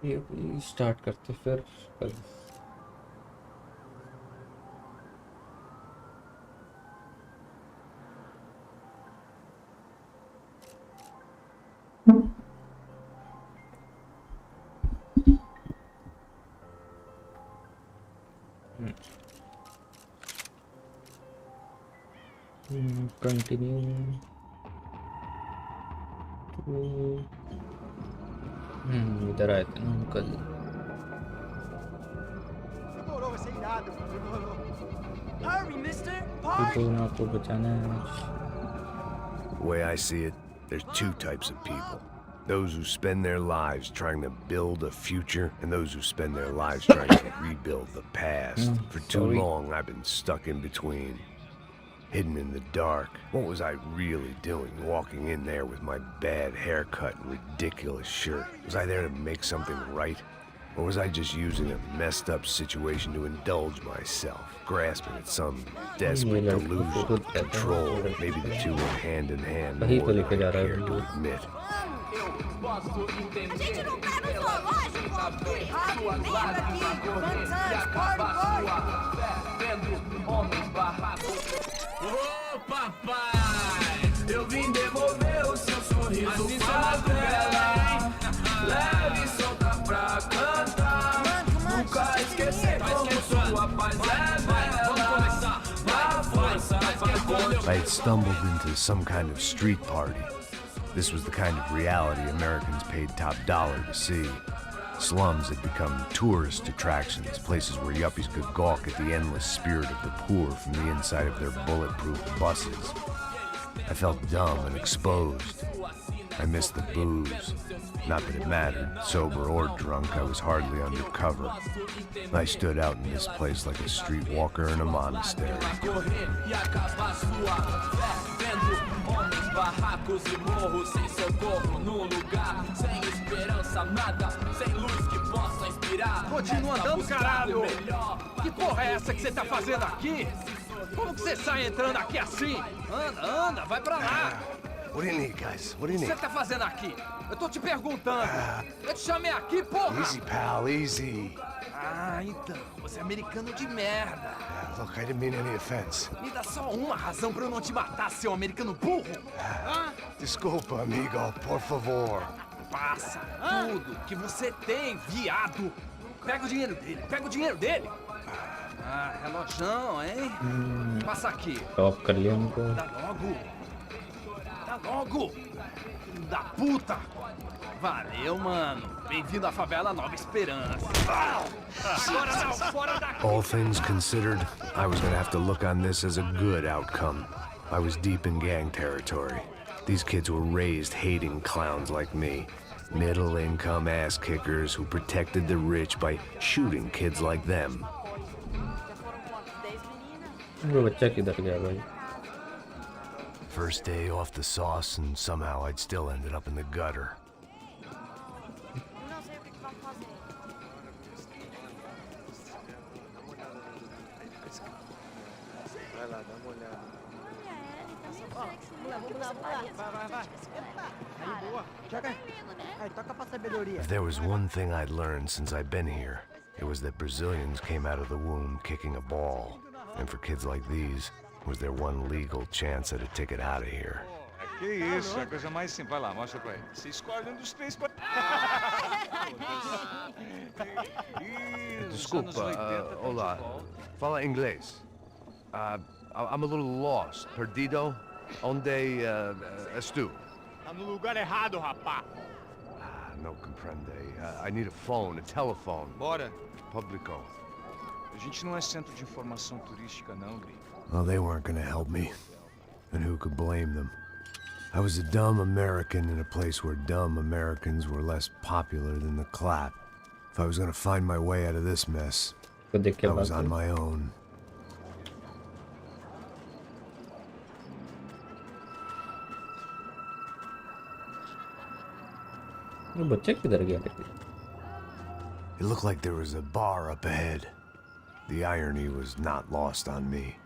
ये स्टार्ट करते फिर कल। कंटिन्यू इधर आए थे ना हम कल। आपको बचाना है। The way I see it, there's two types of people. Those who spend their lives trying to build a future, and those who spend their lives trying to rebuild the past. For too long, I've been stuck in between. Hidden in the dark. What was I really doing, walking in there with my bad haircut and ridiculous shirt? Was I there to make something right? Or was I just using a messed up situation to indulge myself, grasping at some desperate delusion, control? Maybe the two went hand in hand more than I care to admit. Ô papai, eu vim devolver o seu sorriso favela, hein? Leve e solta pra cantar. Nunca esquecer como sua paz é bela. Na força pra I had stumbled into some kind of street party. This was the kind of reality Americans paid top dollar to see. Slums had become tourist attractions, places where yuppies could gawk at the endless spirit of the poor from the inside of their bulletproof buses. I felt dumb and exposed. I missed the booze. Not that it mattered. Sober or drunk, I was hardly undercover. I stood out in this place like a streetwalker in a monastery. barracos e morros, sem socorro no lugar, sem esperança, nada, sem luz que possa inspirar. Continua andando, caralho! Que porra é essa que você tá fazendo aqui? Como que você sai entrando aqui assim? Anda, anda, vai pra lá! What do you need, guys? What do you O que need? você tá fazendo aqui? Eu tô te perguntando. Eu te chamei aqui, porra! Easy, pal, easy. Ah, então, você é americano de merda. Look, I didn't mean any offense. Me dá só uma razão pra eu não te matar, seu americano burro. Desculpa, amigo, por favor. Passa tudo que você tem, viado. Pega o dinheiro dele, pega o dinheiro dele. Ah, relojão, hein? Passa aqui. Top कर लिया हमको। Dá logo. Dá logo. Filho da puta. Valeu, mano. Bem-vindo à favela Nova Esperança. Agora não, fora daqui. All things considered, I was gonna have to look on this as a good outcome. I was deep in gang territory. These kids were raised hating clowns like me. Middle-income ass-kickers who protected the rich by shooting kids like them. वो बच्चा किधर गया भाई? First day off the sauce, and somehow I'd still ended up in the gutter. If there was one thing I'd learned since I'd been here, it was that Brazilians came out of the womb kicking a ball. And for kids like these, it was their one legal chance at a ticket out of here. Que isso, é a coisa mais simples. Vai lá, mostra pra ele. Você escolhe um dos três pra... Desculpa, olá. Fala inglês. I'm a little lost. Perdido? Onde és tu? Tá no lugar errado, rapá. No comprende. I need a phone, a telephone. Bora. Publico. A gente não é centro de informação turística, não, gringo. Well, they weren't gonna help me. And who could blame them? I was a dumb American in a place where dumb Americans were less popular than the clap. If I was gonna find my way out of this mess, I was on my own. वो बच्चा किधर गया? It looked like there was a bar up ahead. The irony was not lost on me.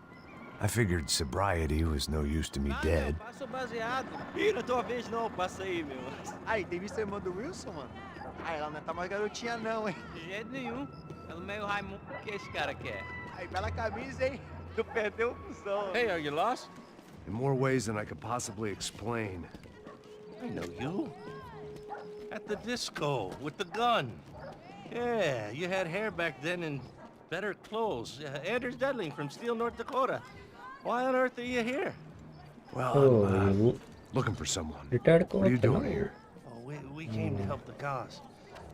I figured sobriety was no use to me dead. Passo baseado. Ih, não é tua vez não, passa aí, meu. Aí, tem visto a irmã do Wilson, mano? Ah, ela não tá mais garotinha não, hein? De jeito nenhum. Pelo meio Raimundo, o que esse cara quer? Aí, bela camisa, hein? Tu perdeu o fusão. Hey, are you lost? In more ways than I could possibly explain. I know you. At the disco, with the gun. Yeah, you had hair back then and better clothes. Anders Dudling from Steele, North Dakota. Why on earth are you here? Well, Oh, I'm you looking for someone. retired What are you co-op doing now? here? Oh, we came to help the cause.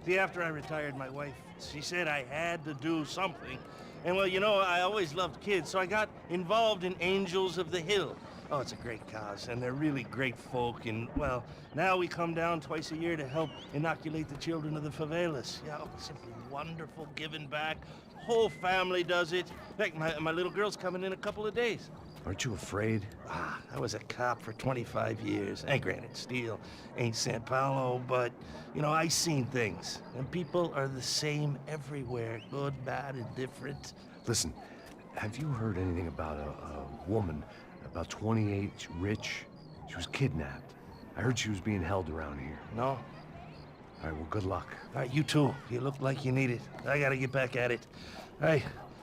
See, after I retired, my wife, she said I had to do something. And well, you know, I always loved kids, so I got involved in Angels of the Hill. Oh, it's a great cause, and they're really great folk, and well, now we come down twice a year to help inoculate the children of the favelas. Yeah, oh, simply wonderful, giving back. Whole family does it. In fact, my little girl's coming in a couple of days. Aren't you afraid? I was a cop for 25 years. And granted, Steele ain't San Paulo, but, you know, I seen things. And people are the same everywhere, good, bad, indifferent. Listen, have you heard anything about a woman, about 28, rich? She was kidnapped. I heard she was being held around here. No? All right, well, good luck. All right, you too. You look like you need it. I gotta get back at it. Hey,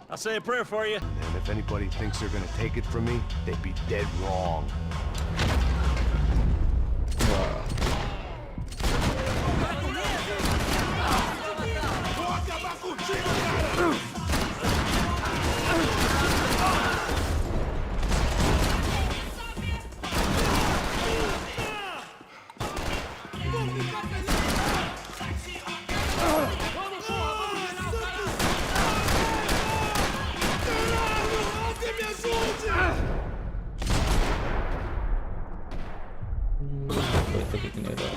I'll say a prayer for you. And if anybody thinks they're gonna take it from me, they'd be dead wrong. Itu bikin ada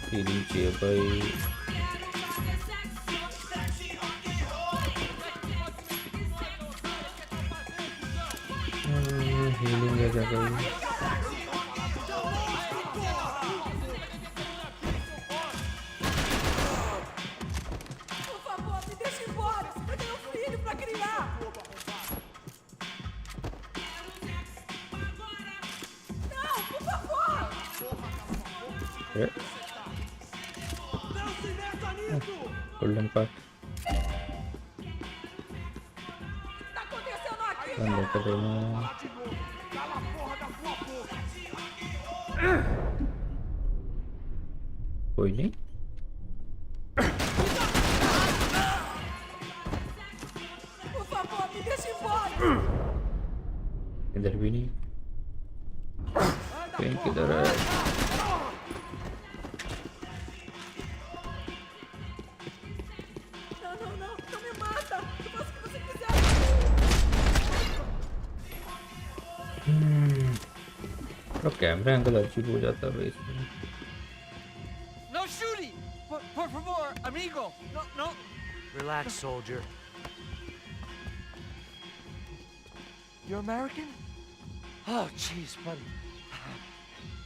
healing ya baik. Healing ya baik. Por favor, me deixe embora. Eu tenho um filho pra criar. Não, por favor. Ya. Golden part. Tá acontecendo aqui? Anda ke rumah. Oh ini? Por favor, me deixe embora. इधर भी नहीं। Pen किधर है? Não, não, não. Não me mata. Eu faço o que você quiser. तो camera angle अजीब हो जाता है भाई इसमें। No shooting! Por favor, amigo! No, no! Relax, soldier. You're American? Oh, jeez, buddy.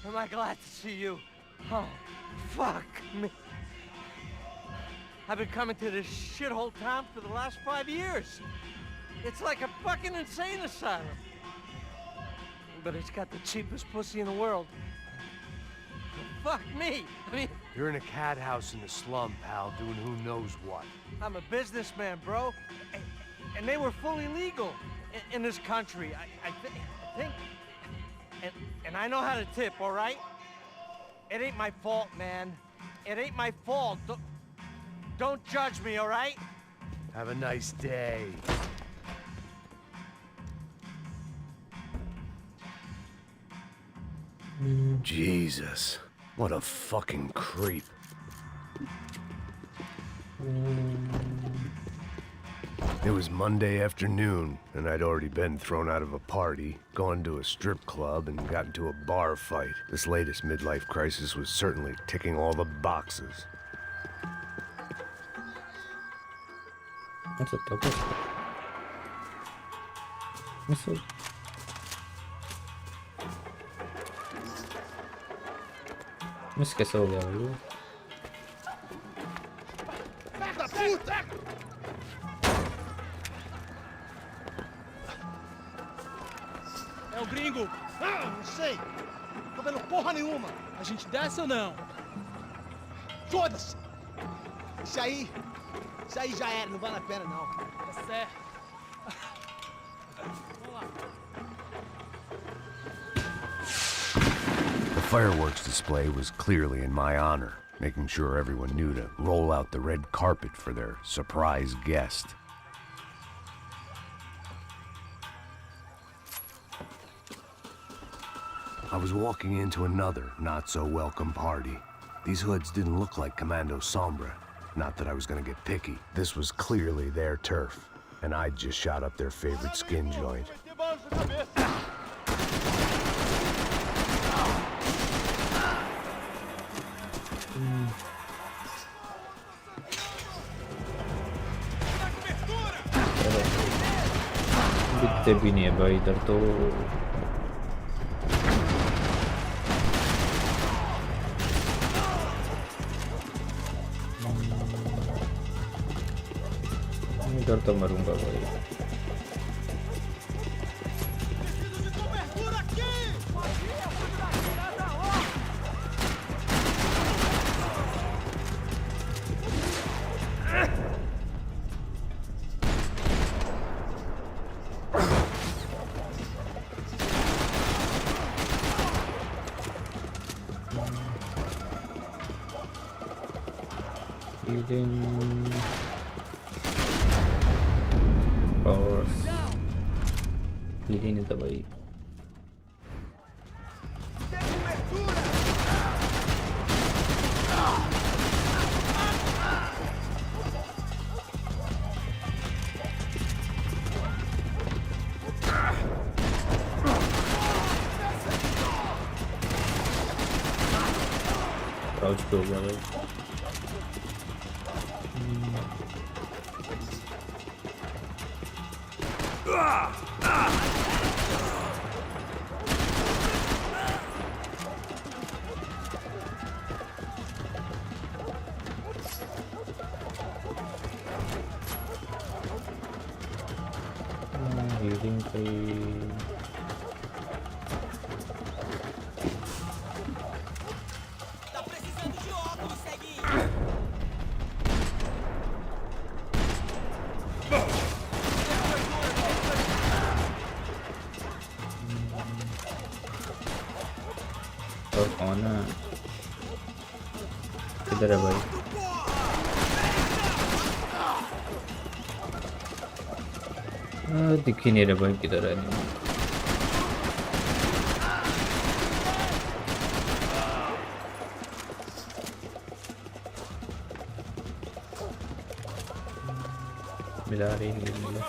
Am I glad to see you? Oh, fuck me. I've been coming to this shithole town for the last 5 years. It's like a fucking insane asylum. But it's got the cheapest pussy in the world. Fuck me. I mean, You're in a cat house in the slum, pal, doing who knows what. I'm a businessman, bro. And they were fully legal in this country. I think. And I know how to tip, all right? It ain't my fault, man. It ain't my fault. Don't judge me, all right? Have a nice day. Jesus, what a fucking creep. It was Monday afternoon, and I'd already been thrown out of a party, gone to a strip club, and got into a bar fight. This latest midlife crisis was certainly ticking all the boxes. What's up, Douglas? What's up? Miss कैसे हो गया भाई? É o gringo. Não sei. Tô vendo porra nenhuma. A gente desce ou não? Foda-se. Isso aí já era, não vale a pena não. Tá certo. The fireworks display was clearly in my honor, making sure everyone knew to roll out the red carpet for their surprise guest. I was walking into another not-so-welcome party. These hoods didn't look like Commando Sombra. Not that I was gonna get picky. This was clearly their turf, and I'd just shot up their favorite skin joint. दिखते भी नहीं है भाई इधर तो। इधर तो मरूंगा भाई। Healing itu baik. Crouch पे हो गया भाई। Healing पे और कौन है? किधर है भाई? दिख ही नहीं रहा भाई किधर है। नहीं मिला रही नहीं मिला।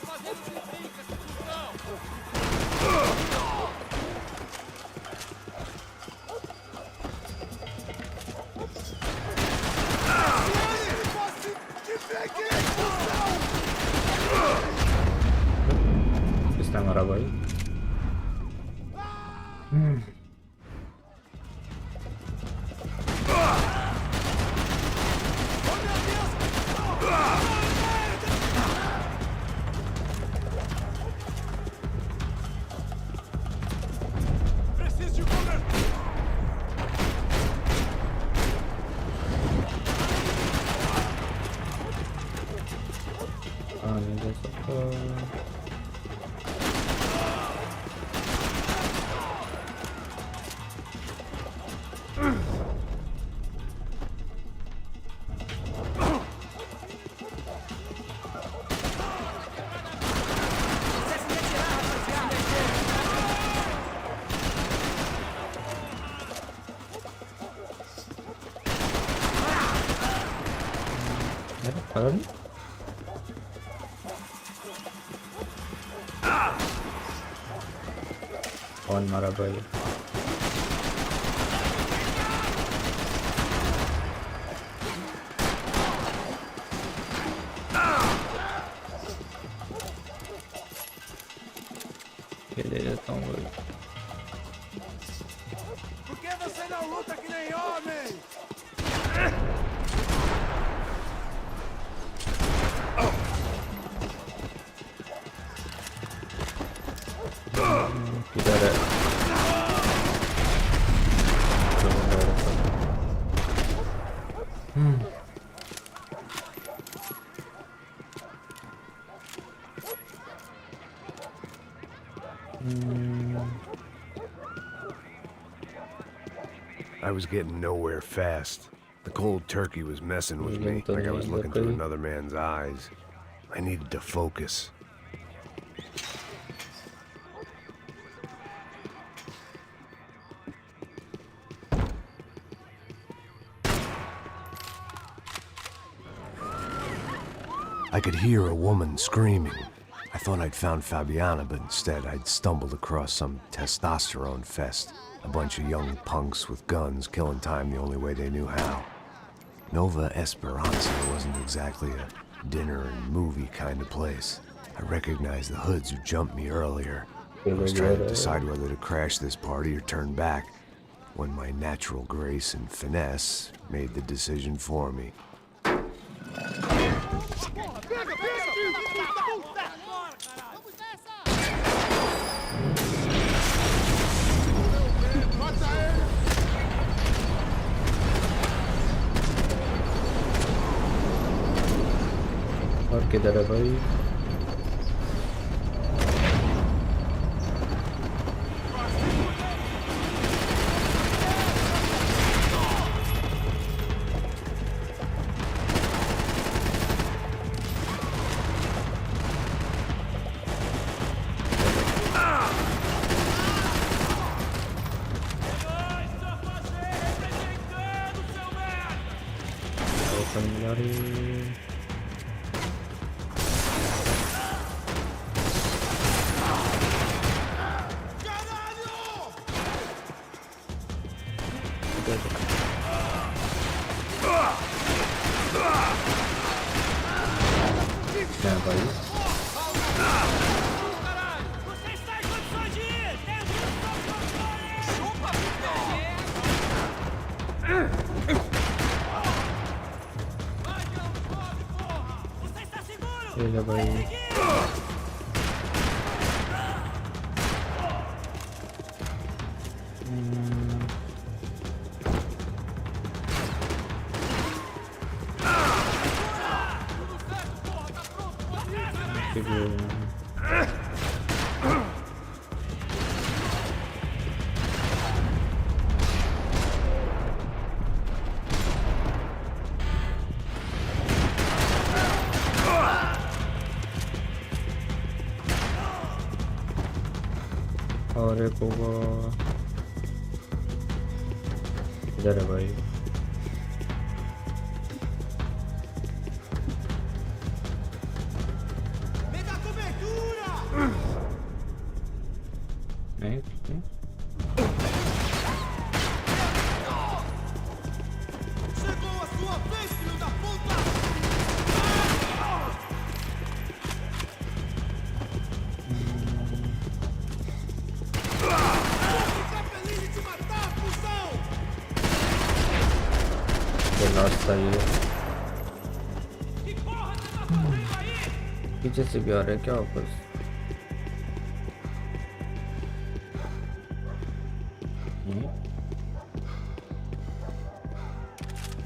किसने मारा भाई? कौन मारा भाई? ये ले लेता हूँ भाई। Por que você não luta que nem homem? किधर है? I was getting nowhere fast. The cold turkey was messing with me, like I was looking through another man's eyes. I needed to focus. I could hear a woman screaming. I thought I'd found Fabiana, but instead I'd stumbled across some testosterone fest. A bunch of young punks with guns killing time the only way they knew how. Nova Esperanza wasn't exactly a dinner and movie kind of place. I recognized the hoods who jumped me earlier. I was trying to decide whether to crash this party or turn back, when my natural grace and finesse made the decision for me. और किधर है भाई? और एक होगा इधर है भाई। पीछे से भी आ रहे हैं क्या वापस?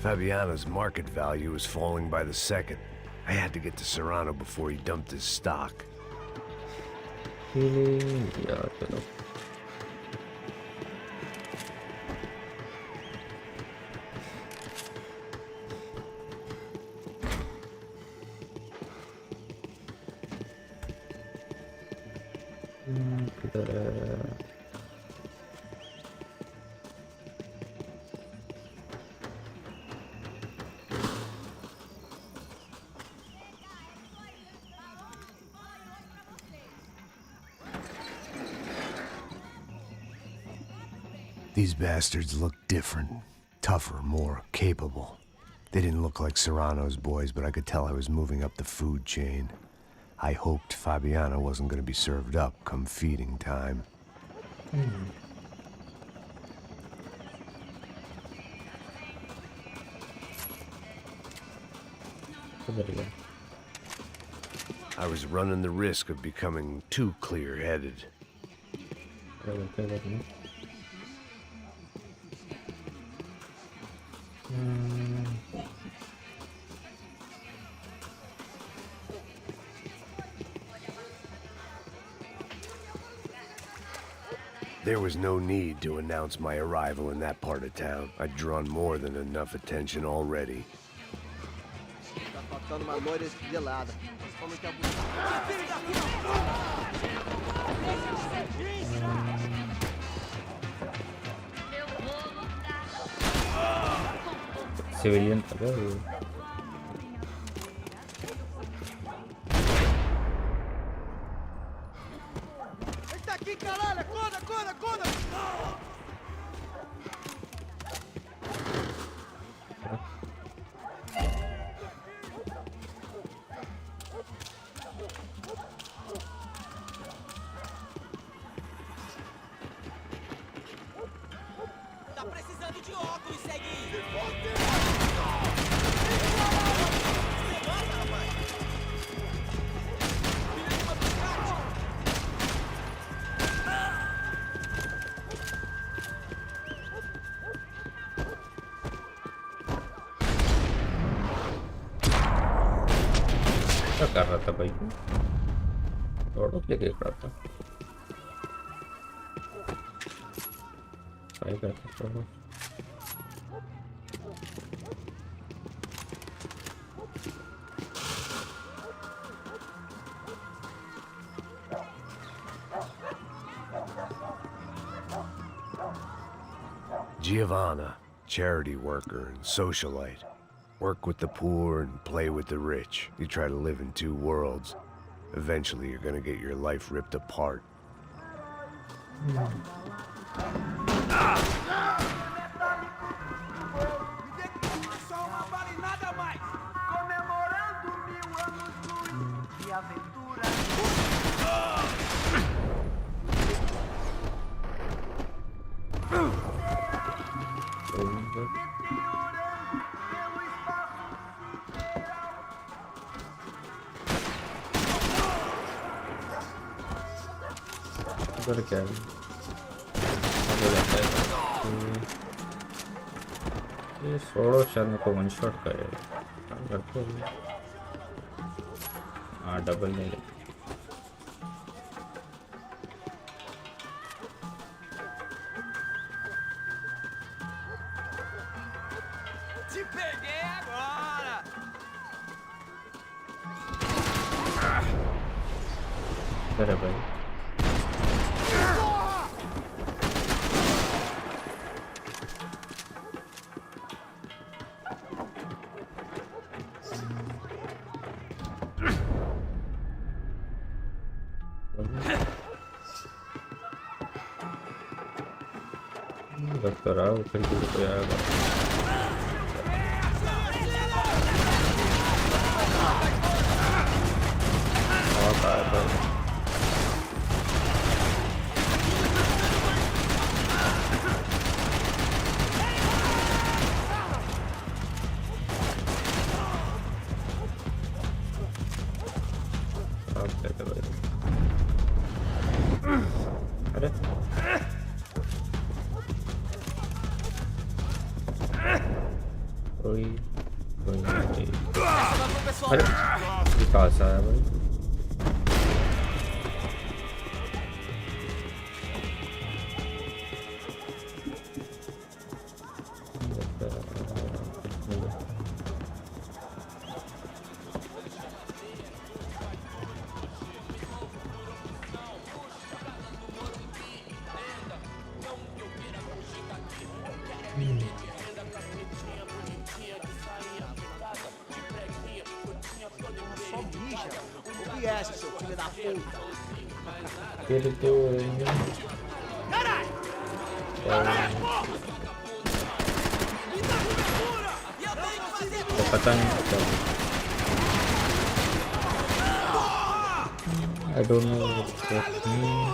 Fabiana's market value was falling by the second. I had to get to Serrano before he dumped his stock. यार चलो These bastards looked different, tougher, more capable. They didn't look like Serrano's boys, but I could tell I was moving up the food chain. I hoped Fabiana wasn't going to be served up come feeding time. I was running the risk of becoming too clear-headed. There was no need to announce my arrival in that part of town. I'd drawn more than enough attention already. Tá faltando uma loira gelada. Principalmente a Civilian था क्या वो? Ele tá aqui, caralho! Acorda, acorda, acorda! Tá precisando de óculos, ceguinho! क्या कर रहा था भाई? थोड़ा लेके खड़ा था। सही कर सकता हूँ। Giovanna, charity worker and socialite. Work with the poor and play with the rich. You try to live in two worlds. Eventually, you're gonna get your life ripped apart. इधर क्या है? ये सोलो शायद मेरे को वन शॉट करेगा। हाँ double नहीं है। Te peguei agora! इधर है भाई। तो रहा वो फिर भी कोई आएगा। बहुत आएगा। अरे कोई नहीं। अरे ये कहाँ से आया भाई? Só mija. Obedece, seu filho da puta. Ele deu. Caralho! Caralho, porra! Me dá cobertura! E eu tenho que fazer tudo! तो पता नहीं पता। I don't know what's happening.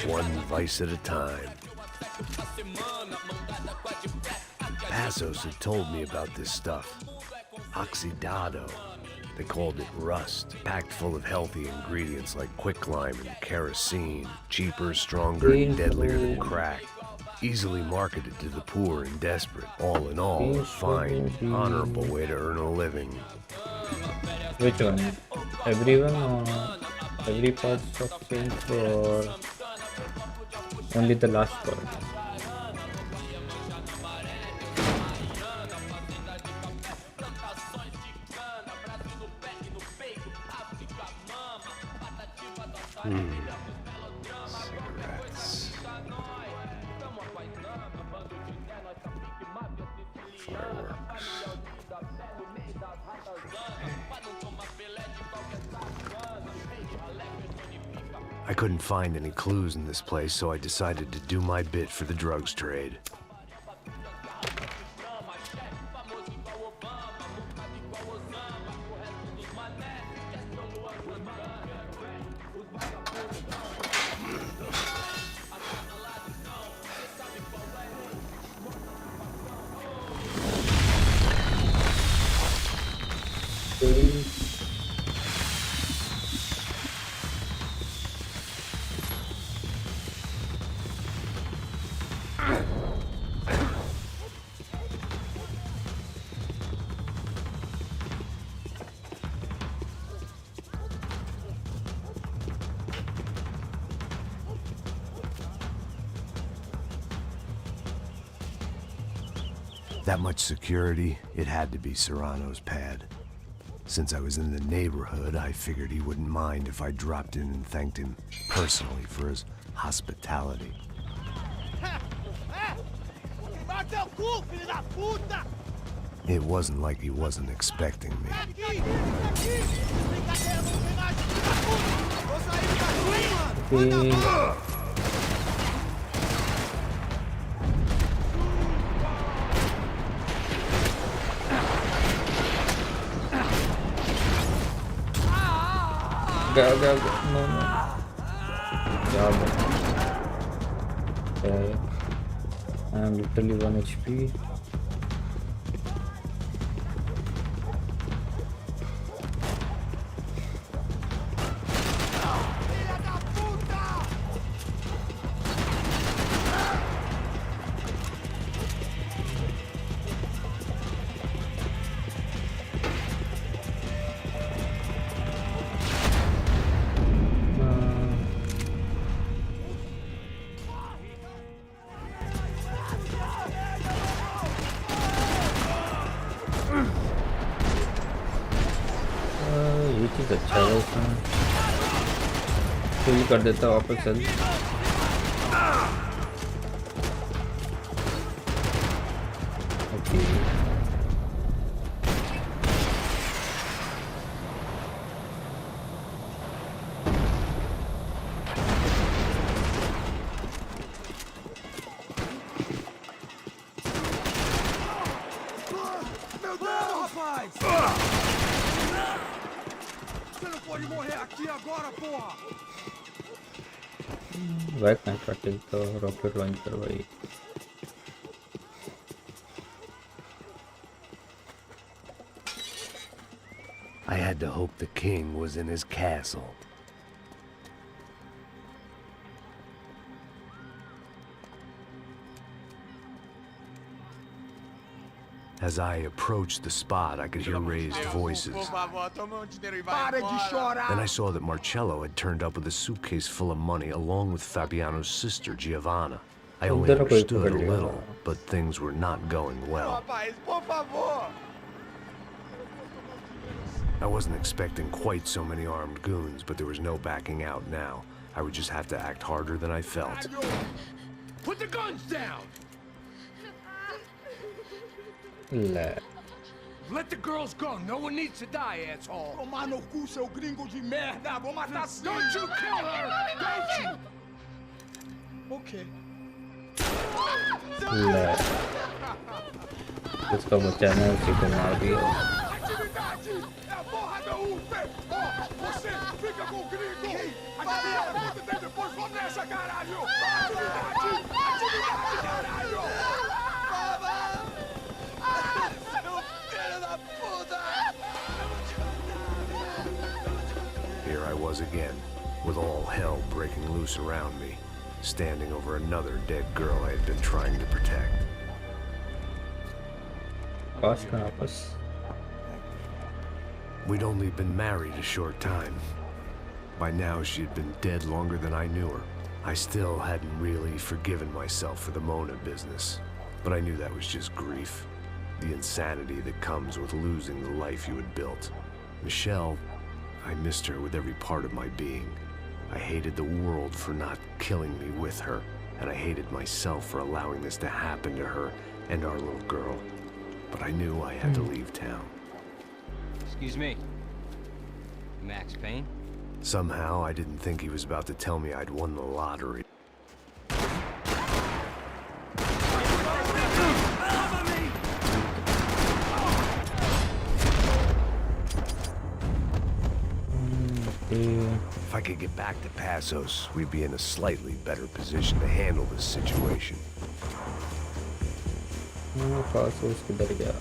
One vice at a time. Passos had told me about this stuff. Oxidado. They called it rust, packed full of healthy ingredients like quicklime and kerosene, cheaper, stronger, and deadlier than crack. easily marketed to the poor and desperate. All in all, a fine, honorable way to earn a living. Which one? Everyone or every part of Saints or only the last part? Cigarettes. Fireworks. I couldn't find any clues in this place, so I decided to do my bit for the drugs trade. That much security, it had to be Serrano's pad. Since I was in the neighborhood, I figured he wouldn't mind if I dropped in and thanked him personally for his hospitality. It wasn't like he wasn't expecting me. Go. No. Job. Okay. I'm literally 1 HP. ये चीज़ अच्छा है इसमें fill कर देता वापस चल okay back contracting तो rocket launcher भाई I had to hope the king was in his castle. As I approached the spot, I could hear raised voices. Then I saw that Marcello had turned up with a suitcase full of money along with Fabiano's sister, Giovanna. I only understood a little, but things were not going well. I wasn't expecting quite so many armed goons, but there was no backing out now. I would just have to act harder than I felt. Put the guns down! Let the girls go. No one needs to die, asshole. Tomar no cu, seu gringo de merda. Vou matar sim. Don't you kill her! Don't you? Okay. इसका बचाना है उसी को मार दिया Atividade é a porra da UP. Você fica com o gringo. Atividade, conta dele depois. Vamos nessa, caralho. Atividade, caralho. Here I was again, with all hell breaking loose around me. standing over another dead girl I had been trying to protect. We'd only been married a short time. By now, she had been dead longer than I knew her. I still hadn't really forgiven myself for the Mona business, but I knew that was just grief. The insanity that comes with losing the life you had built. Michelle, I missed her with every part of my being. I hated the world for not killing me with her, and I hated myself for allowing this to happen to her and our little girl. But I knew I had to leave town. Excuse me. Max Payne? Somehow, I didn't think he was about to tell me I'd won the lottery. If I could get back to Passos, we'd be in a slightly better position to handle this situation. Passos किधर गया?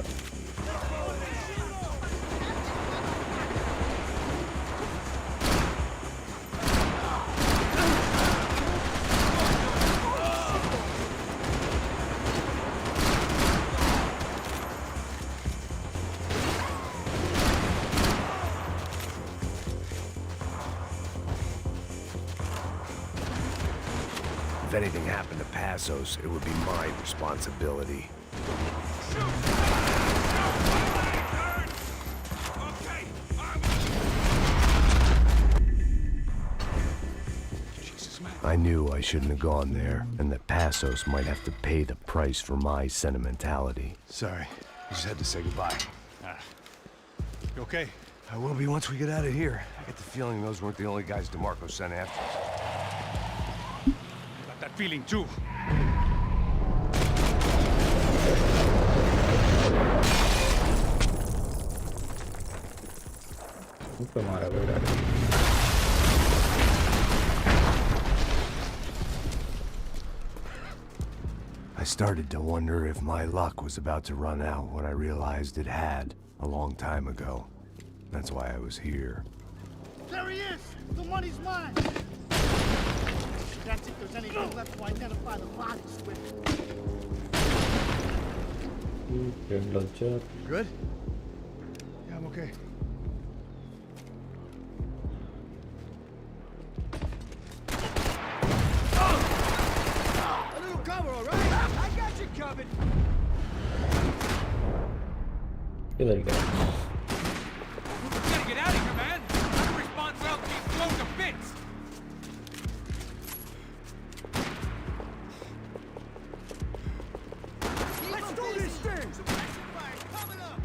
If anything happened to Passos, it would be my responsibility. I knew I shouldn't have gone there, and that Passos might have to pay the price for my sentimentality. Sorry, I just had to say goodbye. You okay? I will be once we get out of here. I get the feeling those weren't the only guys DeMarco sent after us. Got that feeling too. I started to wonder if my luck was about to run out when I realized it had a long time ago. That's why I was here. There he is! The money's mine! That's if there's anything left to identify the bodies with. Good? Yeah, I'm okay. A little cover, all right? I got you covered! किधर गया? Gotta get out of here, man! I don't respond well to being blown to bits! Let's do this thing! Coming up!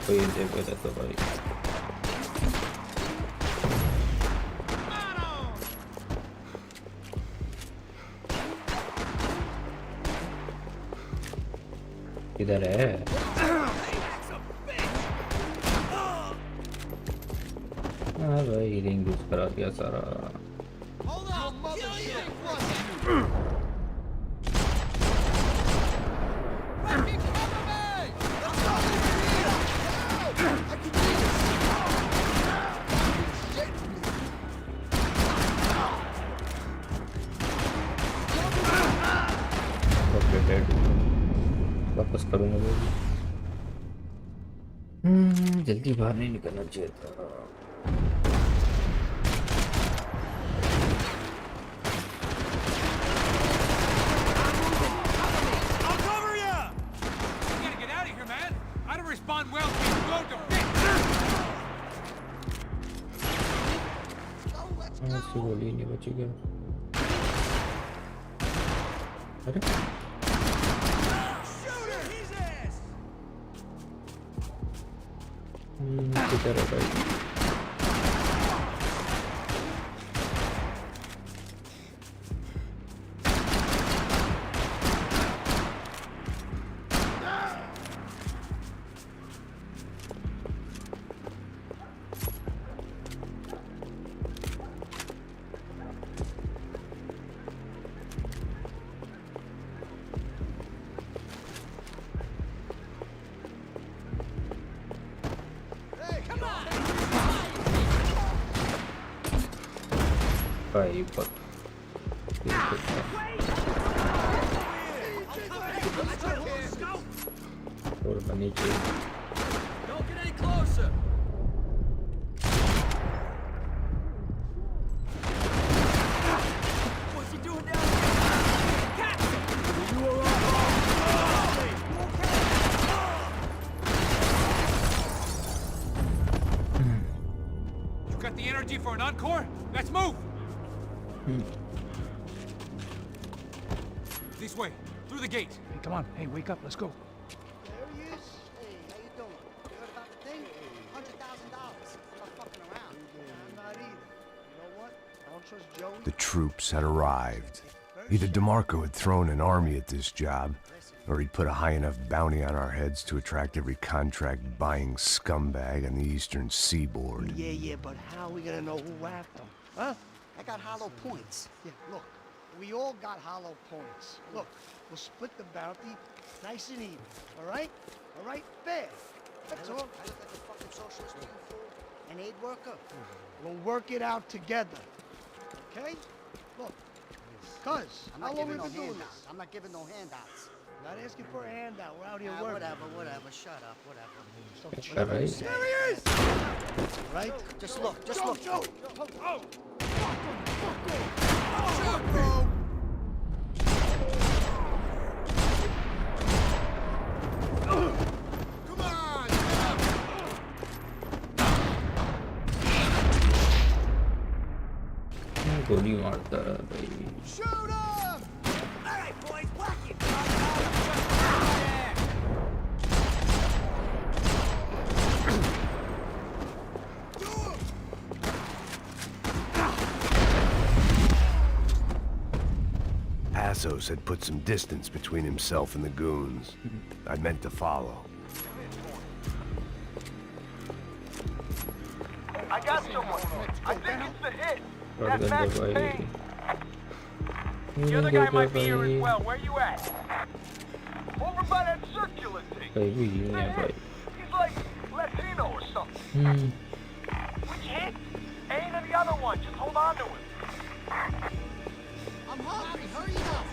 कोई देखो तो भाई किधर है? हाँ भाई रिंग यूज करा दिया सारा. वापस करूँगा वो. जल्दी बाहर नहीं निकलना चाहिए था. गोली नहीं बची क्या? अरे किधर है भाई? Vai, bot. Kurwa, nie dzień. Don't get any closer. What's he doing down there? Catch him! You are You got the energy for an encore? Let's move! This way, through the gate. Hey, come on. Hey, wake up. Let's go. There he is. Hey, how you doing? You heard about the thing? $100,000. I'm not fucking around. I'm not either. You know what? I don't trust Joey. The troops had arrived. Either DeMarco had thrown an army at this job, or he'd put a high enough bounty on our heads to attract every contract-buying scumbag on the eastern seaboard. Yeah, but how are we gonna know who whacked them? Huh? I got hollow points. Yeah, look. We all got hollow points. Look, we'll split the bounty nice and even. All right? All right? Fair. That's all. I look like a fucking socialist to you, fool. An aid worker. We'll work it out together. Okay? Look. Cuz, how long we been doing this? I'm not giving no handouts. Not asking for a handout. We're out here working. Whatever. Shut up. Whatever. Alright. There he is! Right? Just look. Joe. Oh! Come on! गोली मारता रहा भाई. Shoot him! All right, boys, whack it! Asus had put some distance between himself and the goons. I meant to follow. I got someone. I think it's the hit. That Max Payne. The other guy might be here as well. Where you at? Over by that circular thing. He's like Latino or something. Which hit? Ain't the other one. Just hold on to him. I'm hungry. Hurry up.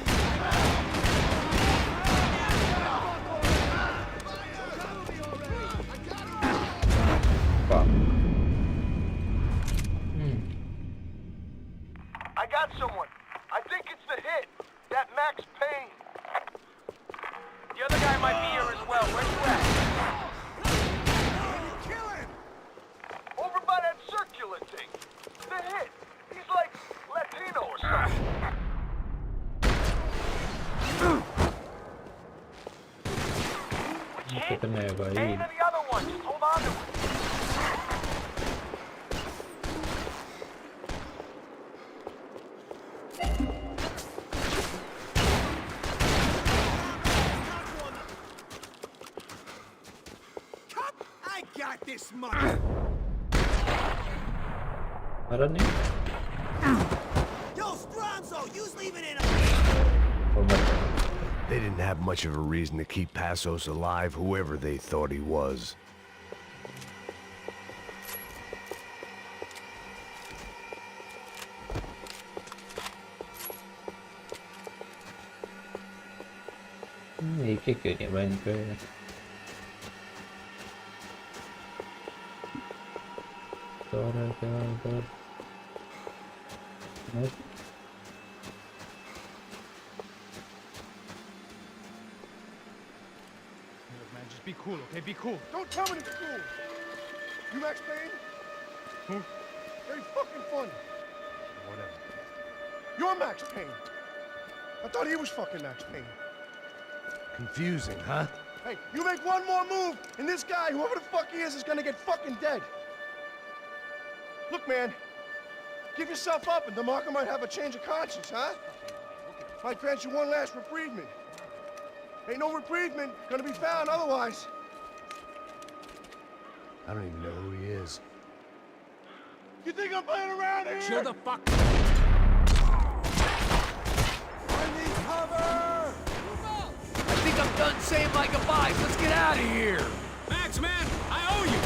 Fuck. I got someone. I think it's the hit. That Max Payne. The other guy might be here as well. Where you at? Kill him! Over by that circular thing. The hit. He's like Latino or something. Which hit? Ain't the other one. Just hold on to it. I got this mother. Mara नहीं. Yo, Stronzo, you's leaving it. They didn't have much of a reason to keep Passos alive, whoever they thought he was. एक एक क्यों नहीं भाई इनके. Look, man, just be cool, okay? Be cool. Don't tell me it's cool. You Max Payne? Who? Very fucking funny. Whatever. You're Max Payne. I thought he was fucking Max Payne. Confusing, huh? Hey, you make one more move, and this guy, whoever the fuck he is gonna get fucking dead. Look, man, give yourself up, and DeMarco might have a change of conscience, huh? Might grant you one last reprievement. Ain't no reprievement gonna be found otherwise. I don't even know who he is. You think I'm playing around here? Chill the fuck. I need cover! I think I'm done saying my goodbyes. Let's get out of here. Max, man, I owe you.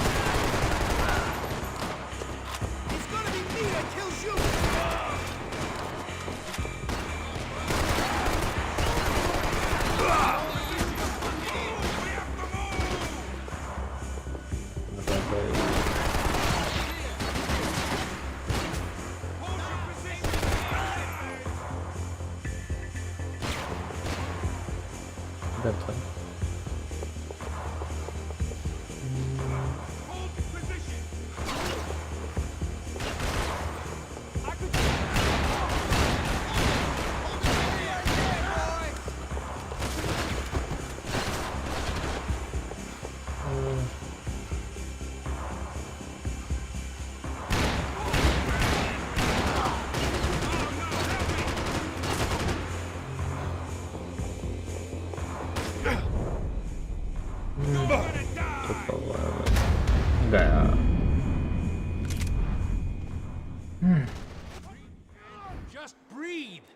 Just breathe.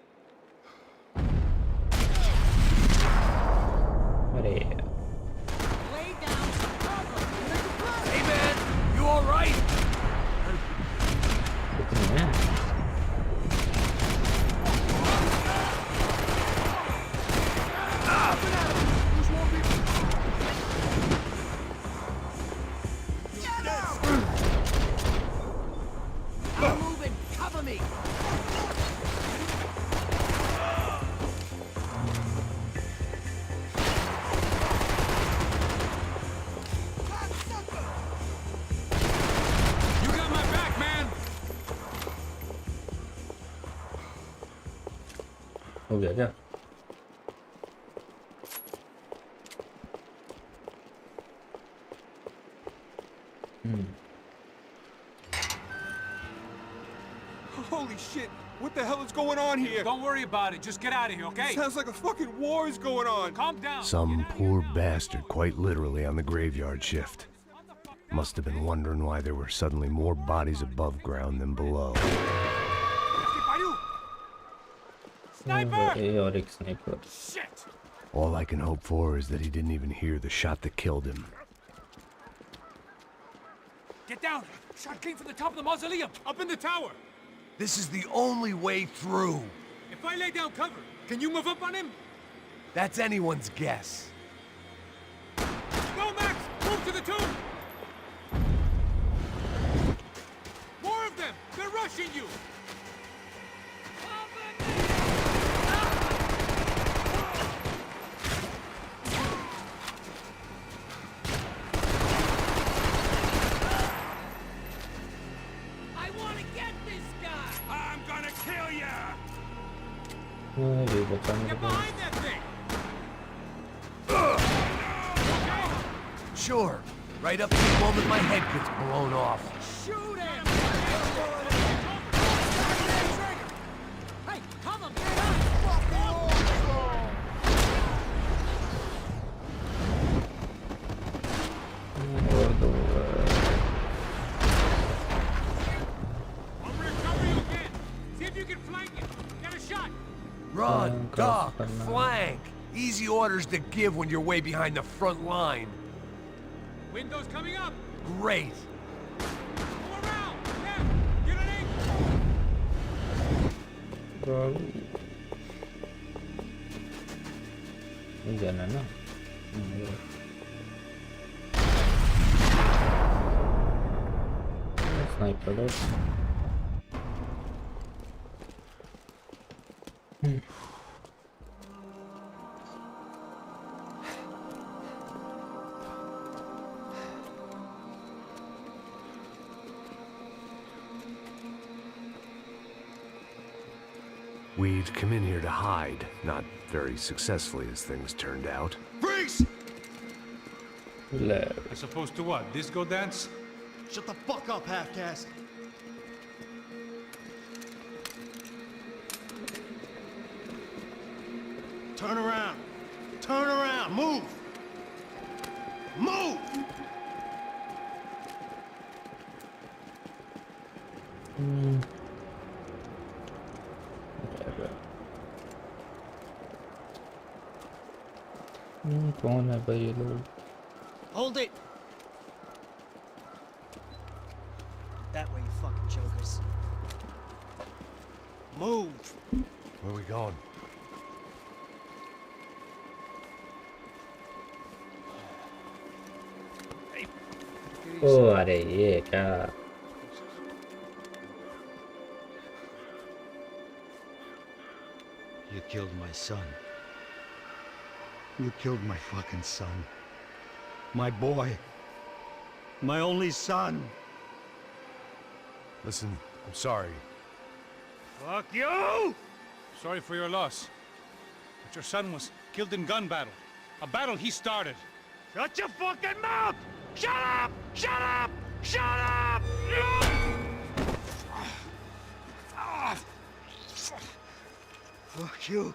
अरे Lay down some cover. Hey man, you all right? कितने हैं? I'm moving. Cover me. You got my back, man. हो गया क्या? Holy shit! What the hell is going on here? Don't worry about it. Just get out of here, okay? Sounds like a fucking war is going on. Calm down. Some poor bastard, quite literally, on the graveyard shift. Must have been wondering why there were suddenly more bodies above ground than below. Sniper! और एक sniper. Shit! All I can hope for is that he didn't even hear the shot that killed him. Get down! Shot came from the top of the mausoleum, up in the tower. This is the only way through. If I lay down cover, can you move up on him? That's anyone's guess. Go, Max! Move to the tomb! More of them! They're rushing you! I want to get this guy! I'm gonna kill ya! ये बचा Get behind that thing! Sure. Right up to the moment my head gets blown off. Shoot him! Hey, come on, get और दो I'm gonna cover you again. See if you can flank it. Get a shot. Run, duck, flank. Easy orders to give when you're way behind the front line. Windows coming up. Great. Go around. Yeah. Get an angle. जाना ना sniper We'd come in here to hide, not very successfully as things turned out. Freeze! As opposed to what? Disco dance? Shut the fuck up, half-caste. Turn around. Turn around. Move. Move! कौन है भाई ये लोग Hold it. That way, you fucking jokers. Move. Where are we going? ओ अरे ये क्या You killed my son. You killed my fucking son. My boy. My only son. Listen, I'm sorry. Fuck you! Sorry for your loss. But your son was killed in gun battle. A battle he started. Shut your fucking mouth! Shut up! Shut up! Shut up! Fuck you.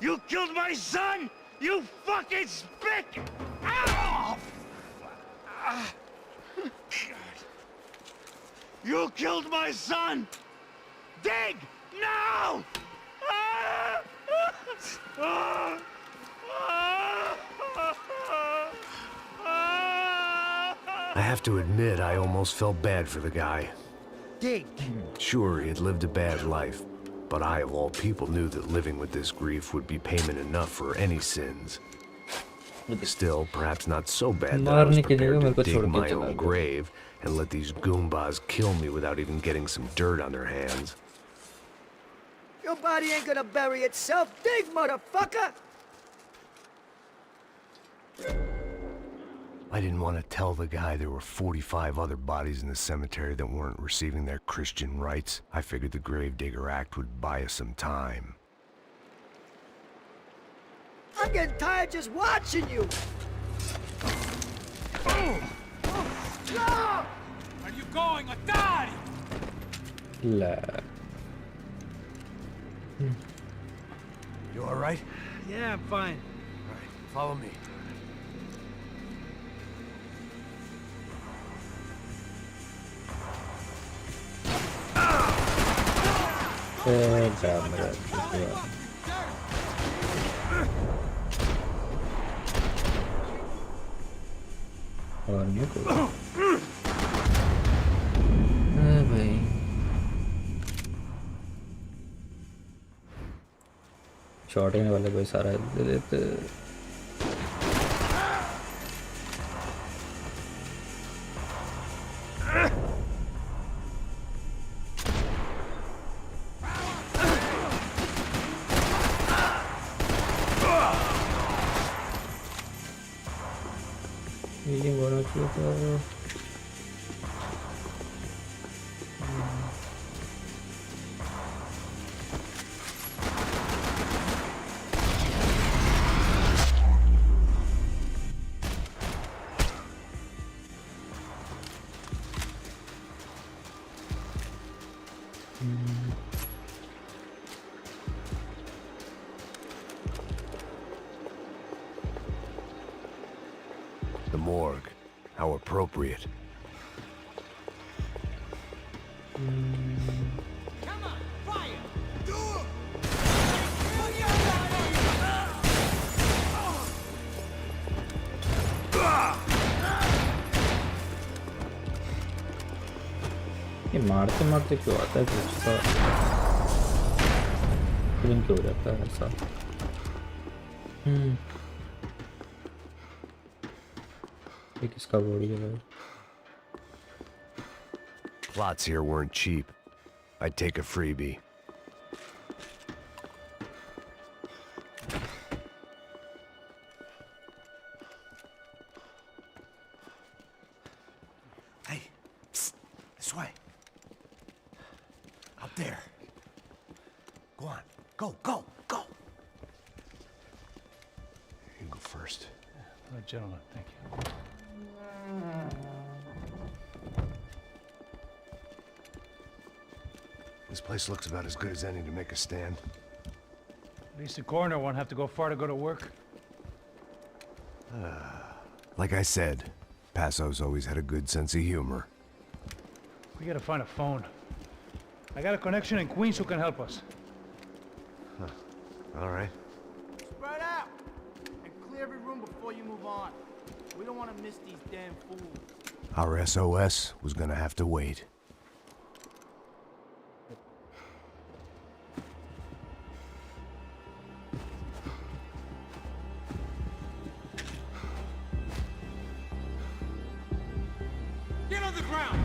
You killed my son! You fucking spick! Ow! You killed my son! Dig! Now! I have to admit, I almost felt bad for the guy. Dig. Sure, he had lived a bad life, but I, of all people, knew that living with this grief would be payment enough for any sins. Still, perhaps not so bad that I was prepared to dig my own grave and let these goombas kill me without even getting some dirt on their hands. Your body ain't gonna bury itself. Dig, motherfucker! I didn't want to tell the guy there were 45 other bodies in the cemetery that weren't receiving their Christian rites. I figured the Gravedigger Act would buy us some time. I'm getting tired just watching you! Where are you going? Atari! You all right? Yeah, I'm fine. All right, follow me. Shot करने वाले कोई सारा दे देते ये बड़ा छोटा The morgue. How appropriate. Come on, fire! Do it! ये मारते मारते क्यों आता है कुछ क्यों हो जाता है ऐसा ये किसका बॉडी है भाई Plots here weren't cheap. I'd take a freebie. Hey, psst, this way. Up there. Go on. Go, go, go. You go first. Gentlemen, thank you. This place looks about as good as any to make a stand. At least the coroner won't have to go far to go to work. Like I said, Paso's always had a good sense of humor. We gotta find a phone. I got a connection in Queens who can help us. All right. Spread out! And clear every room before you move on. We don't want to miss these damn fools. Our SOS was gonna have to wait. Get on the ground!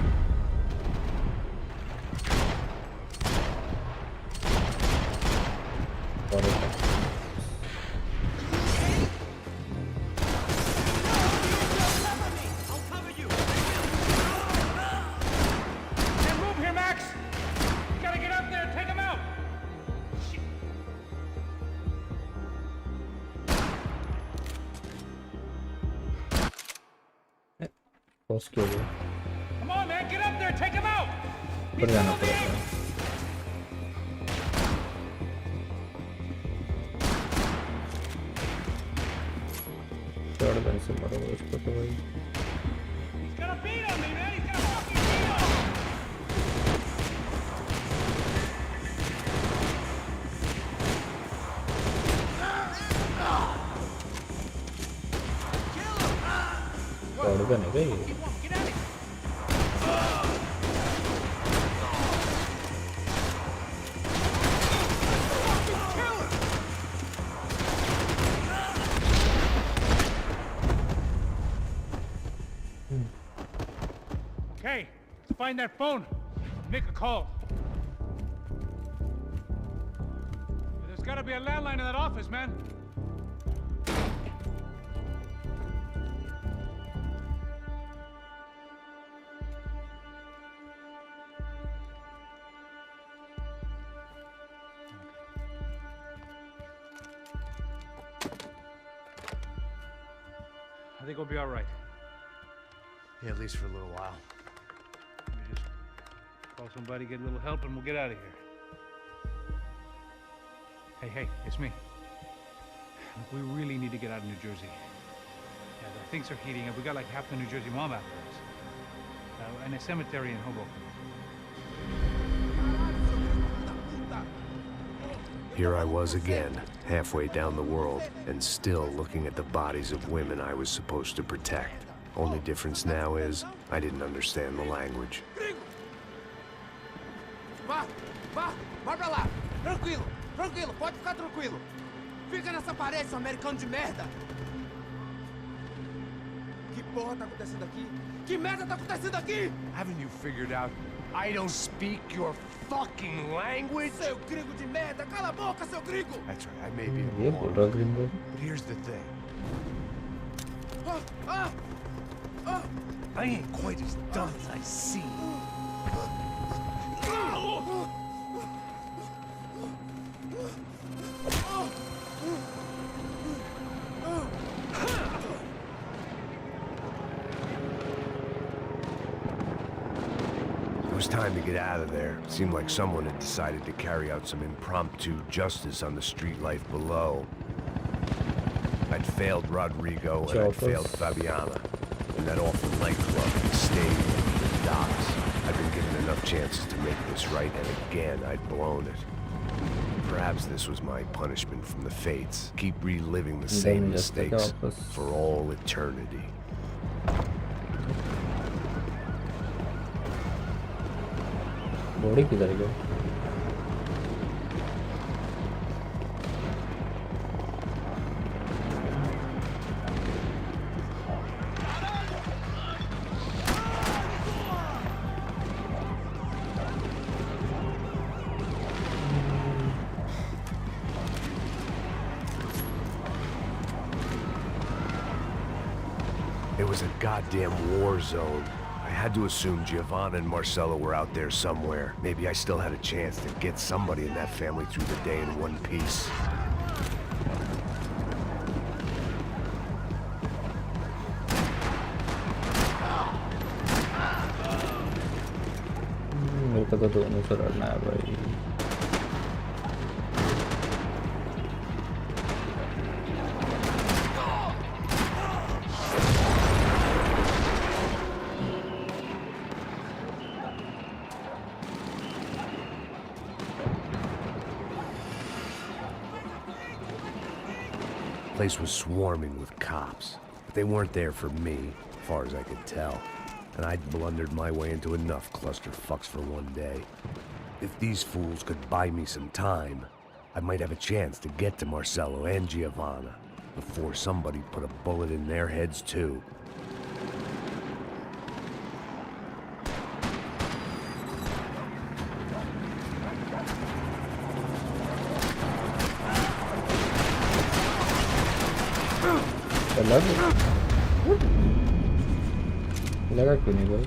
Come on, man, get up there, take him out! ऊपर जाना पड़ेगा shotgun से मारो उसको तो भाई He's gonna beat on me, man! He's gonna fucking beat on me! Shotgun है क्या ये? Okay, let's find that phone. Make a call. There's gotta be a landline in that office, man. I think we'll be all right. Yeah, at least for a little while. Let me just call somebody, get a little help, and we'll get out of here. Hey, it's me. Look, we really need to get out of New Jersey. Yeah, things are heating up. We got like half the New Jersey mob after us. And a cemetery in Hoboken. Here I was again, halfway down the world, and still looking at the bodies of women I was supposed to protect. Only difference now is, I didn't understand the language. Vai pra lá. Tranquilo, pode ficar tranquilo. Fica nessa parede, seu americano de merda. Que porra tá acontecendo aqui? Que merda tá acontecendo aqui? Haven't you figured out I don't speak your fucking language? Seu gringo de merda, cala a boca, seu gringo! That's right, I may be ये wrong, बोल रहा gringo. but here's the thing. I ain't quite as dumb as I seem. It was time to get out of there. Seemed like someone had decided to carry out some impromptu justice on the street life below. I'd failed Rodrigo and I'd failed Fabiana. And that awful nightclub, the stadium, the docks. I'd been given enough chances to make this right, and again I'd blown it. Perhaps this was my punishment from the fates. Keep reliving the same mistakes for all eternity. Body किधर गई? It was a goddamn war zone. I had to assume Giovanna and Marcello were out there somewhere. Maybe I still had a chance to get somebody in that family through the day in one piece. मेरे को तो दोनों से लड़ना है भाई. The place was swarming with cops, but they weren't there for me, as far as I could tell. And I'd blundered my way into enough clusterfucks for one day. If these fools could buy me some time, I might have a chance to get to Marcello and Giovanna before somebody put a bullet in their heads too. लगा क्यों नहीं भाई?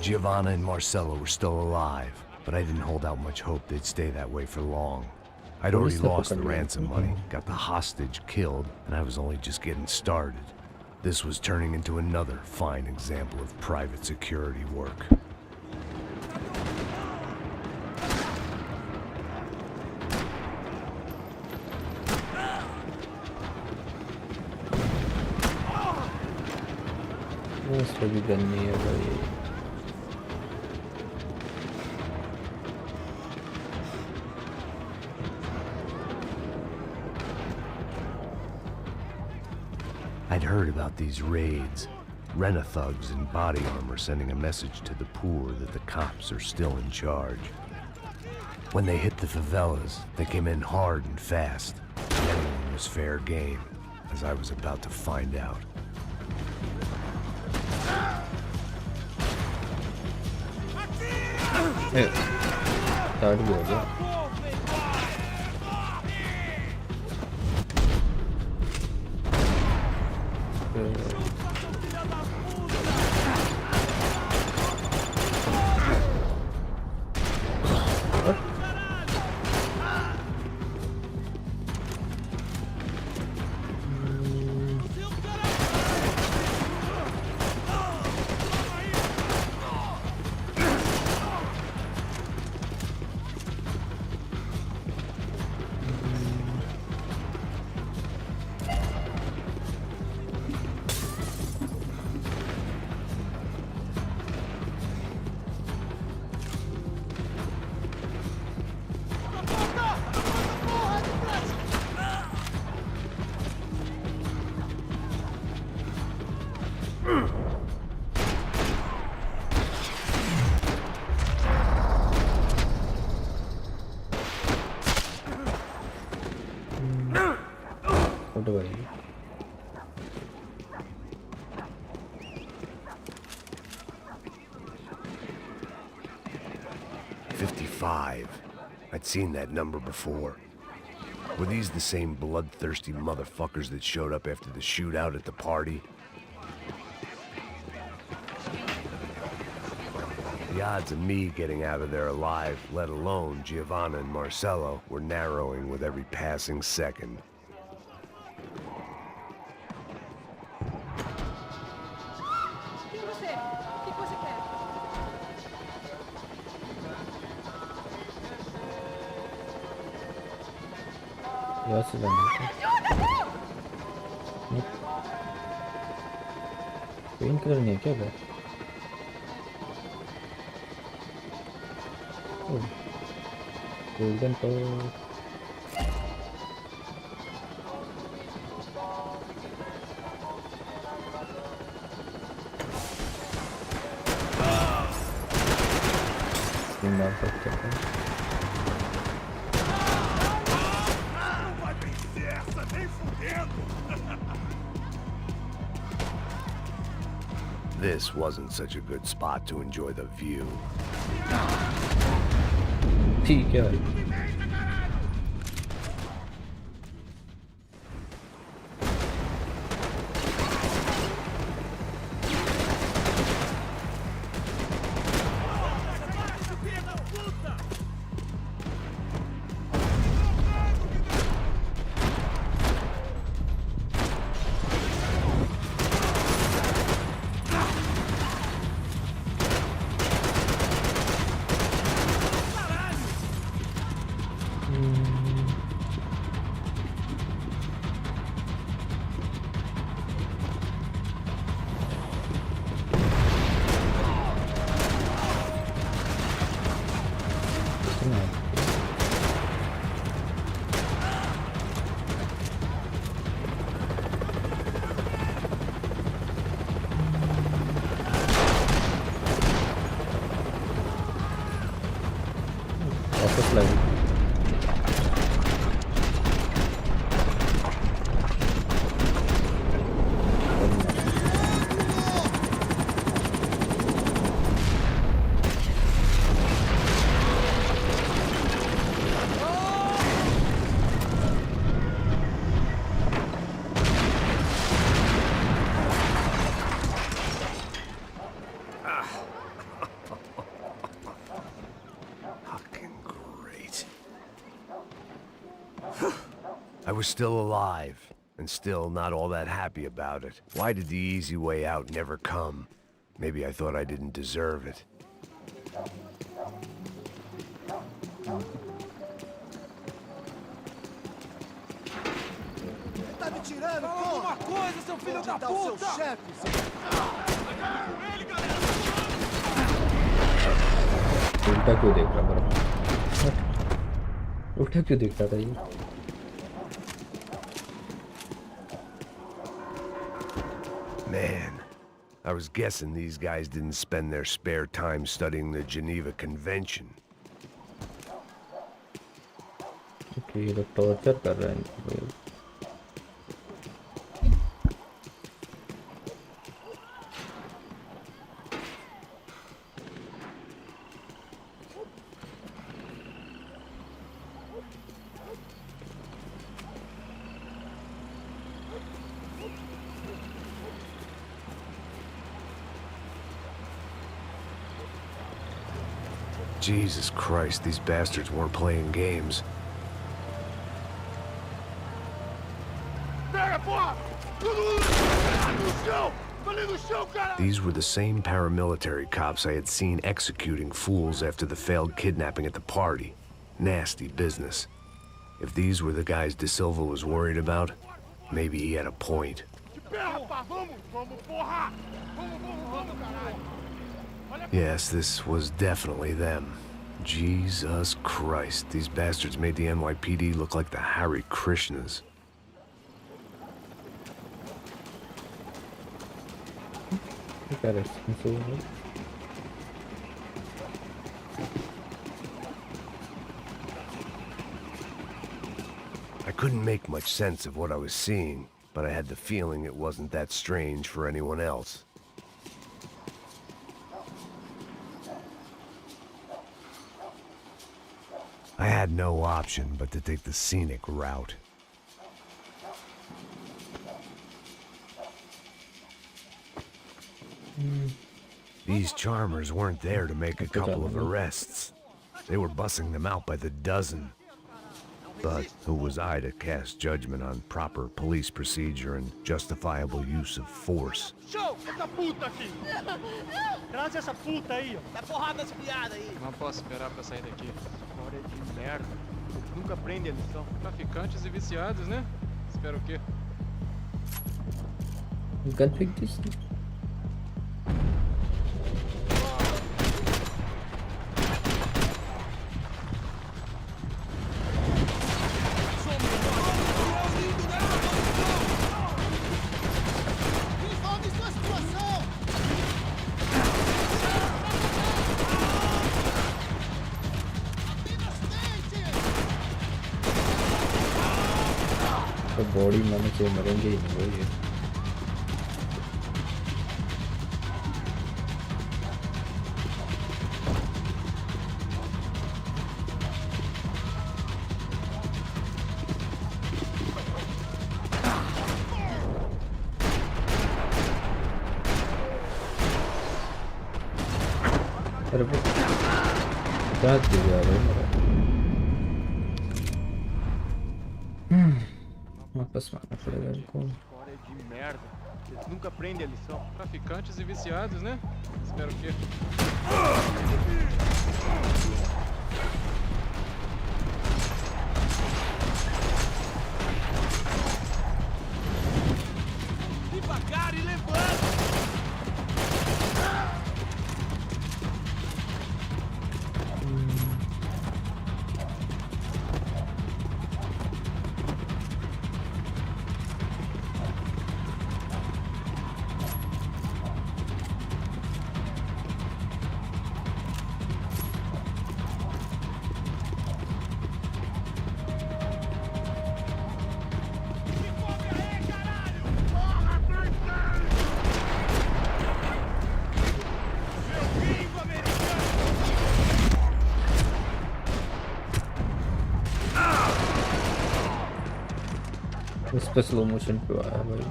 Giovanna and Marcello were still alive. but I didn't hold out much hope they'd stay that way for long. I'd already lost the ransom money, got the hostage killed, and I was only just getting started. This was turning into another fine example of private security work. उसको भी gun नहीं है भाई। I'd heard about these raids. Rent-a-thugs in body armor sending a message to the poor that the cops are still in charge. When they hit the favelas, they came in hard and fast. Anyone was fair game, as I was about to find out. Start भी हो गया। I'd seen that number before. Were these the same bloodthirsty motherfuckers that showed up after the shootout at the party? The odds of me getting out of there alive, let alone Giovanna and Marcello, were narrowing with every passing second. से जाना pen colour नहीं है क्या वो? Golden तो मार सकते हैं। This wasn't such a good spot to enjoy the view. ठीक है भाई। I was still alive, and still not all that happy about it. Why did the easy way out never come? Maybe I thought I didn't deserve it. Tá me tirando? Fala alguma coisa, seu filho da puta! O seu chefe, उल्टा क्यों देख रहा बड़ा? उल्टा क्यों देख रहा था ये? Man, I was guessing these guys didn't spend their spare time studying the Geneva Convention. Okay, ये लोग टॉर्चर कर रहे हैं. Jesus Christ, these bastards weren't playing games. These were the same paramilitary cops I had seen executing fools after the failed kidnapping at the party. Nasty business. If these were the guys De Silva was worried about, maybe he had a point. Yes, this was definitely them. Jesus Christ, these bastards made the NYPD look like the Hare Krishnas. I couldn't make much sense of what I was seeing, but I had the feeling it wasn't that strange for anyone else. I had no option but to take the scenic route. These charmers weren't there to make a couple of arrests. They were bussing them out by the dozen. But who was I to cast judgment on proper police procedure and justifiable use of force? Show! Essa puta aqui! Traz essa puta aí, ó. Dá porrada nessa piada aí. Não posso esperar pra sair daqui. História de merda. Nunca aprende a lição. Traficantes e viciados, né? Espera o quê? You can pick this. तो body मन से मरेंगे ही नहीं ये. अरे वो क्या किया है? वापस मारना पड़ेगा इनको. História de merda. Eles nunca aprendem a lição. Traficantes e viciados, né? Espera o quê? Devagar e levando! इस पे स्लो मोशन पे आया भाई.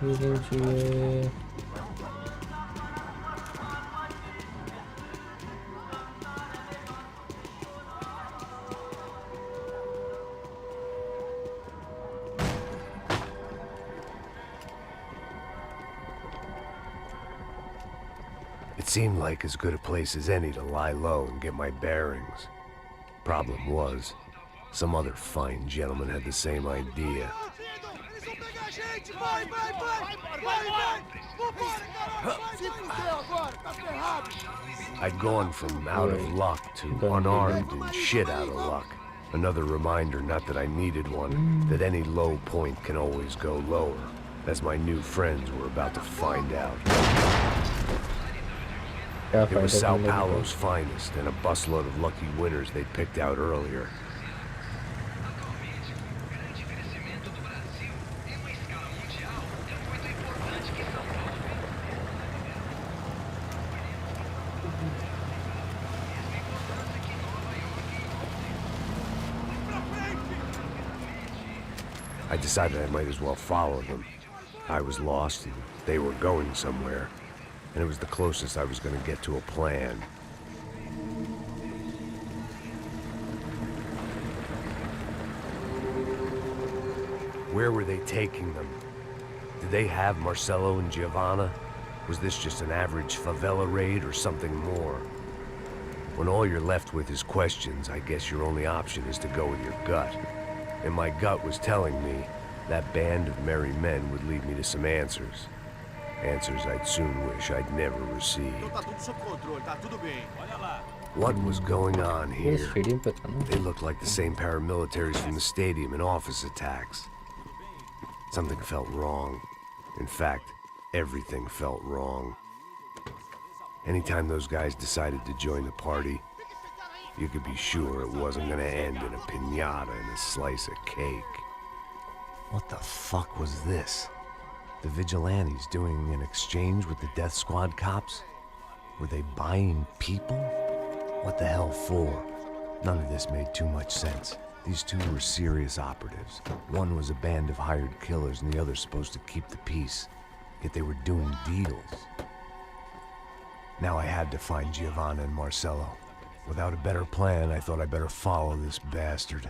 ये चाहिए. It seemed like as good a place as any to lie low and get my bearings. Problem was, some other fine gentleman had the same idea. I'd gone from out of luck to unarmed and shit out of luck. Another reminder, not that I needed one, that any low point can always go lower, as my new friends were about to find out. It was Sao Paulo's finest and a busload of lucky winners they'd picked out earlier. I decided I might as well follow them. I was lost and they were going somewhere, and it was the closest I was going to get to a plan. Where were they taking them? Did they have Marcelo and Giovanna? Was this just an average favela raid or something more? When all you're left with is questions, I guess your only option is to go with your gut. And my gut was telling me that band of merry men would lead me to some answers. Answers I'd soon wish I'd never received. What was going on here? They looked like the same paramilitaries from the stadium in office attacks. Something felt wrong. In fact, everything felt wrong. Anytime those guys decided to join the party, you could be sure it wasn't gonna end in a piñata and a slice of cake. What the fuck was this? The vigilantes doing an exchange with the death squad cops? Were they buying people? What the hell for? None of this made too much sense. These two were serious operatives. One was a band of hired killers and the other supposed to keep the peace. Yet they were doing deals. Now I had to find Giovanna and Marcelo. Without a better plan, I thought I'd better follow this bastard.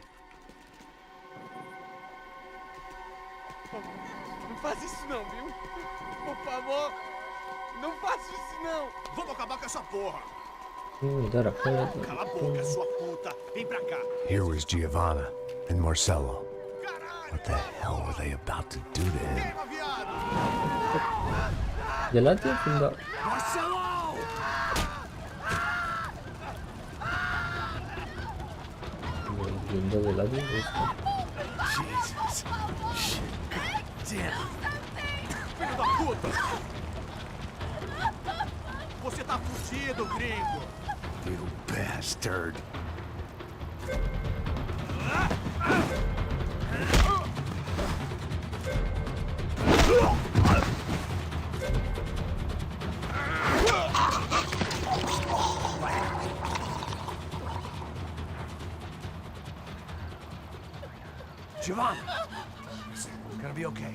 Não faz isso não, viu? Por favor, não faça isso não. Vamos acabar com essa porra. Cala a boca, sua puta. Vem pra cá. Here was Giovanna and Marcelo. What the hell were they about to do to him? Marcelo! Jesus. Shit. Damn. Filho da puta! Você tá fudido, gringo! You bastard. Giovanna! It's gonna be okay.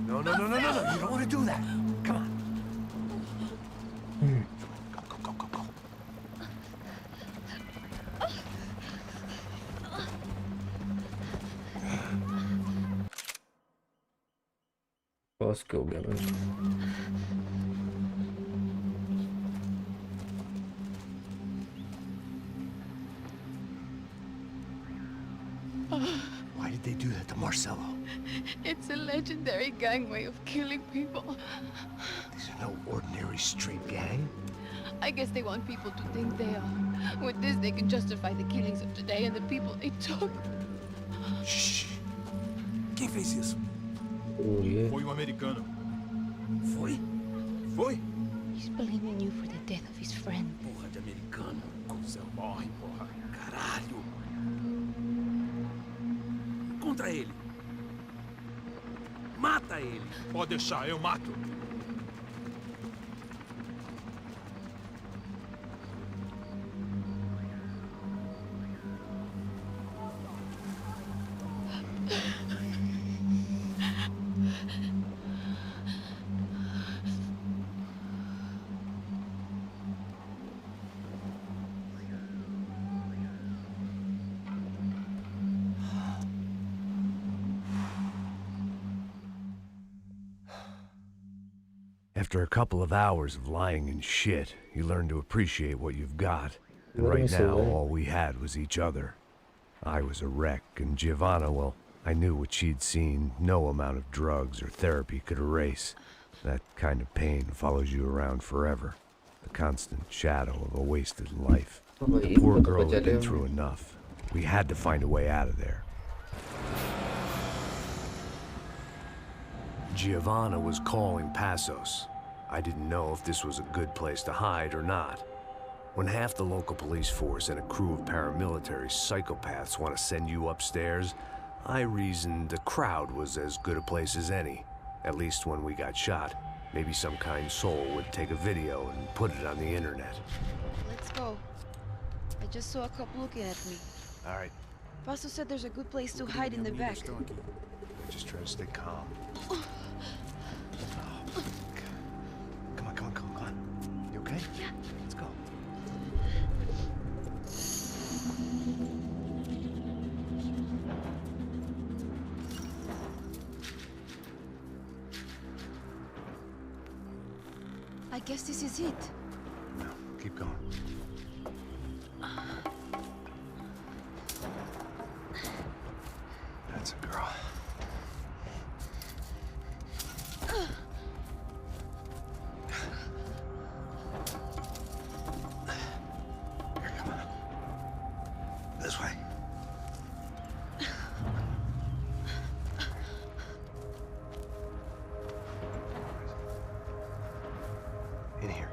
No. You don't want to do that. Come on. Go. Let's go, Gavin. Why did they do that to Marcelo? It's a legendary gang way of killing people. These are no ordinary street gang. I guess they want people to think they are. With this, they can justify the killings of today and the people they took. Shh. Quem fez isso? Foi americano. Foi? He's blaming you for the death of his friend. Porra de americano. Céu morre, porra. Caralho. Contra ele. Mata ele. Pode deixar, eu mato. After a couple of hours of lying and shit, you learn to appreciate what you've got. And right now, all we had was each other. I was a wreck, and Giovanna, well, I knew what she'd seen no amount of drugs or therapy could erase. That kind of pain follows you around forever. The constant shadow of a wasted life. The poor girl had been through enough. We had to find a way out of there. Giovanna was calling Passos. I didn't know if this was a good place to hide or not. When half the local police force and a crew of paramilitary psychopaths want to send you upstairs, I reasoned the crowd was as good a place as any. At least when we got shot. Maybe some kind soul would take a video and put it on the internet. Let's go. I just saw a cop looking at me. All right, Paso said there's a good place to hide in the back. just try to stay calm. Come on. You okay? Yeah. Let's go. I guess this is it. No, keep going. That's a girl. Here, come on. This way. In here.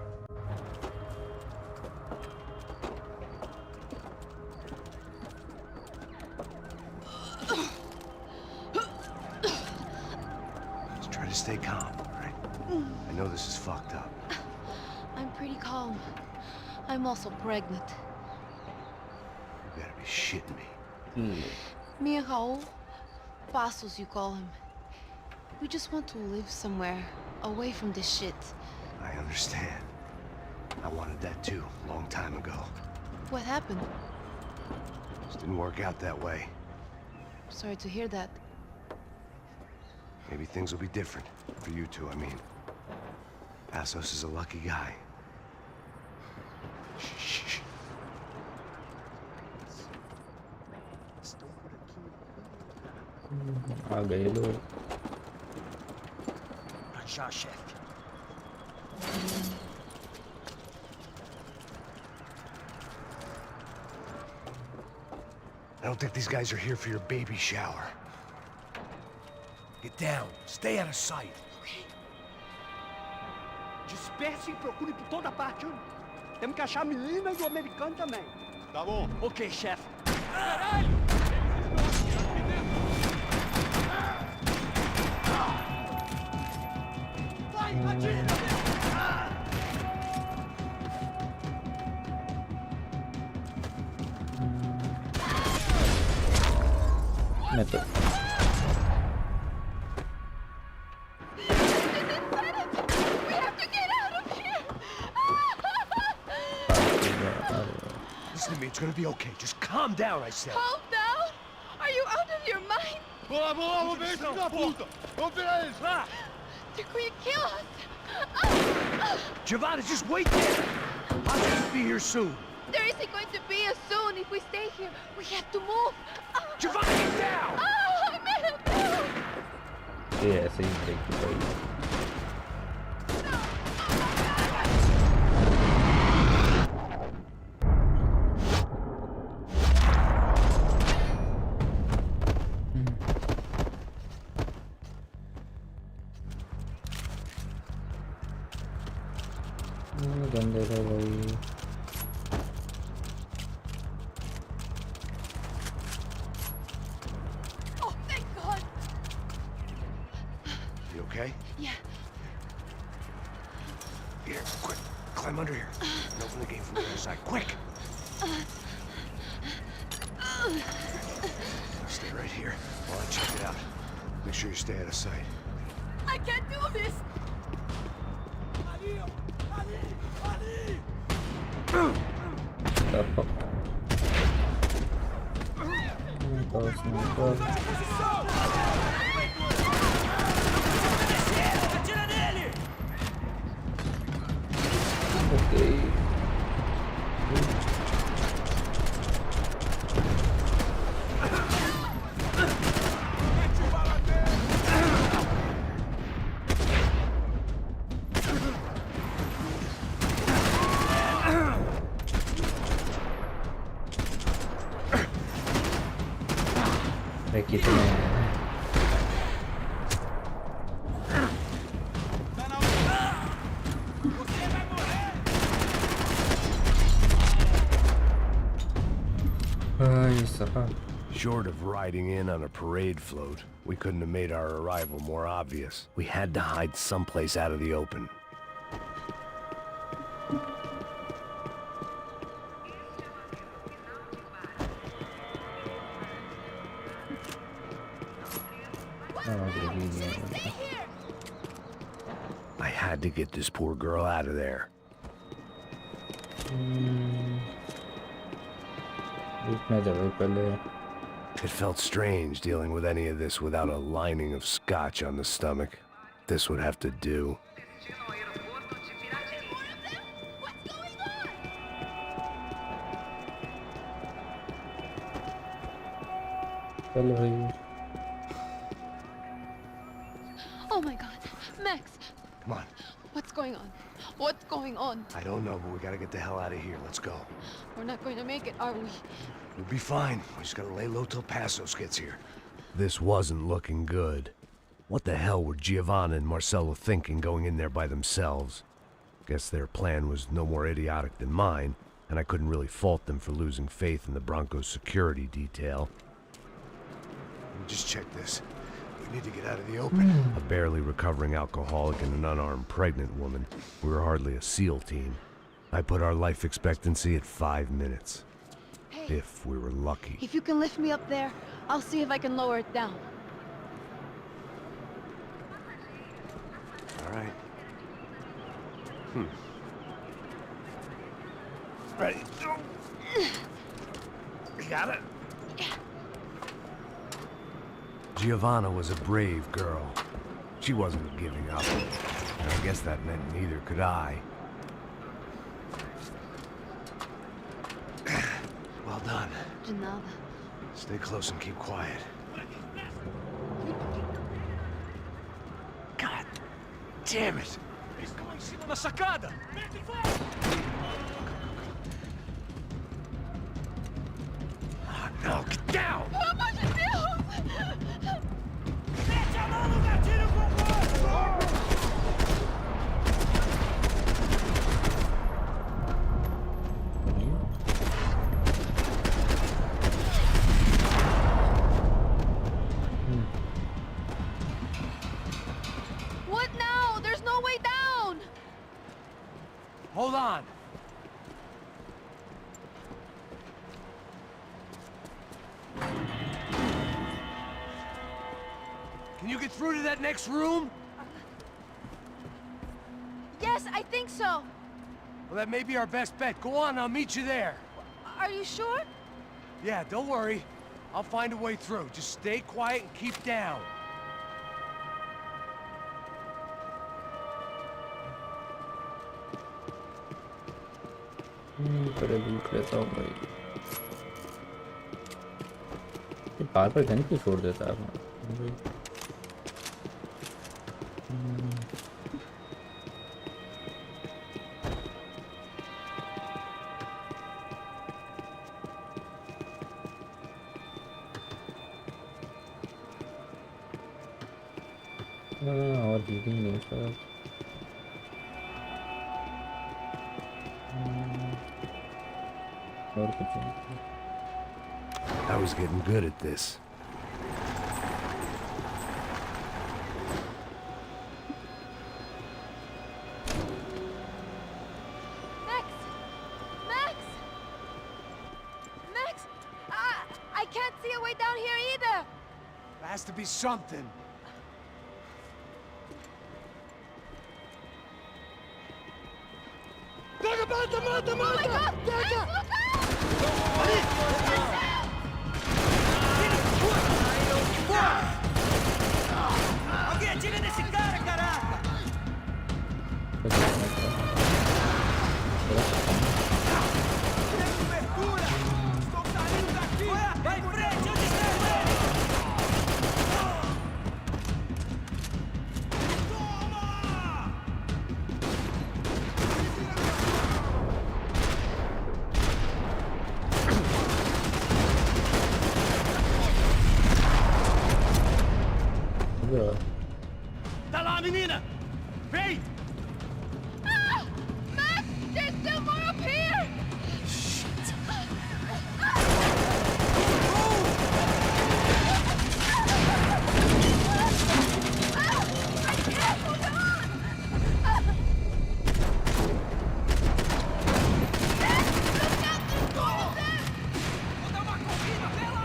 Just try to stay calm, all right? I know this is fucked up. I'm pretty calm. I'm also pregnant. You better be shitting me. Me and Raul, Passos you call him. We just want to live somewhere, away from this shit. I understand. I wanted that too, a long time ago. What happened? Just didn't work out that way. Sorry to hear that. Maybe things will be different. For you two, I mean. Passos is a lucky guy. Shh. आ गए लोग अच्छा chef I don't think these guys are here for your baby shower. Get down. Stay out of sight. Disperse e procure por toda parte. Temos que achar a menina e o americano também. Tá bom. Ok, chefe. Vai, atira! Meto. Listen to me, it's gonna be okay. Just calm down, I said. Calm down? Are you out of your mind? Vamos lá, vamos ver isso da puta! Vamos virar eles, lá! They're going to kill us! Giovanna, just wait there! I'll just be here soon. There isn't going to be a soon if we stay here. We have to move. Giovanna, get down! I'm in ये ऐसे ही break पड़ेगी गंदे तो भाई Oh, thank God. You okay? Yeah. Here, quick. Climb under here. And open the gate from the other side. Quick! Stay right here while I check it out. Make sure you stay out of sight. I can't do this. अरे कितने हैं? Short of riding in on a parade float, we couldn't have made our arrival more obvious. We had to hide someplace out of the open. I had to get this poor girl out of there. It felt strange dealing with any of this without a lining of scotch on the stomach. This would have to do. Oh my god. Max! Come on. What's going on? What's going on? I don't know, but we gotta get the hell out of here. Let's go. We're not going to make it, are we? We'll be fine. We just gotta lay low till Passos gets here. This wasn't looking good. What the hell were Giovanna and Marcello thinking going in there by themselves? Guess their plan was no more idiotic than mine, and I couldn't really fault them for losing faith in the Broncos security detail. Let me just check this. We need to get out of the open. A barely recovering alcoholic and an unarmed pregnant woman. We were hardly a SEAL team. I put our life expectancy at 5 minutes. Hey, if we were lucky. if you can lift me up there, I'll see if I can lower it down. All right. Ready? You got it? Giovanna was a brave girl. She wasn't giving up. And I guess that meant neither could I. Well done. De nada. Stay close and keep quiet. God damn it! Na sacada! Oh, no, get down! Pelo amor de Deus! Mete a mão no gatilho com What now? There's no way down! Hold on. Can you get through to that next room? Yes, I think so. Well, that may be our best bet. Go on, I'll meet you there. Are you sure? Yeah, don't worry. I'll find a way through. Just stay quiet and keep down. पहले लूट लेता हूँ भाई। ये बार-बार gun क्यों छोड़ देता है भाई? और हीलिंग नहीं sir. I was getting good at this. Max! Max! Max! I can't see a way down here either! There has to be something. Oh my God! Max, look out! Alguém atira nesse cara, caraca! Cobertura! Estou saindo daqui! Vai em frente, onde está ele? Toma!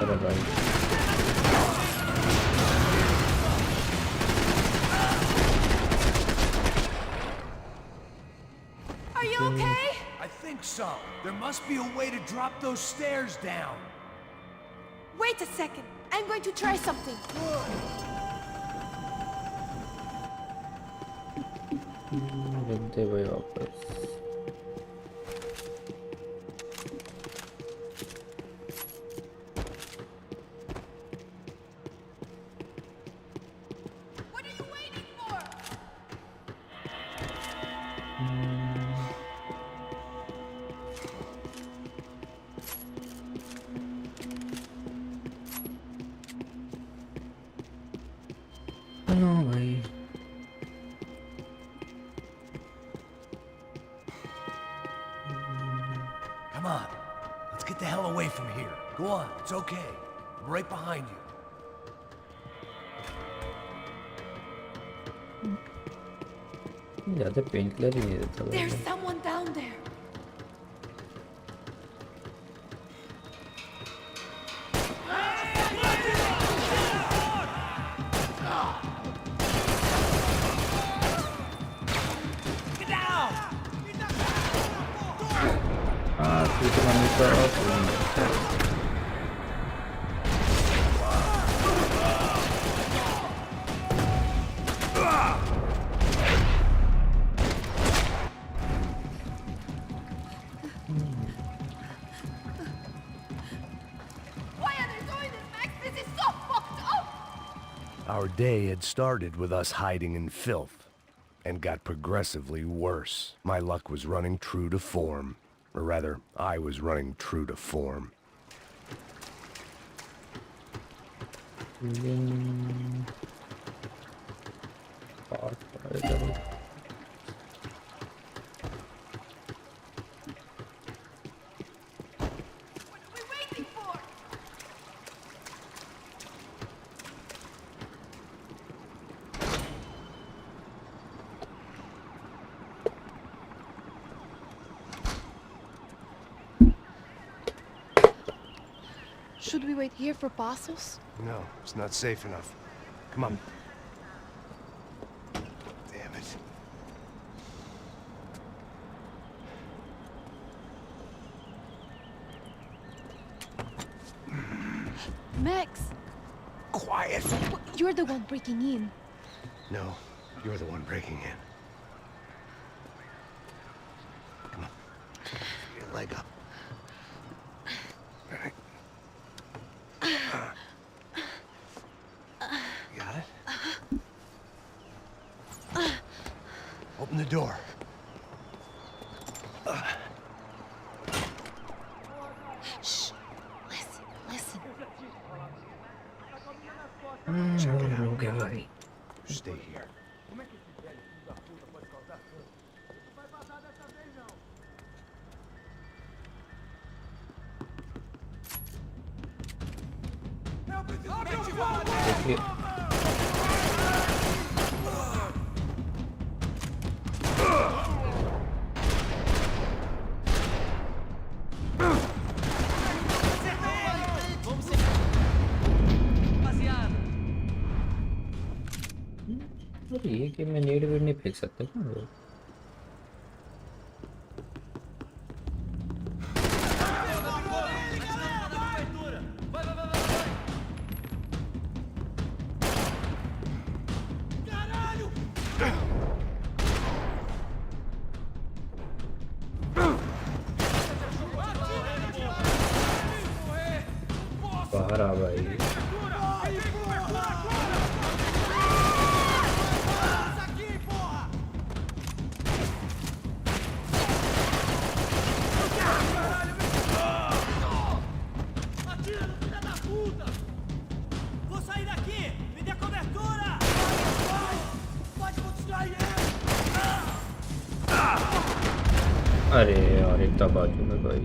अरे भाई Are you okay? I think so. There must be a way to drop those stairs down. Wait a second. I'm going to try something. रखते भाई वापस What are you waiting for? Hello भाई Come on. Let's get the hell away from here. Go on. It's okay. I'm right behind you. ज़्यादा pain killer ही नहीं देता भाई There's someone down there. हाँ तू तो मम्मी का Why are they doing this, Max? This is so fucked up! Our day had started with us hiding in filth, and got progressively worse. My luck was running true to form. Or rather, I was running true to form. Should we wait here for Passos? No, it's not safe enough. Come on. Damn it. Max! Quiet! You're the one breaking in. No, you're the one breaking in. Come on. Get your leg up. All right. Got it? Open the door. Shh. Listen, listen. Check it out. Stay here. देखिए और ये कि मैं need भी नहीं फेंक सकता क्या वो बाहर आ भाई अरे यार इतना बाजू में भाई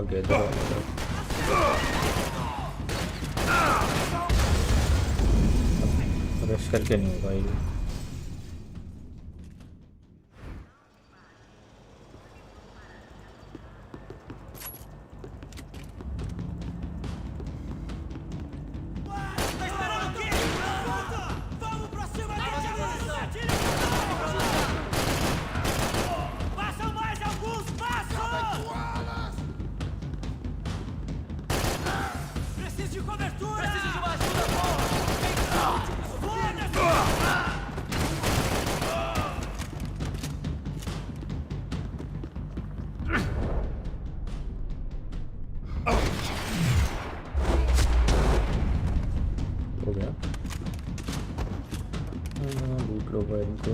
गया इधर रश करके नहीं होगा ये हो गया लूट लो भाई इनको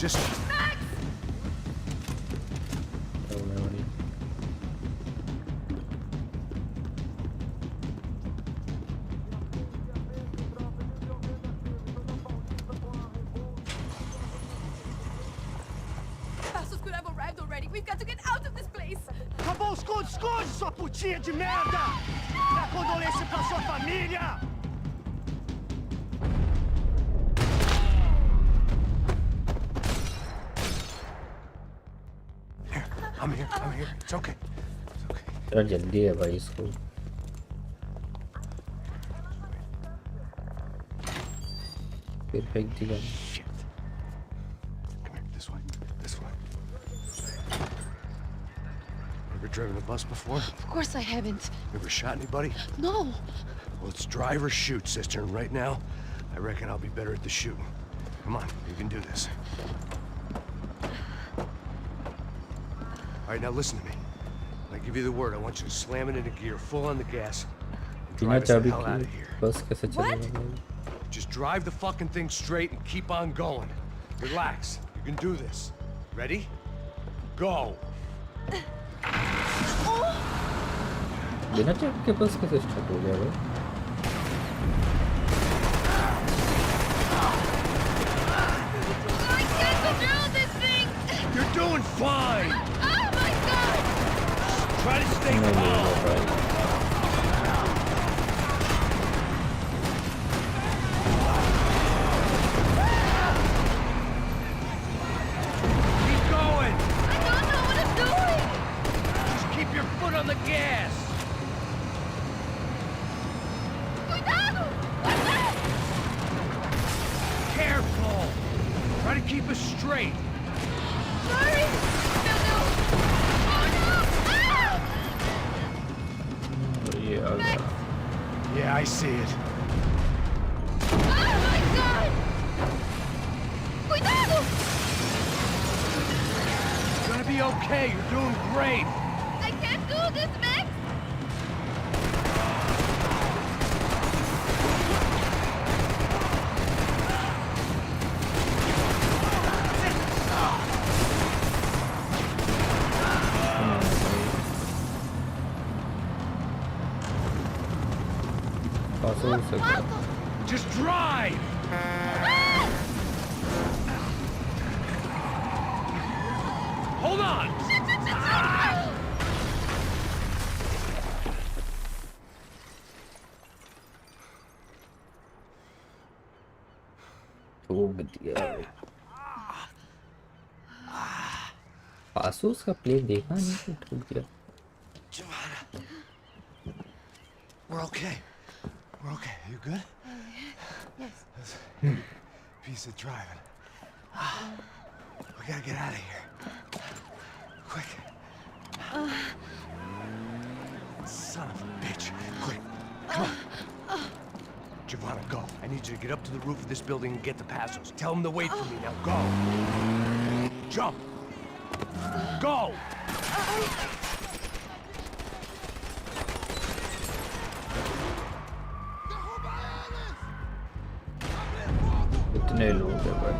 Just Asus could have arrived already. We've got to get out of this place. Acabou, esconde, sua putinha de merda! Dá condolência pra sua família! I'm here. It's okay. यार जल्दी है भाई इसको फिर फेंक दिया Come here, this way. Ever driven a bus before? Of course I haven't. Ever shot anybody? No. Well, it's drive or shoot, sister, and right now, I reckon I'll be better at the shooting. Come on, you can do this. All right, now listen to me. When I give you the word, I want you to slam it into gear, full on the gas, and drive us the hell out of here. बस कैसे चलेगा Just drive the fucking thing straight and keep on going. Relax. You can do this. Ready? Go. बिना check के बस कैसे start हो गया भाई I can't control this thing. You're doing fine. Oh my god. Try to stay calm. Keep going. I don't know what I'm doing. Just keep your foot on the gas. Cuidado. What's that? Careful. Try to keep us straight. Sorry. No. Oh no. Ah! Yeah, I see it. Oh my god. Cuidado. It's gonna be okay. You're doing great. I can't do this, Max. Just drive. Hold on. ठोक दिया Asus का play देखा नहीं तो ठोक दिया We're okay. We're okay. You good? Yes. Piece of driving. We gotta get out of here. Quick. Son of a bitch. Quick. Come on. Giovanna, go. I need you to get up to the roof of this building and get the Passos. Tell them to wait for me. Now go. Jump. Go. इतने लोग हैं भाई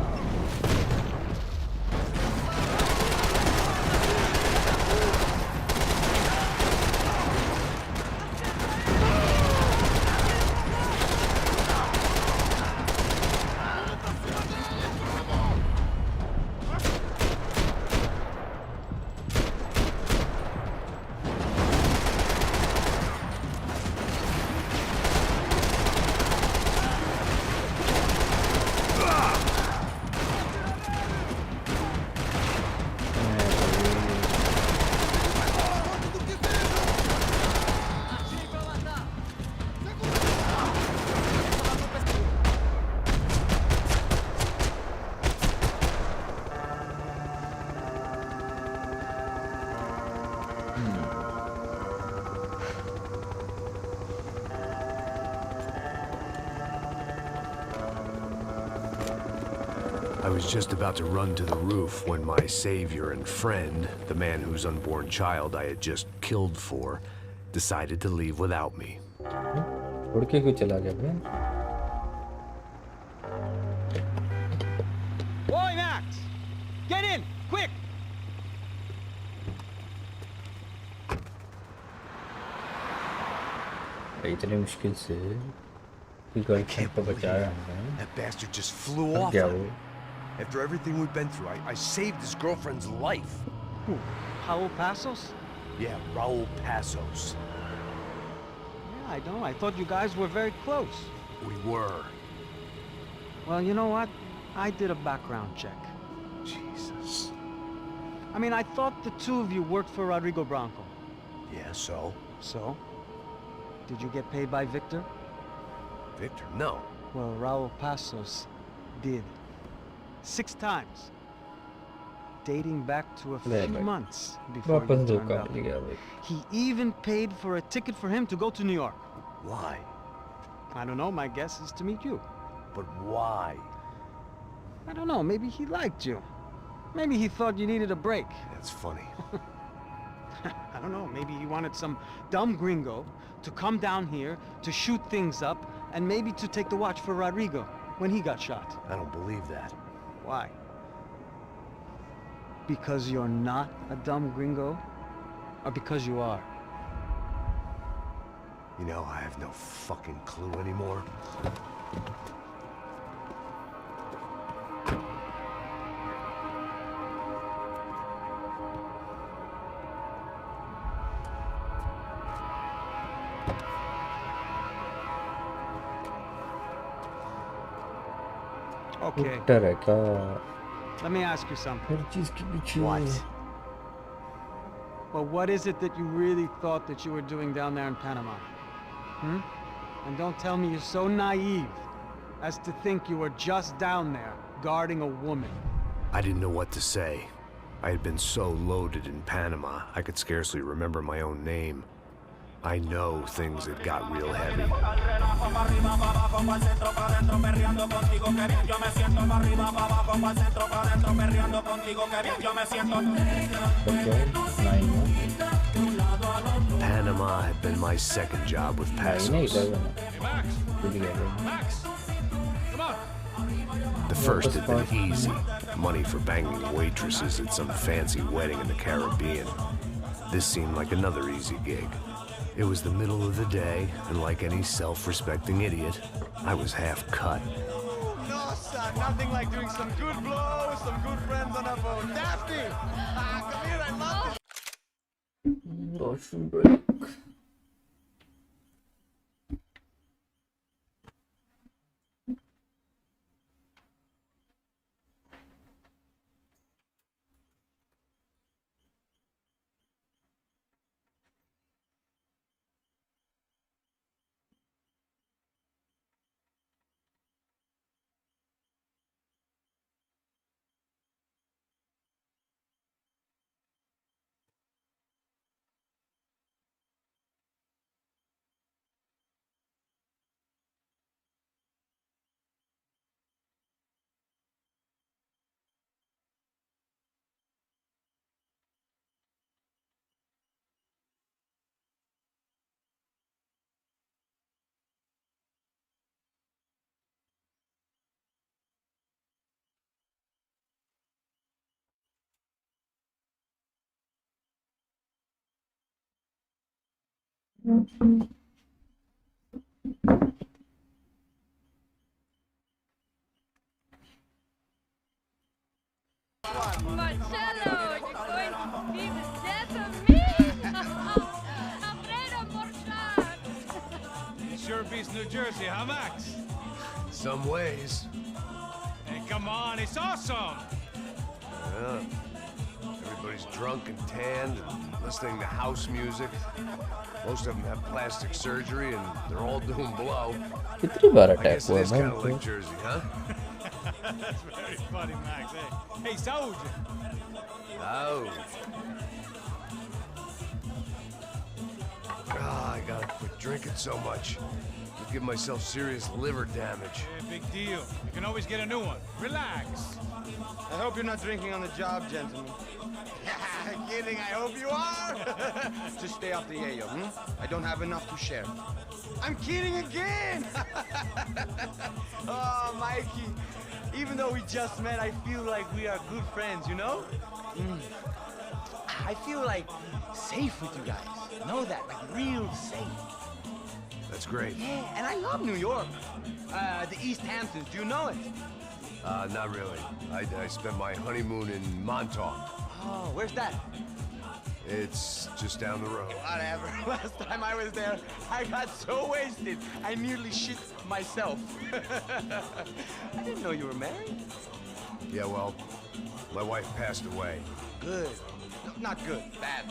I was just about to run to the roof when my savior and friend, the man whose unborn child I had just killed for, decided to leave without me. उड़ के क्यों चला गया बे? Boy, Max! Get in! Quick! इतने मुश्किल से girlfriend को बचाया हमने. That bastard just flew off. After everything we've been through, I saved his girlfriend's life. Who? Raul Passos? Yeah, Raul Passos. Yeah, I know. I thought you guys were very close. We were. Well, you know what? I did a background check. Jesus. I mean, I thought the two of you worked for Rodrigo Branco. Yeah, so? So? Did you get paid by Victor? Victor? No. Well, Raul Passos did. 6 times. Dating back to a few months before you turned up. He even paid for a ticket for him to go to New York. Why? I don't know. My guess is to meet you. But why? I don't know. Maybe he liked you. Maybe he thought you needed a break. That's funny. I don't know. Maybe he wanted some dumb gringo to come down here to shoot things up and maybe to take the watch for Rodrigo when he got shot. I don't believe that. Why? Because you're not a dumb gringo? Or because you are? You know, I have no fucking clue anymore. Okay. Let me ask you something. What? Well, what is it that you really thought that you were doing down there in Panama? And don't tell me you're so naive as to think you were just down there guarding a woman. I didn't know what to say. I had been so loaded in Panama, I could scarcely remember my own name. I know things had got real heavy. Panama had been my second job with Passos. The first had been easy. Money for banging waitresses at some fancy wedding in the Caribbean. This seemed like another easy gig. It was the middle of the day, and like any self-respecting idiot, I was half cut. No, son, nothing like doing some good blows, some good friends on a boat. Daphne! Come here, I love this. Ocean break. Marcello, you're going to be the death of me! Alfredo Borchardt! It sure beats New Jersey, huh, Max? Some ways. Hey, come on, it's awesome! Yeah. Everybody's drunk and tanned and listening to house music. Most of them have plastic surgery and they're all doing blow. कितनी बार I attack guess it हुआ is मैं kind of like Jersey, huh? That's very funny, Max. Hey, Saúde! Oh. I gotta quit drinking so much. I'll give myself serious liver damage. Yeah, big deal. You can always get a new one. Relax. I hope you're not drinking on the job, gentlemen. Kidding, I hope you are. Just stay off the yayo, I don't have enough to share. I'm kidding again! Oh, Mikey. Even though we just met, I feel like we are good friends, you know? I feel like safe with you guys. Know that, like real safe. That's great. Yeah, and I love New York. The East Hamptons, do you know it? Not really. I spent my honeymoon in Montauk. Oh, where's that? It's just down the road. Whatever. Last time I was there, I got so wasted, I nearly shit myself. I didn't know you were married. Yeah, well, my wife passed away. Good. No, not good. Bad.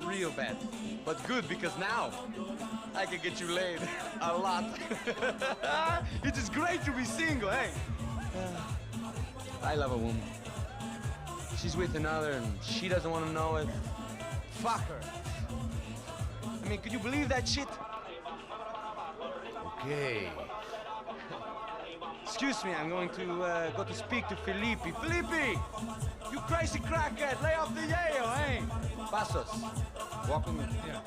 Real bad. But good because now I can get you laid a lot. It is great to be single, hey? I love a woman. She's with another and she doesn't want to know it. Fuck her. I mean, could you believe that shit? Okay. Excuse me, I'm going to go to speak to Felipe. Felipe! You crazy crackhead, lay off the yayo, eh? Pasos. Walk with me. Yeah.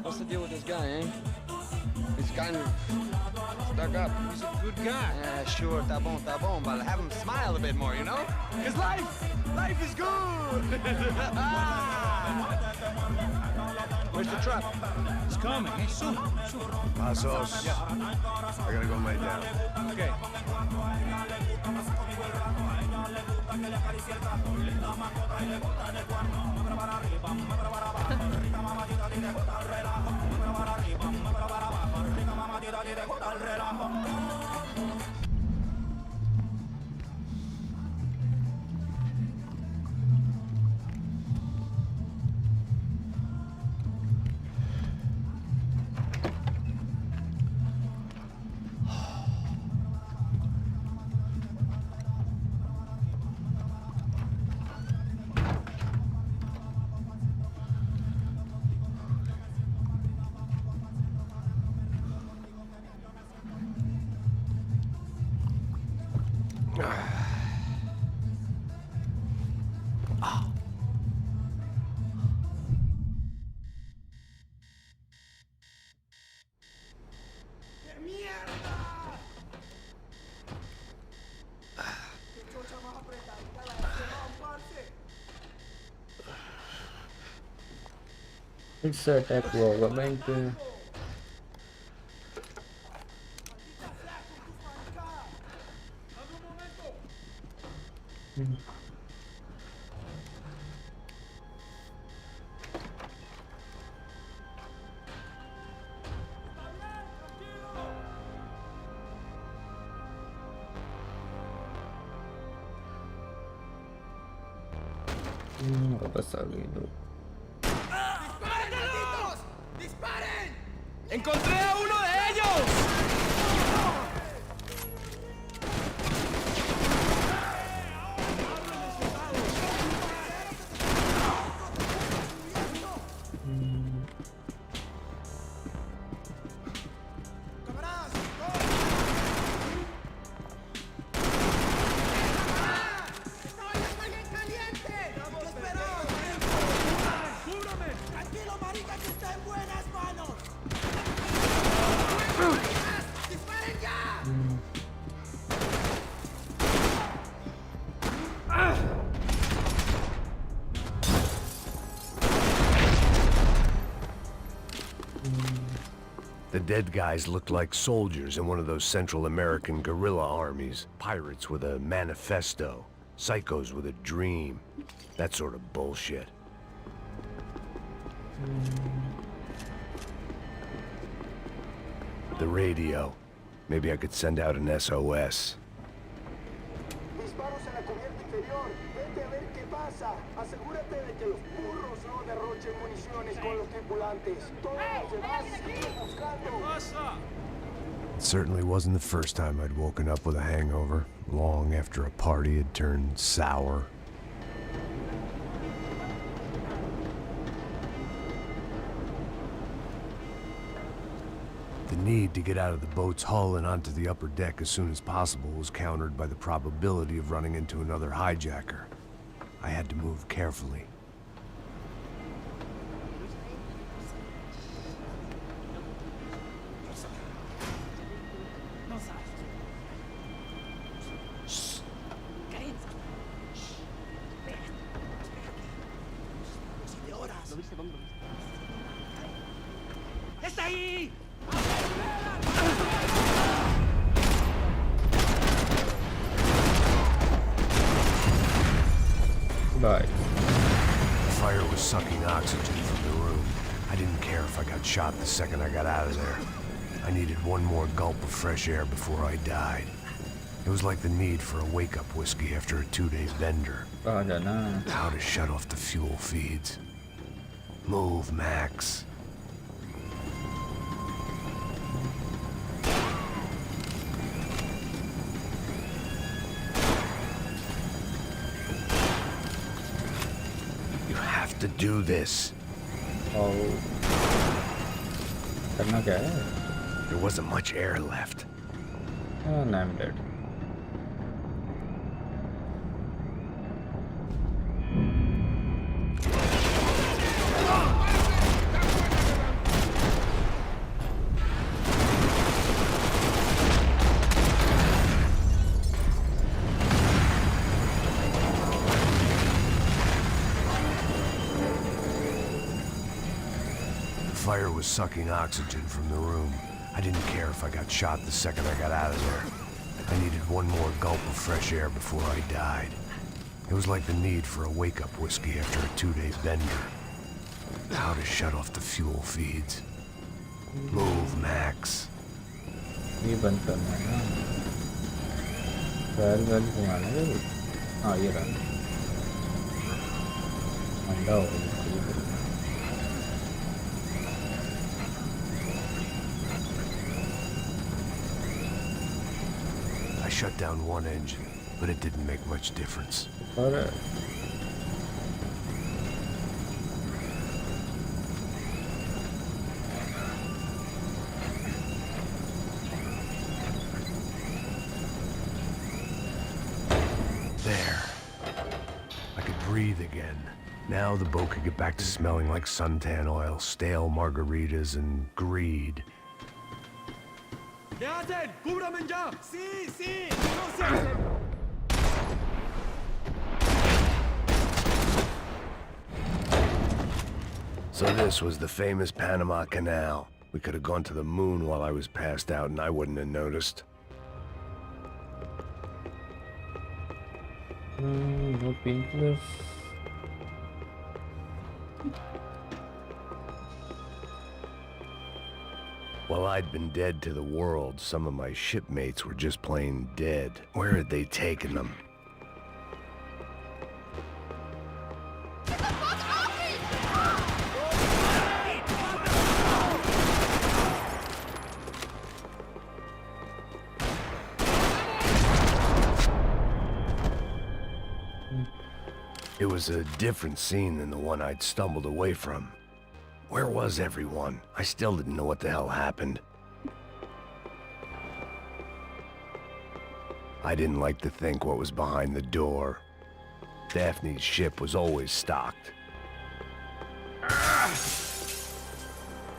What's the deal with this guy, eh? He's kind of stuck up. He's a good guy. Yeah, sure, tá bom, but have him smile a bit more, you know? Because life is good! Where's the truck? It's coming, eh? Soon. Pasos. Yeah. I gotta go lay down. Okay. It's attack government. ¡Encontré a uno de ellos! The dead guys looked like soldiers in one of those Central American guerrilla armies. Pirates with a manifesto. Psychos with a dream. That sort of bullshit. The radio. Maybe I could send out an SOS. Disparos en la cubierta inferior. Vete a ver qué pasa. Asegúrate de que los burros no derrochen municiones con los tripulantes. Todos los demás siguen buscando. It certainly wasn't the first time I'd woken up with a hangover, long after a party had turned sour. The need to get out of the boat's hull and onto the upper deck as soon as possible was countered by the probability of running into another hijacker. I had to move carefully. ¡Está ahí! Bye. The fire was sucking oxygen from the room. I didn't care if I got shot the second I got out of there. I needed one more gulp of fresh air before I died. It was like the need for a wake-up whiskey after a 2-day bender. How to shut off the fuel feeds. Move, Max. You have to do this. Oh. करना क्या है? There wasn't much air left. Oh, no, I'm dead. The fire was sucking oxygen from the room. I didn't care if I got shot the second I got out of there. I needed one more gulp of fresh air before I died. It was like the need for a wake-up whiskey after a 2-day bender. How to shut off the fuel feeds. Move, Max. ये बंद करना है ना फैल घुमाना है हाँ ये रहा अंडा हो गया I shut down one engine, but it didn't make much difference. और There. I could breathe again. Now the boat could get back to smelling like suntan oil, stale margaritas, and greed. ¿Qué hacen? ¡Cúbrame ya! ¡Sí, sí! ¡No sé! So this was the famous Panama Canal. We could have gone to the moon while I was passed out and I wouldn't have noticed. no painkillers While I'd been dead to the world, some of my shipmates were just plain dead. Where had they taken them? It was a different scene than the one I'd stumbled away from. Where was everyone? I still didn't know what the hell happened. I didn't like to think what was behind the door. Daphne's ship was always stocked.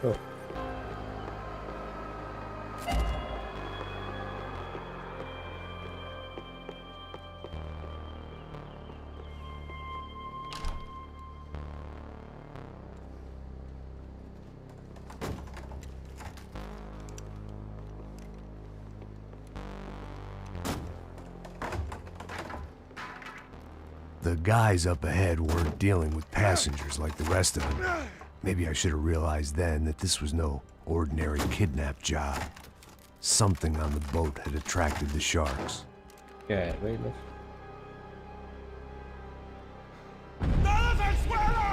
oh. The guys up ahead weren't dealing with passengers like the rest of them. Maybe I should have realized then that this was no ordinary kidnap job. Something on the boat had attracted the sharks. क्या है भाई लोग ¡Todos al suelo!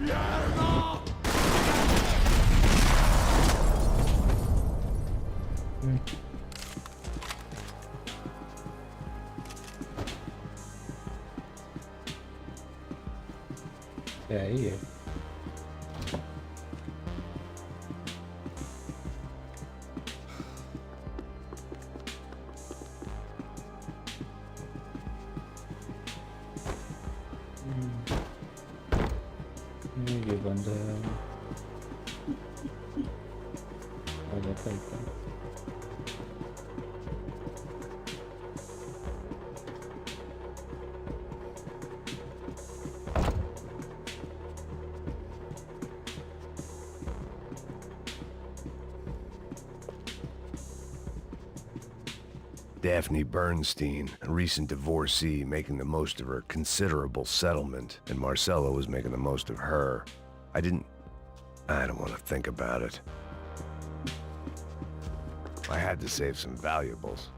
¡Mierda! क्या है ये ये बंद है आ जाता है क्या? Daphne Bernstein, a recent divorcee, making the most of her considerable settlement, and Marcelo was making the most of her. I don't want to think about it. I had to save some valuables.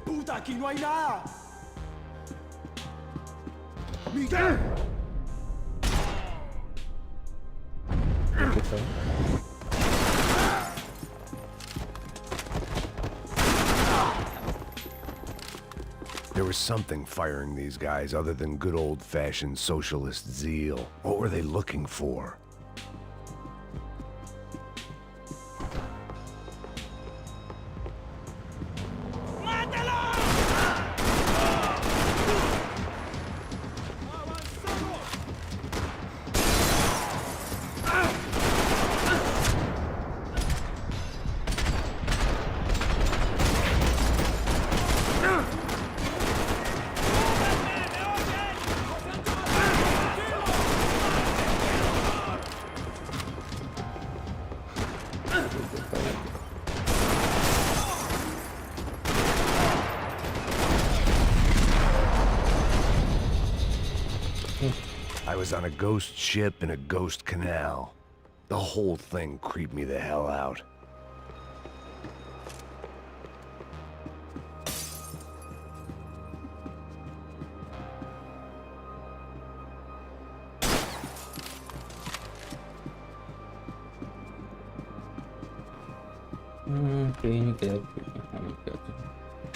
¡Puta, aquí no hay nada! ¡Miguel! There was something firing these guys other than good old-fashioned socialist zeal. What were they looking for? I was on a ghost ship in a ghost canal. The whole thing creeped me the hell out.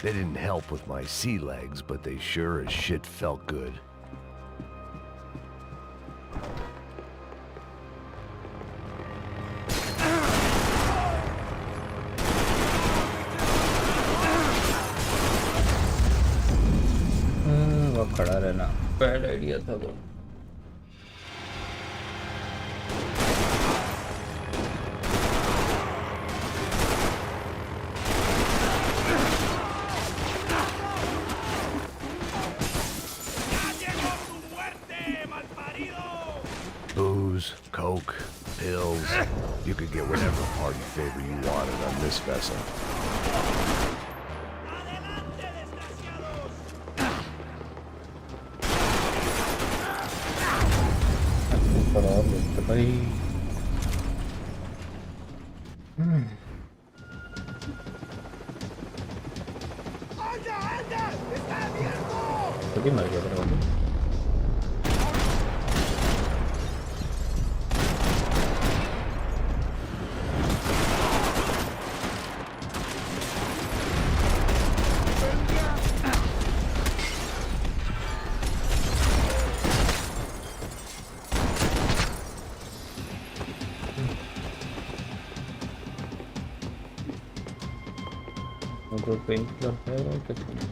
They didn't help with my sea legs, but they sure as shit felt good. खड़ा रहना bad idea था वो Booze, coke, pills. You could get whatever party favor you wanted on this vessel. Tadi mari kita berapa? Untuk painkiller है कुछ नहीं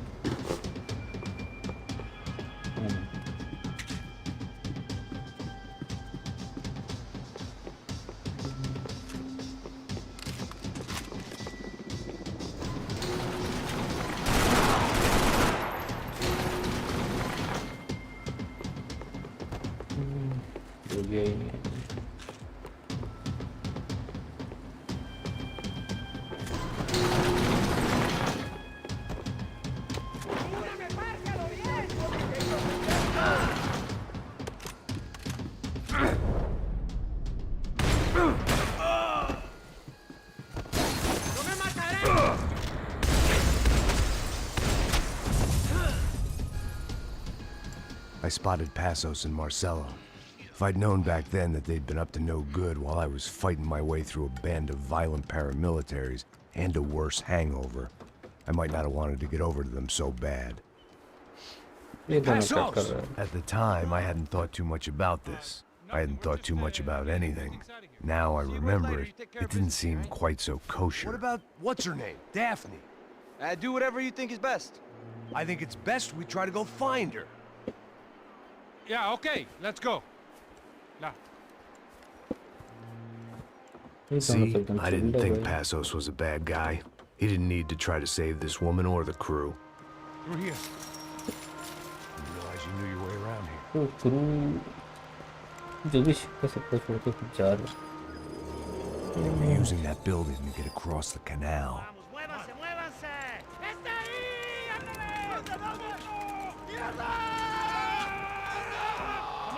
I spotted Passos and Marcelo. If I'd known back then that they'd been up to no good while I was fighting my way through a band of violent paramilitaries and a worse hangover, I might not have wanted to get over to them so bad. Passos! At the time, I hadn't thought too much about this. I hadn't thought too much about anything. Now I remember it, it didn't seem quite so kosher. What about what's her name? Daphne. Do whatever you think is best. I think it's best we try to go find her. Yeah, okay, let's go. Now. See, I didn't think Passos was a bad guy. He didn't need to try to save this woman or the crew. Through here. Didn't realize you knew your way around here. तो crew जो भी शिक्का सबको छोड़ के खुद जा रहा They're using that building to get across the canal. Come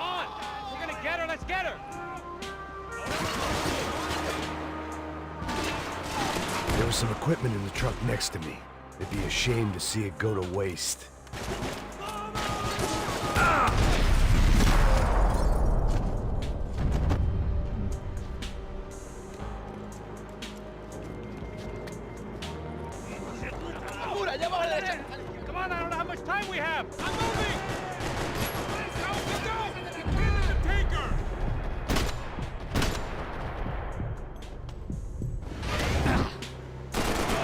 on! We're gonna get her, let's get her! There was some equipment in the truck next to me. It'd be a shame to see it go to waste. Come on, I don't know how much time we have! I'm moving! Let's go! Take her!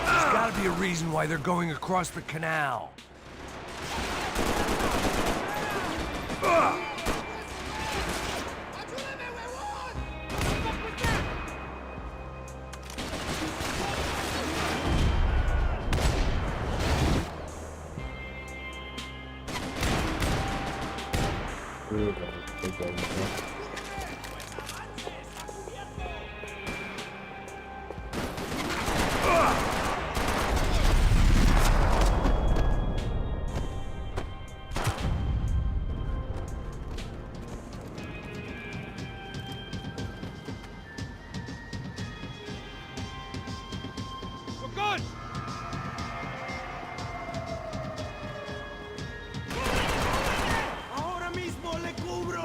There's gotta be a reason why they're going across the canal. We're good! Ahora mismo le cubro.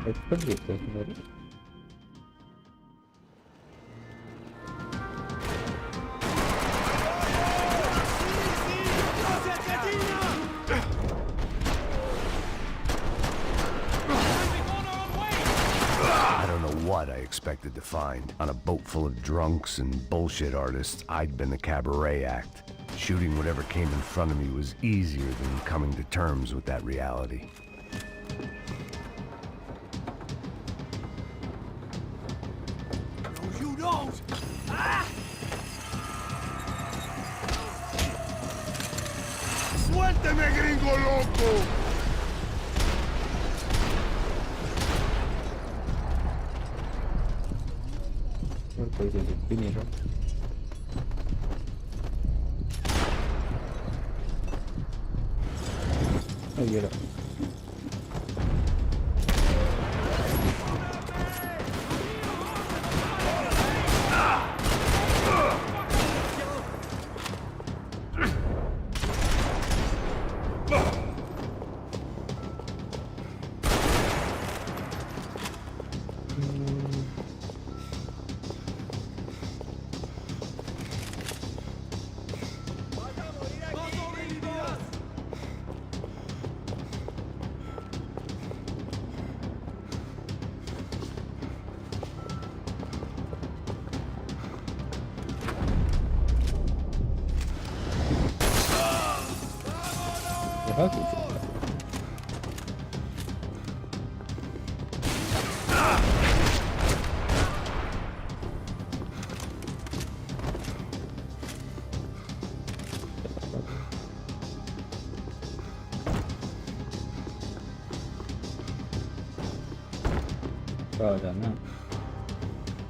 Expert देखते हैं मेरे I don't know what I expected to find. On a boat full of drunks and bullshit artists, I'd been the cabaret act. Shooting whatever came in front of me was easier than coming to terms with that reality. No, you don't. Ah! Suélteme, gringo loco. और कोई तो दिख भी नहीं रहा ये रहा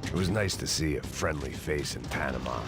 It was nice to see a friendly face in Panama.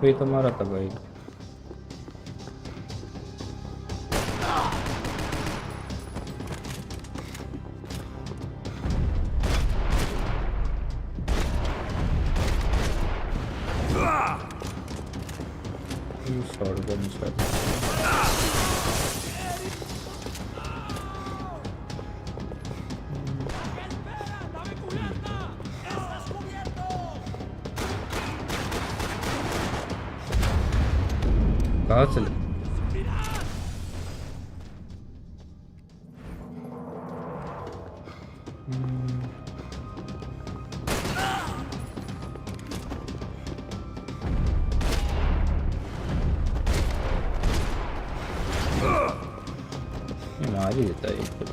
पे तो मारा था भाई. Shotgun shot. कहाँ चले? ये मार ही देता है एक तो.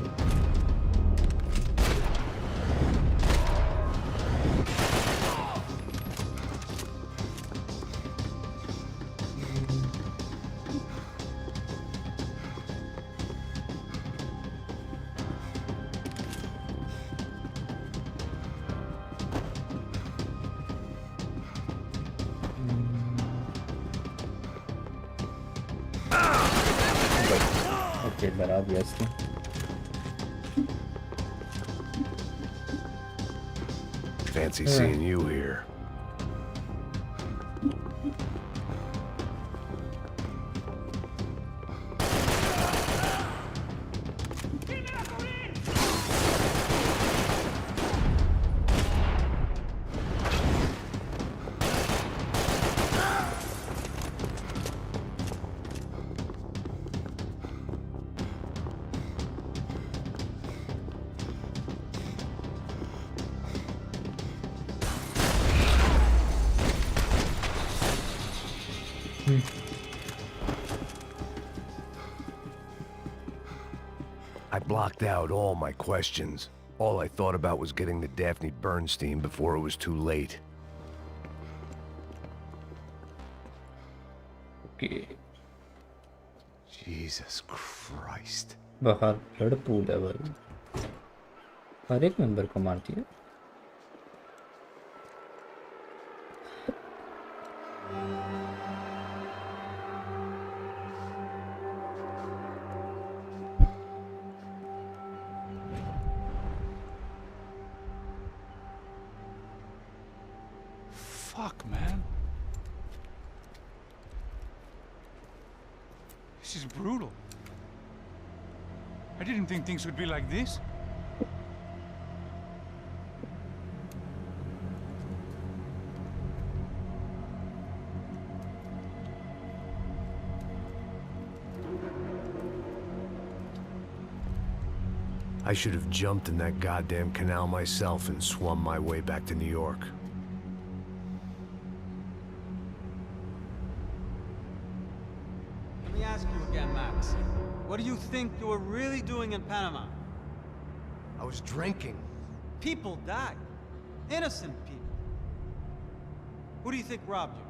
Okay, डरा दिया इसने. Fancy seeing you here. I blocked out all my questions. All I thought about was getting to Daphne Bernstein before it was too late. Okay. Jesus Christ. बाहर ब्लड पूल है भाई. हर एक मेंबर को मारती है. Fuck, man. This is brutal. I didn't think things would be like this. I should have jumped in that goddamn canal myself and swum my way back to New York. Let me ask you again, Max. What do you think you were really doing in Panama? I was drinking. People died. Innocent people. Who do you think robbed you?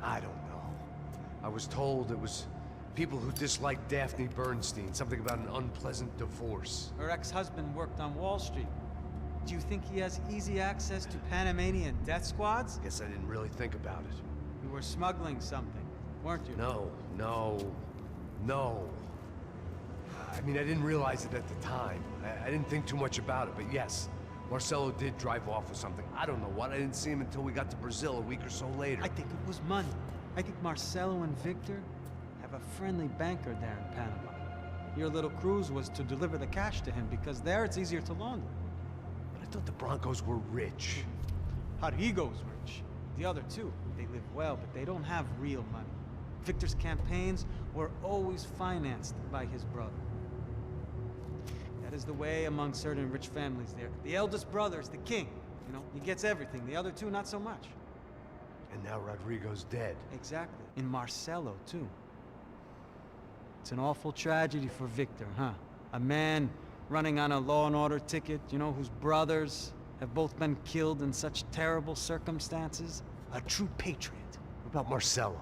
I don't know. I was told it was people who disliked Daphne Bernstein, something about an unpleasant divorce. Her ex-husband worked on Wall Street. Do you think he has easy access to Panamanian death squads? Guess I didn't really think about it. You were smuggling something, weren't you? No. I mean, I didn't realize it at the time. I didn't think too much about it, but yes, Marcelo did drive off with something. I don't know what. I didn't see him until we got to Brazil a week or so later. I think it was money. I think Marcelo and Victor have a friendly banker there in Panama. Your little cruise was to deliver the cash to him because there it's easier to launder. But I thought the Broncos were rich. Rodrigo's rich. The other two, they live well, but they don't have real money. Victor's campaigns were always financed by his brother. That is the way among certain rich families there. The eldest brother is the king. You know, he gets everything. The other two, not so much. And now Rodrigo's dead. Exactly. And Marcelo, too. It's an awful tragedy for Victor, huh? A man running on a law and order ticket, you know, whose brothers have both been killed in such terrible circumstances. A true patriot. What about Marcelo?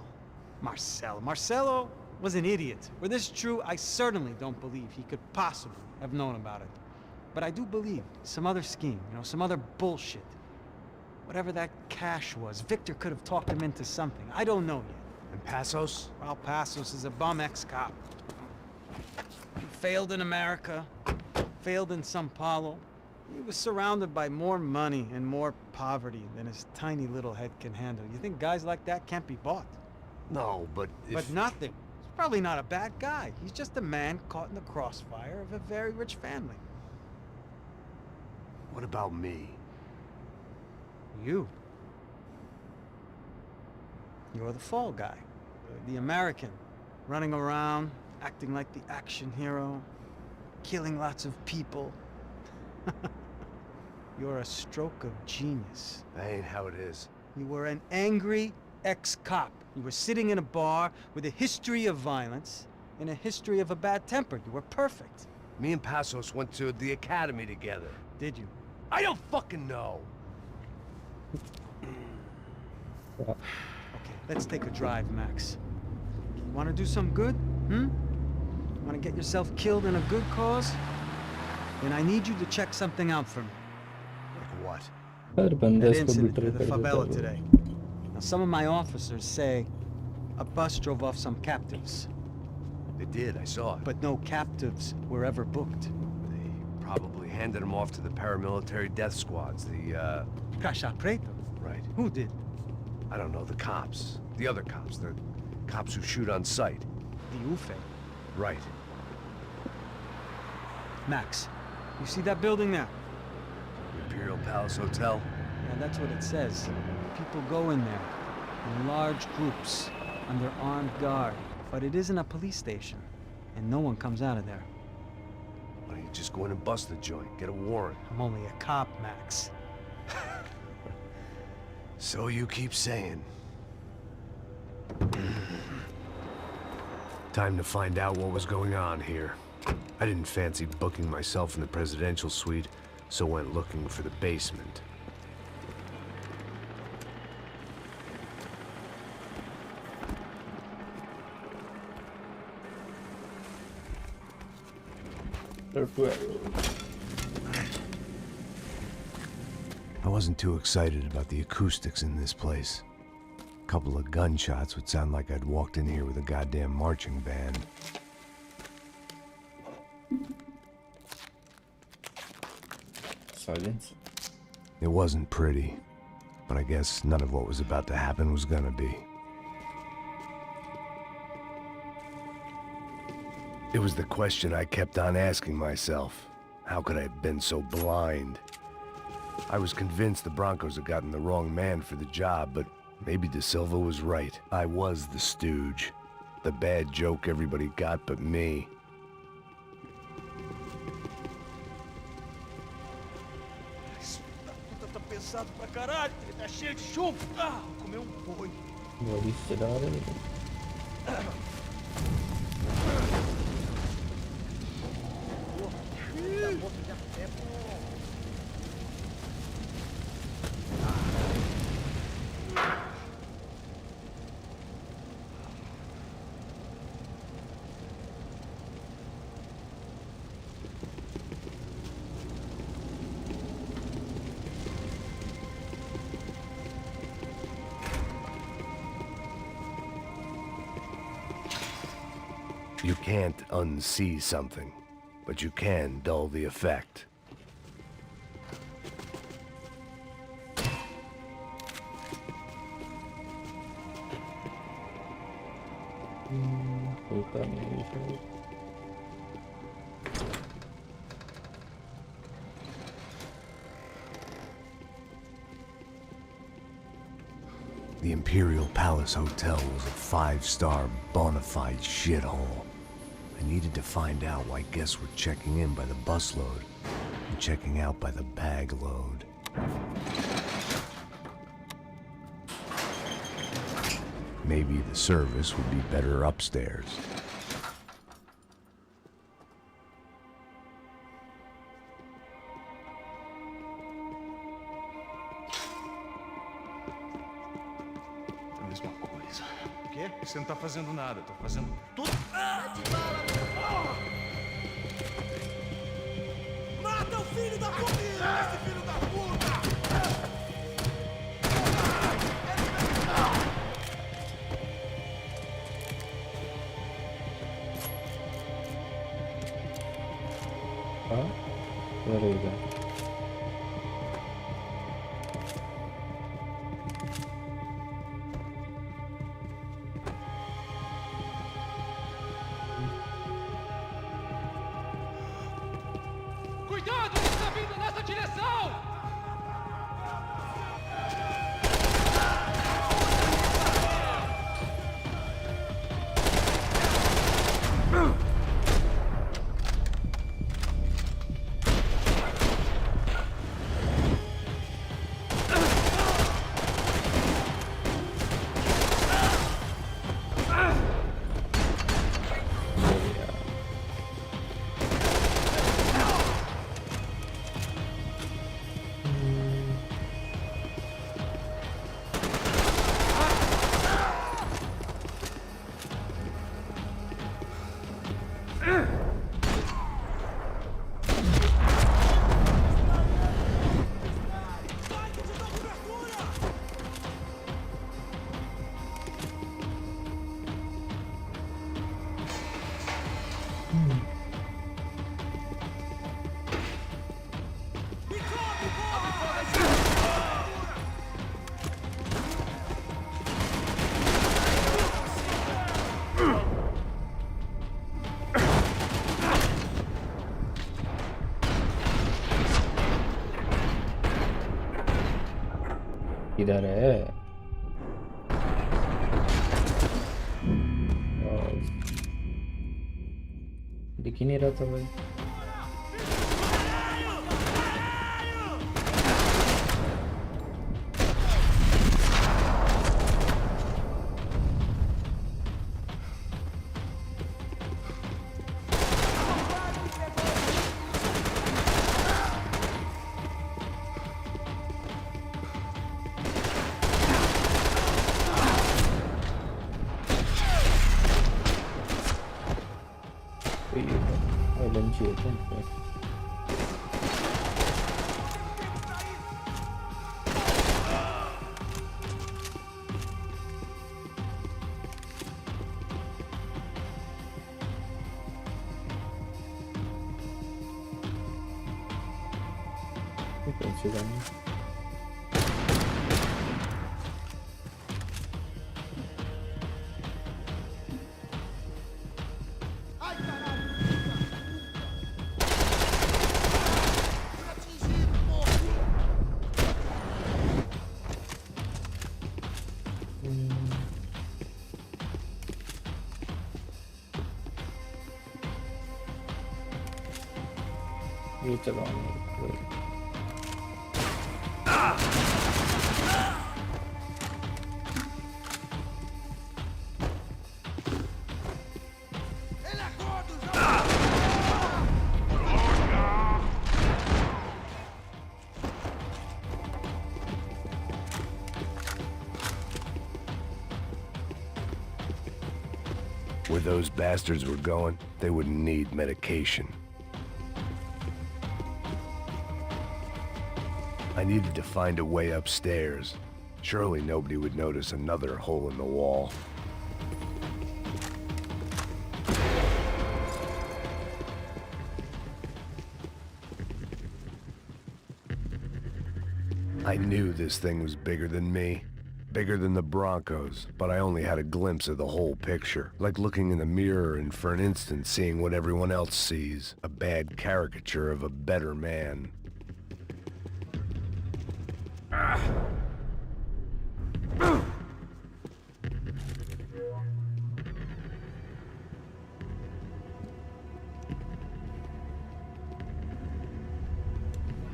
Marcelo was an idiot. Were this true, I certainly don't believe he could possibly have known about it. But I do believe some other scheme, you know, some other bullshit. Whatever that cash was, Victor could have talked him into something. I don't know yet. And Passos? Well, Passos is a bum ex-cop. He failed in America, failed in Sao Paulo. He was surrounded by more money and more poverty than his tiny little head can handle. You think guys like that can't be bought? No, but if... But nothing. He's probably not a bad guy. He's just a man caught in the crossfire of a very rich family. What about me? You. You're the fall guy. The American. Running around, acting like the action hero. Killing lots of people. You're a stroke of genius. That ain't how it is. You were an angry ex-cop. You were sitting in a bar with a history of violence and a history of a bad temper. You were perfect. Me and Passos went to the academy together. Did you? I don't fucking know. Okay, let's take a drive, Max. You want to do some good? Want to get yourself killed in a good cause? Then I need you to check something out for me. Like what? That incident at the favela today. Now, some of my officers say a bus drove off some captives. They did, I saw it. But no captives were ever booked. They probably handed them off to the paramilitary death squads, the, Caixa Preta? Right. Who did? I don't know, the cops. The other cops, the cops who shoot on sight. The UFE. Right. Max, you see that building there? Imperial Palace Hotel? Yeah, that's what it says. People go in there, in large groups, under armed guard. But it isn't a police station, and no one comes out of there. Why don't you just go in and bust the joint, get a warrant? I'm only a cop, Max. So you keep saying. Time to find out what was going on here. I didn't fancy booking myself in the presidential suite, so went looking for the basement. I wasn't too excited about the acoustics in this place. A couple of gunshots would sound like I'd walked in here with a goddamn marching band. Silence. It wasn't pretty, but I guess none of what was about to happen was gonna be. It was the question I kept on asking myself. How could I have been so blind? I was convinced the Broncos had gotten the wrong man for the job, but maybe De Silva was right. I was the stooge. The bad joke everybody got but me. Tá pesado pra caralho, tá cheio de chumbo. Ah, vou comer boi. What is it all? You can't unsee something, but you can dull the effect. The Imperial Palace Hotel was a five-star bona fide shithole. I needed to find out why guests were checking in by the busload and checking out by the bag load. Maybe the service would be better upstairs. Mesma coisa. O quê? Você não tá fazendo nada, tô fazendo tudo. Mata o filho da puta! Esse filho da puta! Where is that? Cuidado, ele está vindo nessa direção! इधर है दिख ही नहीं रहा था भाई ये चलाऊंगा Where those bastards were going, they wouldn't need medication. I needed to find a way upstairs. Surely nobody would notice another hole in the wall. I knew this thing was bigger than me. Bigger than the Broncos, but I only had a glimpse of the whole picture. Like looking in the mirror and for an instant seeing what everyone else sees. A bad caricature of a better man.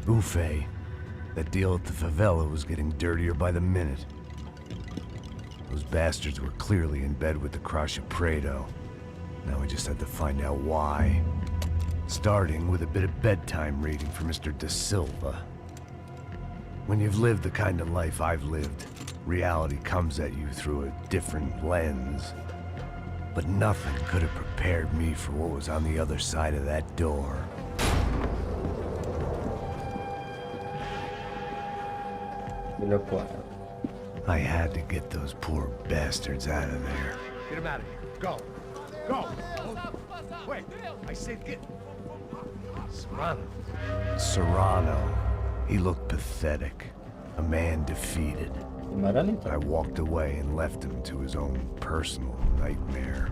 Buffet. That deal at the favela was getting dirtier by the minute. Those bastards were clearly in bed with the Crusher Prado. Now we just had to find out why. Starting with a bit of bedtime reading for Mr. Da Silva. When you've lived the kind of life I've lived, reality comes at you through a different lens. But nothing could have prepared me for what was on the other side of that door. I had to get those poor bastards out of there. Get him out of here. Go. Go. Wait. I said get. Serrano. He looked pathetic. A man defeated. I walked away and left him to his own personal nightmare.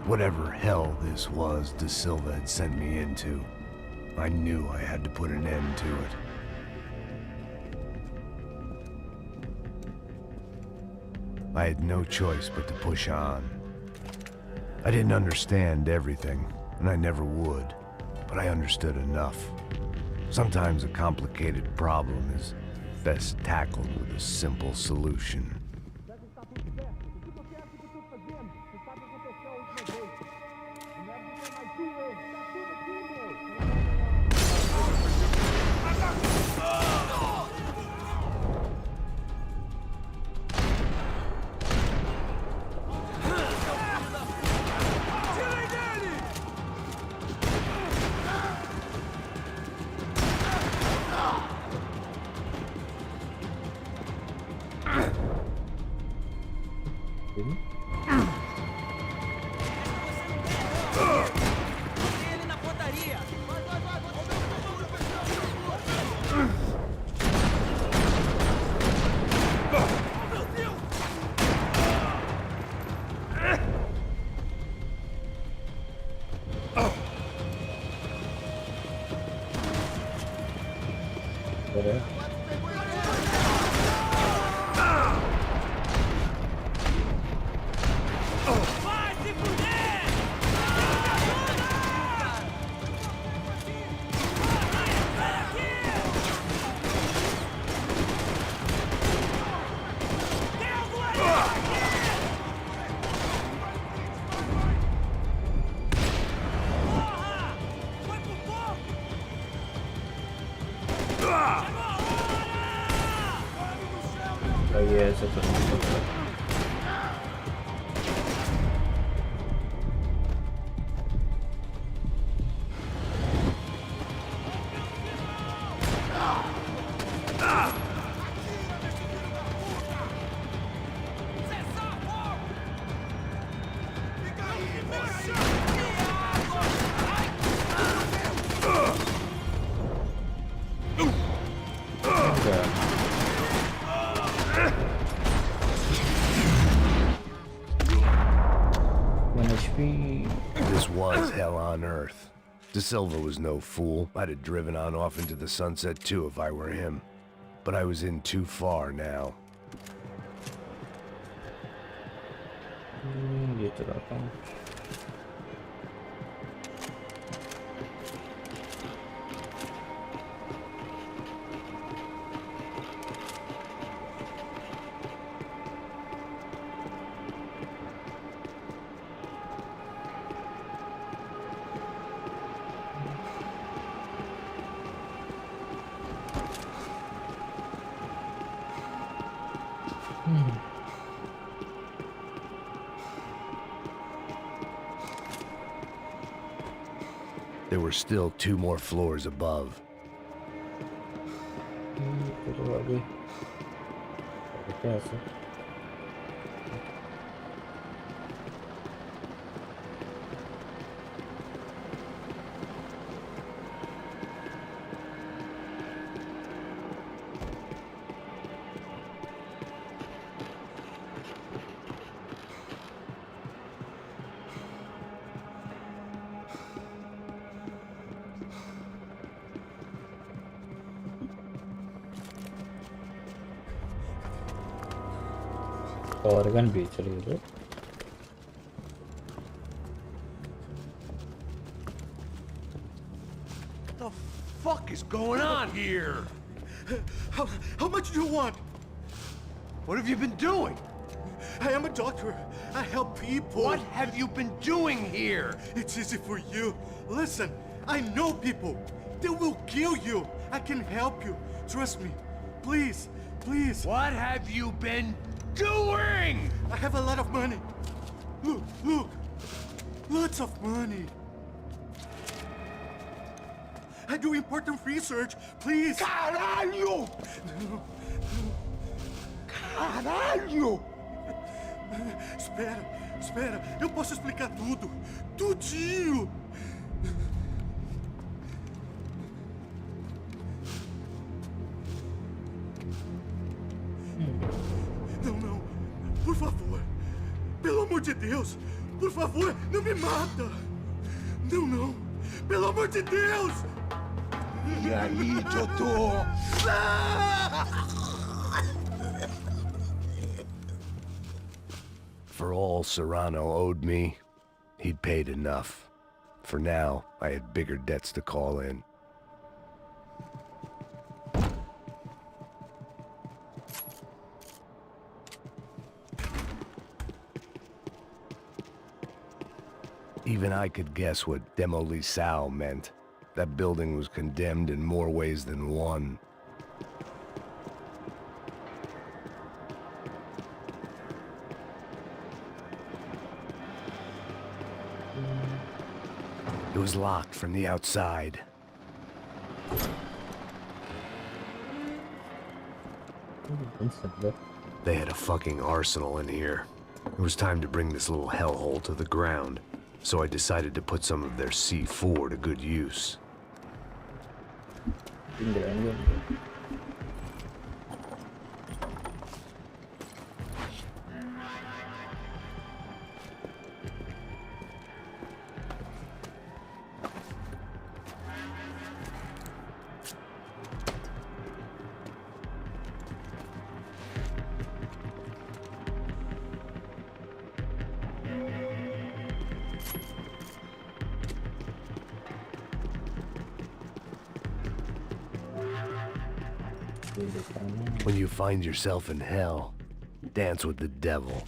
Whatever hell this was De Silva had sent me into, I knew I had to put an end to it. I had no choice but to push on. I didn't understand everything, and I never would, but I understood enough. Sometimes a complicated problem is best tackled with a simple solution. This was hell on earth. De Silva was no fool. I'd have driven on off into the sunset too if I were him. But I was in too far now. There were still 2 more floors above. Organ beach है What the fuck is going on here? How much do you want? What have you been doing? I am a doctor. I help people. What have you been doing here? It's easy for you. Listen, I know people. They will kill you. I can help you. Trust me. Please, please. What have you been doing? I have a lot of money. Look, look. Lots of money. I do important research. Please. Caralho! Caralho! Espera, eu posso explicar tudo. Tudinho. Não, por favor. Pelo amor de Deus, por favor, não me mata. Não, pelo amor de Deus. E aí, Totô? For all Serrano owed me, he'd paid enough. For now, I had bigger debts to call in. Even I could guess what demolisal meant. That building was condemned in more ways than one. It was locked from the outside. They had a fucking arsenal in here. It was time to bring this little hellhole to the ground, so I decided to put some of their C4 to good use. When you find yourself in hell, dance with the devil.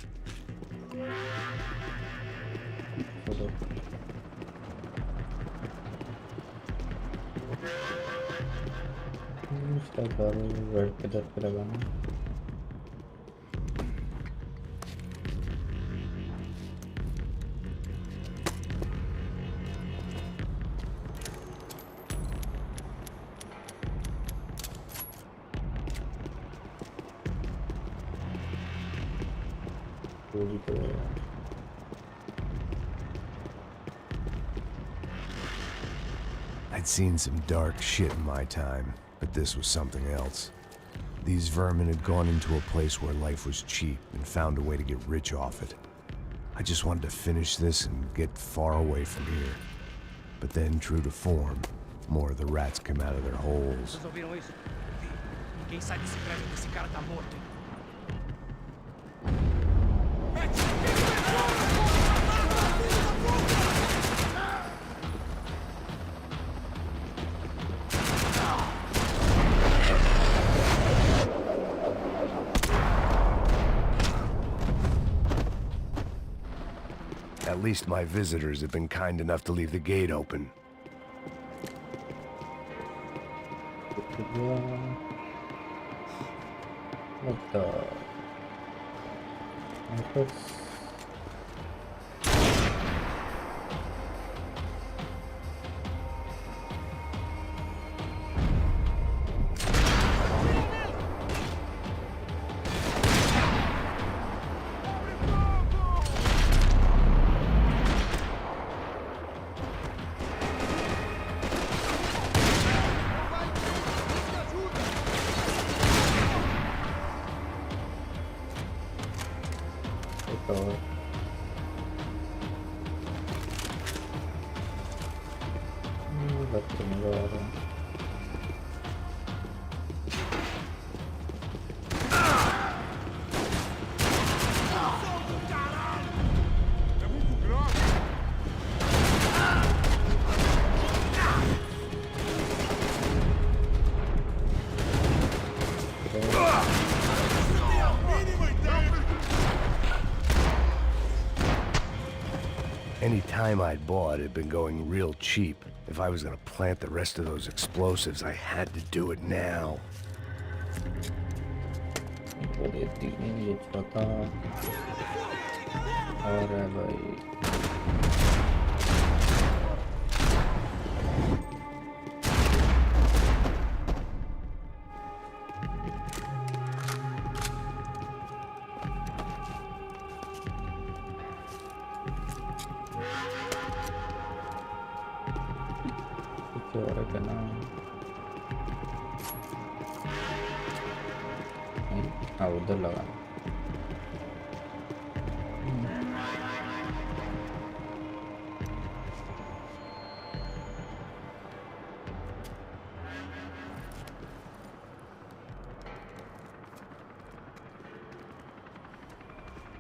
I'd seen some dark shit in my time, but this was something else. These vermin had gone into a place where life was cheap and found a way to get rich off it. I just wanted to finish this and get far away from here. But then, true to form, more of the rats come out of their holes. Ninguém sai desse prédio que esse cara tá morto. At least my visitors have been kind enough to leave the gate open. What the? Any time I'd bought had been going real cheap. If I was gonna plant the rest of those explosives, I had to do it now. से हो रहा है ना हाँ उधर लगा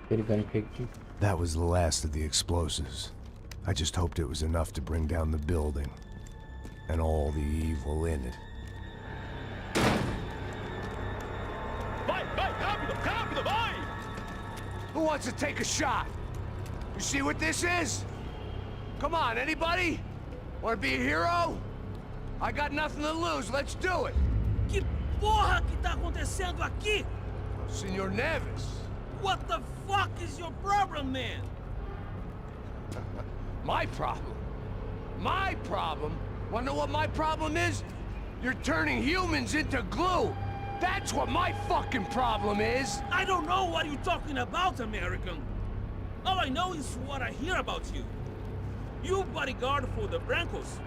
फिर gun फेंक दी That was the last of the explosives. I just hoped it was enough to bring down the building and all the evil in it. Who wants to take a shot? You see what this is? Come on, anybody? Want to be a hero? I got nothing to lose. Let's do it. Que porra que tá acontecendo aqui? Senor Neves. What the fuck is your problem, man? My problem? My problem? Wanna know what my problem is? You're turning humans into glue. That's what my fucking problem is. I don't know what you're talking about, American. All I know is what I hear about you. You bodyguard for the Brancos.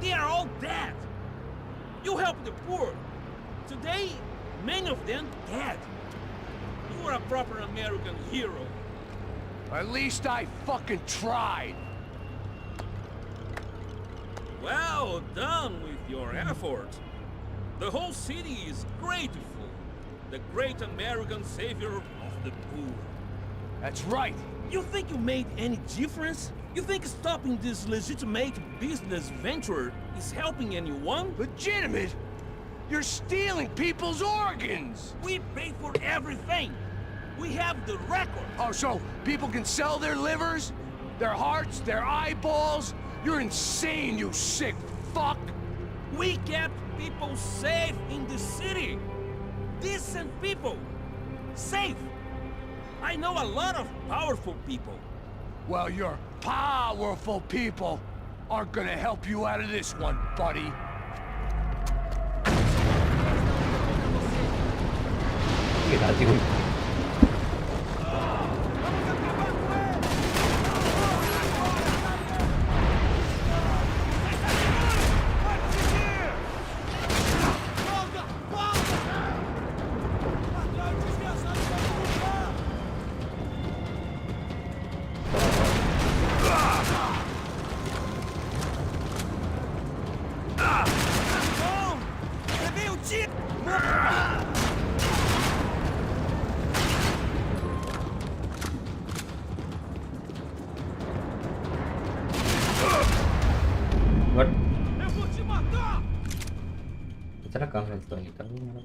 They are all dead. You help the poor. Today, many of them dead. You are a proper American hero. At least I fucking tried. Well done with your effort. The whole city is grateful. The great American savior of the poor. That's right. You think you made any difference? You think stopping this legitimate business venture is helping anyone? Legitimate? You're stealing people's organs! We pay for everything! We have the record! Oh, so people can sell their livers? Their hearts? Their eyeballs? You're insane, you sick fuck! We kept people safe in the city! Decent people! Safe! I know a lot of powerful people. Well, your powerful people aren't gonna help you out of this one, buddy. What? इतना कम है तो नहीं था मेरा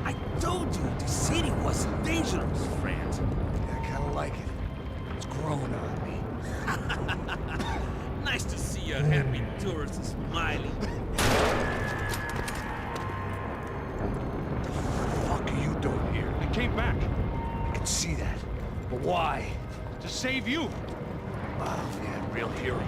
I told you the city was dangerous, friend. I kinda like it. It's growing on me. Nice to see a happy tourist smiling. What are you doing here? I came back I can see that. But why? to save you. Oh, yeah, real hero.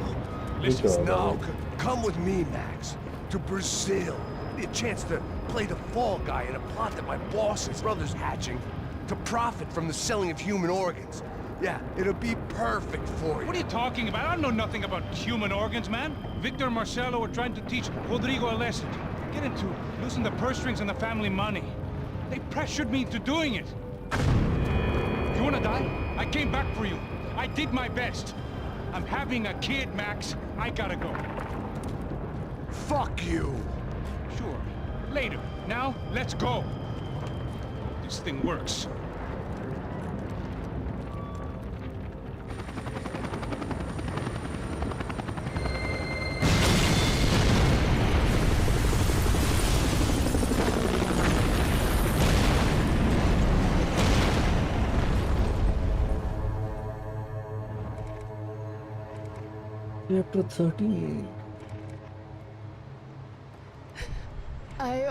Listen, No, come with me, Max. To Brazil. Be a chance to play the fall guy in a plot that my boss's brother's hatching to profit from the selling of human organs. Yeah, it'll be perfect for you. What are you talking about? I know nothing about human organs, man. Victor and Marcelo were trying to teach Rodrigo a lesson. Get into losing the purse strings and the family money. They pressured me into doing it. You wanna die? I came back for you. I did my best. I'm having a kid, Max. I gotta go. Fuck you! Sure. Later. Now, let's go. This thing works. Chapter 13. I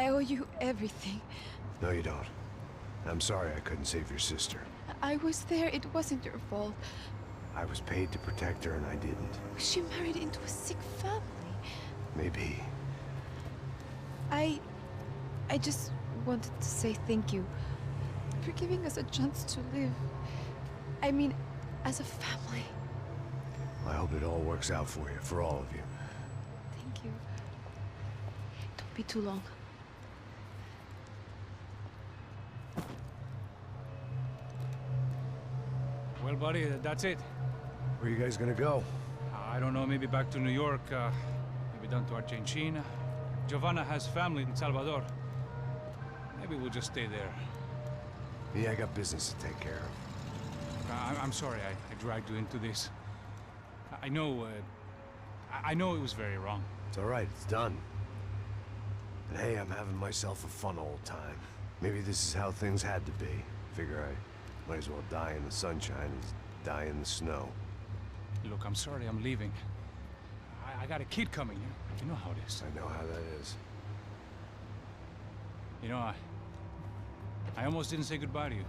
owe you everything. No, you don't. I'm sorry I couldn't save your sister. I was there. It wasn't your fault. I was paid to protect her and I didn't. She married into a sick family. Maybe. I just wanted to say thank you for giving us a chance to live. I mean, as a family. I hope it all works out for you, for all of you. Thank you. Don't be too long. Well, buddy, that's it. Where are you guys gonna go? I don't know, maybe back to New York, maybe down to Argentina. Giovanna has family in Salvador. Maybe we'll just stay there. Yeah, I got business to take care of. I'm sorry I dragged you into this. I know it was very wrong. It's all right, it's done. And hey, I'm having myself a fun old time. Maybe this is how things had to be. Figure I might as well die in the sunshine as die in the snow. Look, I'm sorry I'm leaving. I got a kid coming. You know how it is. I know how that is. You know, I almost didn't say goodbye to you.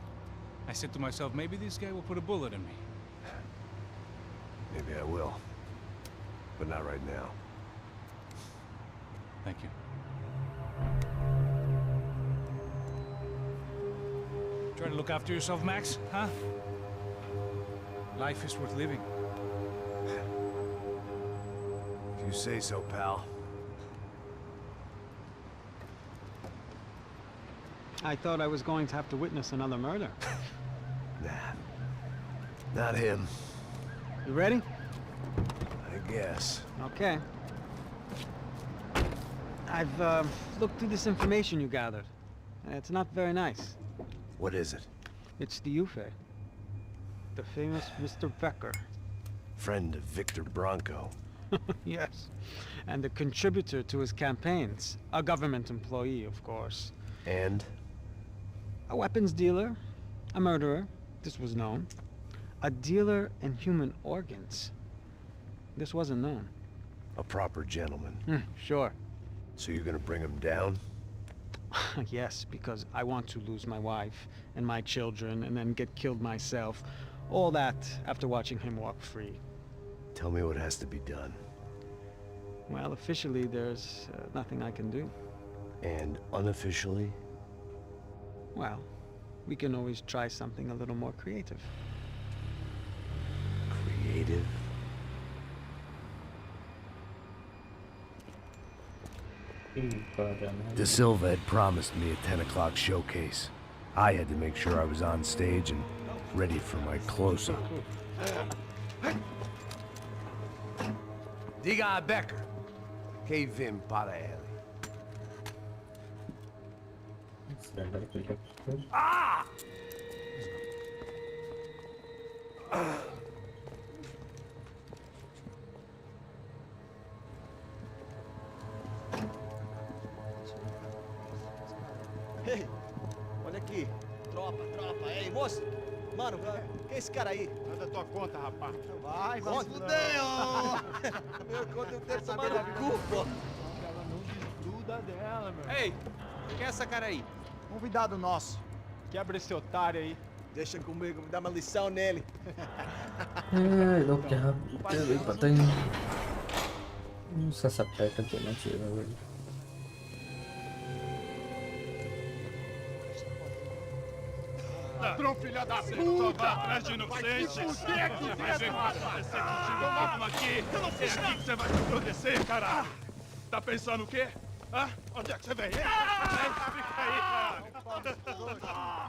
I said to myself, maybe this guy will put a bullet in me. Maybe I will. But not right now. Thank you. Try to look after yourself, Max, huh? Life is worth living. If you say so, pal. I thought I was going to have to witness another murder. Nah. Not him. You ready? I guess. Okay. I've looked through this information you gathered. It's not very nice. What is it? It's the Ufe. The famous Mr. Becker. Friend of Victor Bronco. Yes. And a contributor to his campaigns. A government employee, of course. And? A weapons dealer. A murderer. This was known. A dealer in human organs. This wasn't known. A proper gentleman. Sure. So you're gonna bring him down? Yes, because I want to lose my wife and my children and then get killed myself. All that after watching him walk free. Tell me what has to be done. Well, officially there's nothing I can do. And unofficially? Well, we can always try something a little more creative. Creative? De Silva had promised me a 10 o'clock showcase. I had to make sure I was on stage and ready for my close-up. Diga a Becker. Que vim para ele. Ah! Ei, olha aqui. Tropa, tropa. Ei, moço. Mano, quem é esse cara aí? Manda tua conta, rapaz. Vai, vai. Meu conta eu quero tomar no cu, pô. Ela não desgruda dela, meu. Ei, quem é essa cara aí? Convidado nosso. Quebra esse otário aí. Deixa comigo, me dá uma lição nele. Lo que había patay. Sa sapay ka din ang chira. Ladrão, filha da puta! Atrás de inocente! Vai te fuder, acontecer contigo mesmo aqui! Eu não fiz nada! É aqui que você vai se acontecer, caralho! Tá pensando o quê? Hã? Onde é que você vem? Fica aí, caralho!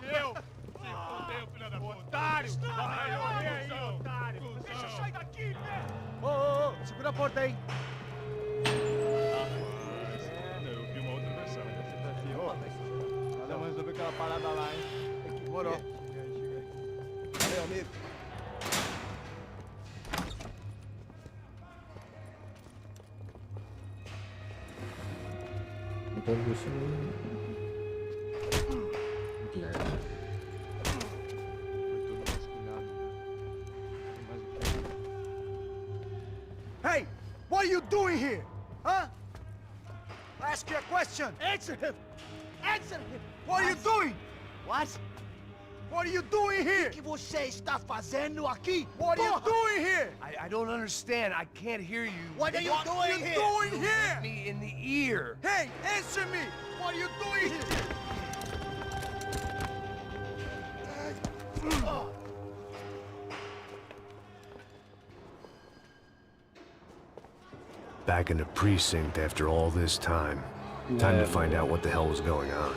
Eu? Se fudeu, filha da puta! Otário! Vai, aí, otário! Deixa eu sair daqui, velho! Ô, segura a porta aí. Eu vi uma outra versão. Vamos resolver aquela parada lá, hein? Demorou. Valeu, amigo. Então deixa Hey, what are you doing here? Huh? I ask you a question. Answer him. Answer him. What are you doing? What? What are you doing here? O que você está fazendo aqui? What are you doing here? I don't understand. I can't hear you. What are you doing here? Hit me in the ear. Hey, answer me. What are you doing here? Back in the precinct after all this time. Time to find out what the hell was going on.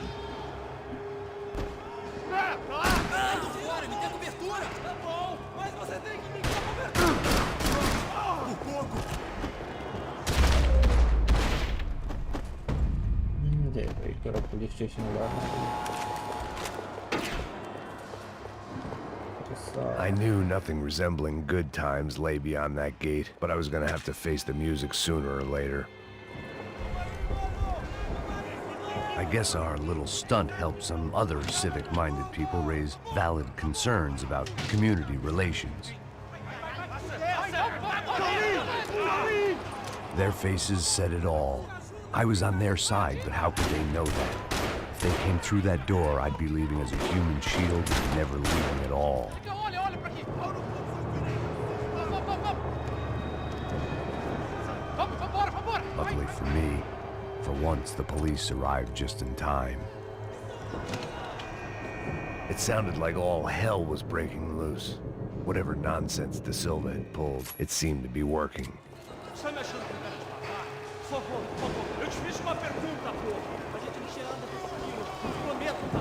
Para a police station lá. I knew nothing resembling good times lay beyond that gate, but I was gonna have to face the music sooner or later. I guess our little stunt helped some other civic-minded people raise valid concerns about community relations. Their faces said it all. I was on their side, but how could they know that? If they came through that door, I'd be leaving as a human shield and never leaving at all. Luckily for me, for once the police arrived just in time. It sounded like all hell was breaking loose. Whatever nonsense De Silva had pulled, it seemed to be working. Por favor, eu te fiz uma pergunta, pô. A gente não tira nada por aquilo. Prometo, tá?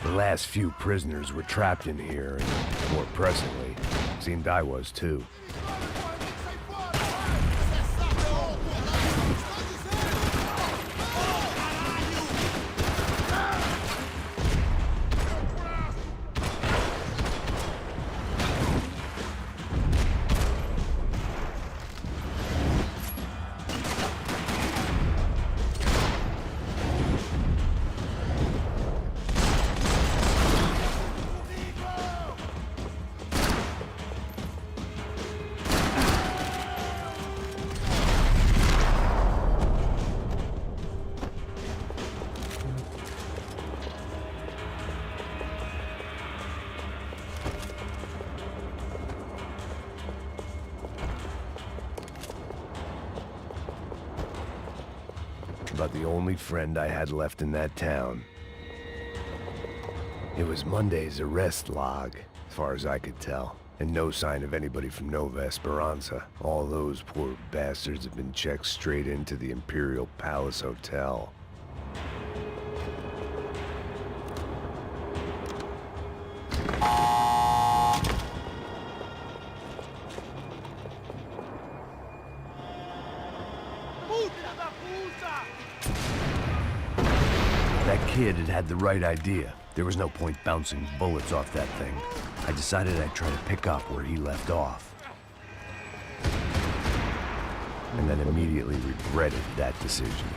The last few prisoners were trapped in here, and more pressingly, seemed I was too. about the only friend I had left in that town. It was Monday's arrest log, as far as I could tell, and no sign of anybody from Nova Esperanza. All those poor bastards have been checked straight into the Imperial Palace Hotel. That kid had the right idea. There was no point bouncing bullets off that thing. I decided I'd try to pick up where he left off. And then immediately regretted that decision.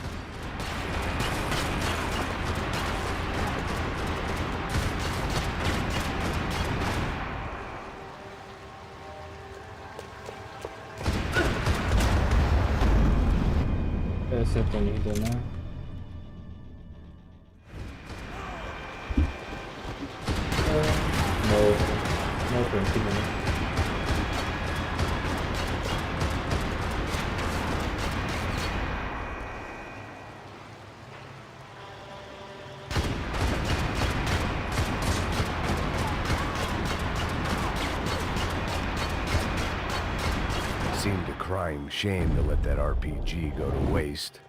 ऐसे तो नहीं देना no 20 minutes. Seemed a crying shame to let that RPG go to waste.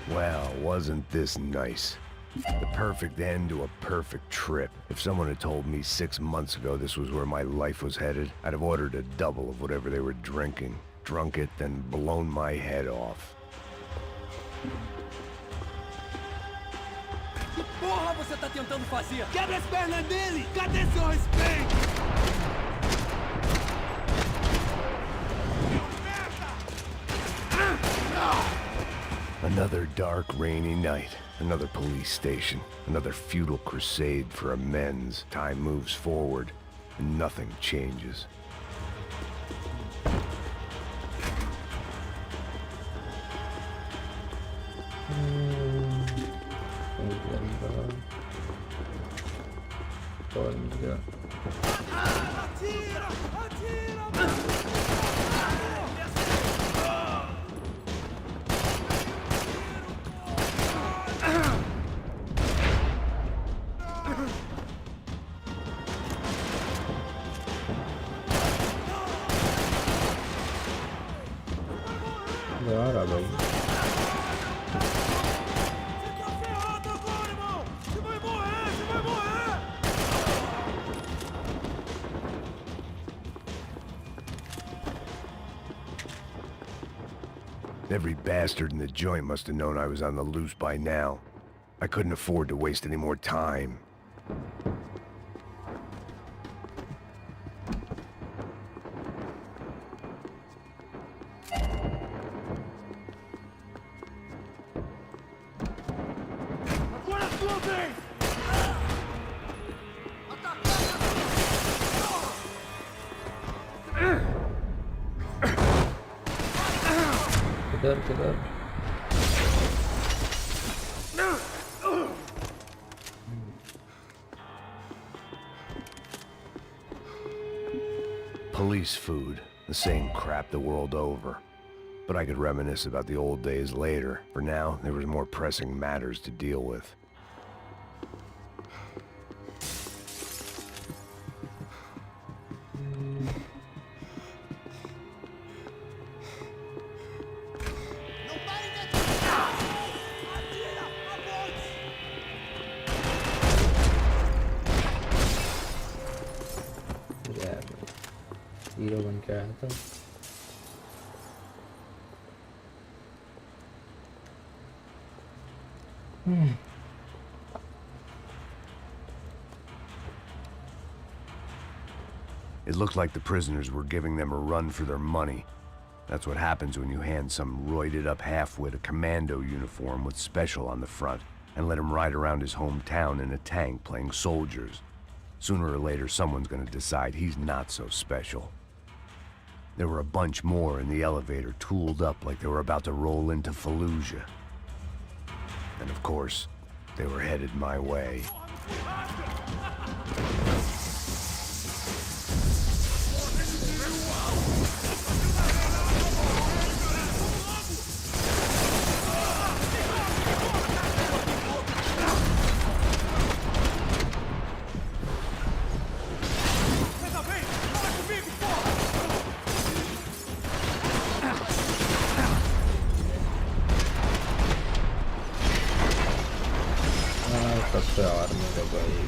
Well, wasn't this nice? The perfect end to a perfect trip. If someone had told me 6 months ago this was where my life was headed, I'd have ordered a double of whatever they were drinking, drunk it, then blown my head off. Que porra você tá tentando fazer? Quebra as pernas dele! Cadê seu respeito? Another dark, rainy night. Another police station. Another futile crusade for amends. Time moves forward, and nothing changes. यार भाई Every bastard in the joint must have known I was on the loose by now. I couldn't afford to waste any more time. किधर Police food, the same crap the world over. But I could reminisce about the old days later. For now, there was more pressing matters to deal with. के आया था। It looked like the prisoners were giving them a run for their money. That's what happens when you hand some roided-up half-wit a commando uniform with special on the front and let him ride around his hometown in a tank playing soldiers. Sooner or later, someone's gonna decide he's not so special. There were a bunch more in the elevator, tooled up like they were about to roll into Fallujah. And of course, they were headed my way. सबसे army का भाई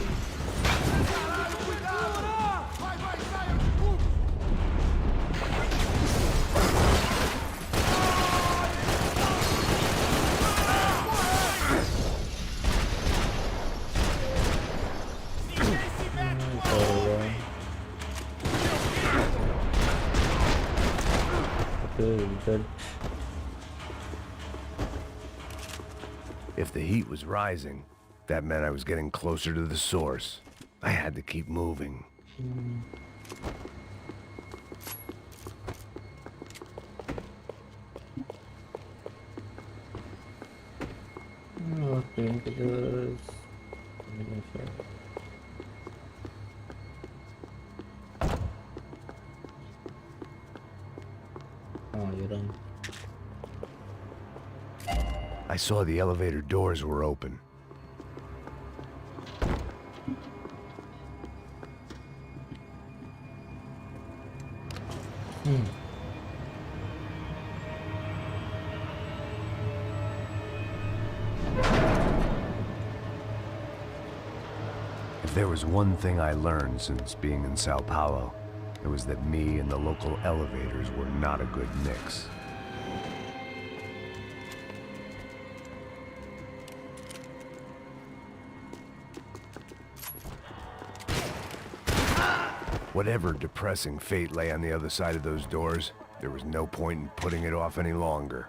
If the heat was rising, that meant I was getting closer to the source. I had to keep moving. I saw the elevator doors were open. If there was one thing I learned since being in Sao Paulo, it was that me and the local elevators were not a good mix. Whatever depressing fate lay on the other side of those doors, there was no point in putting it off any longer.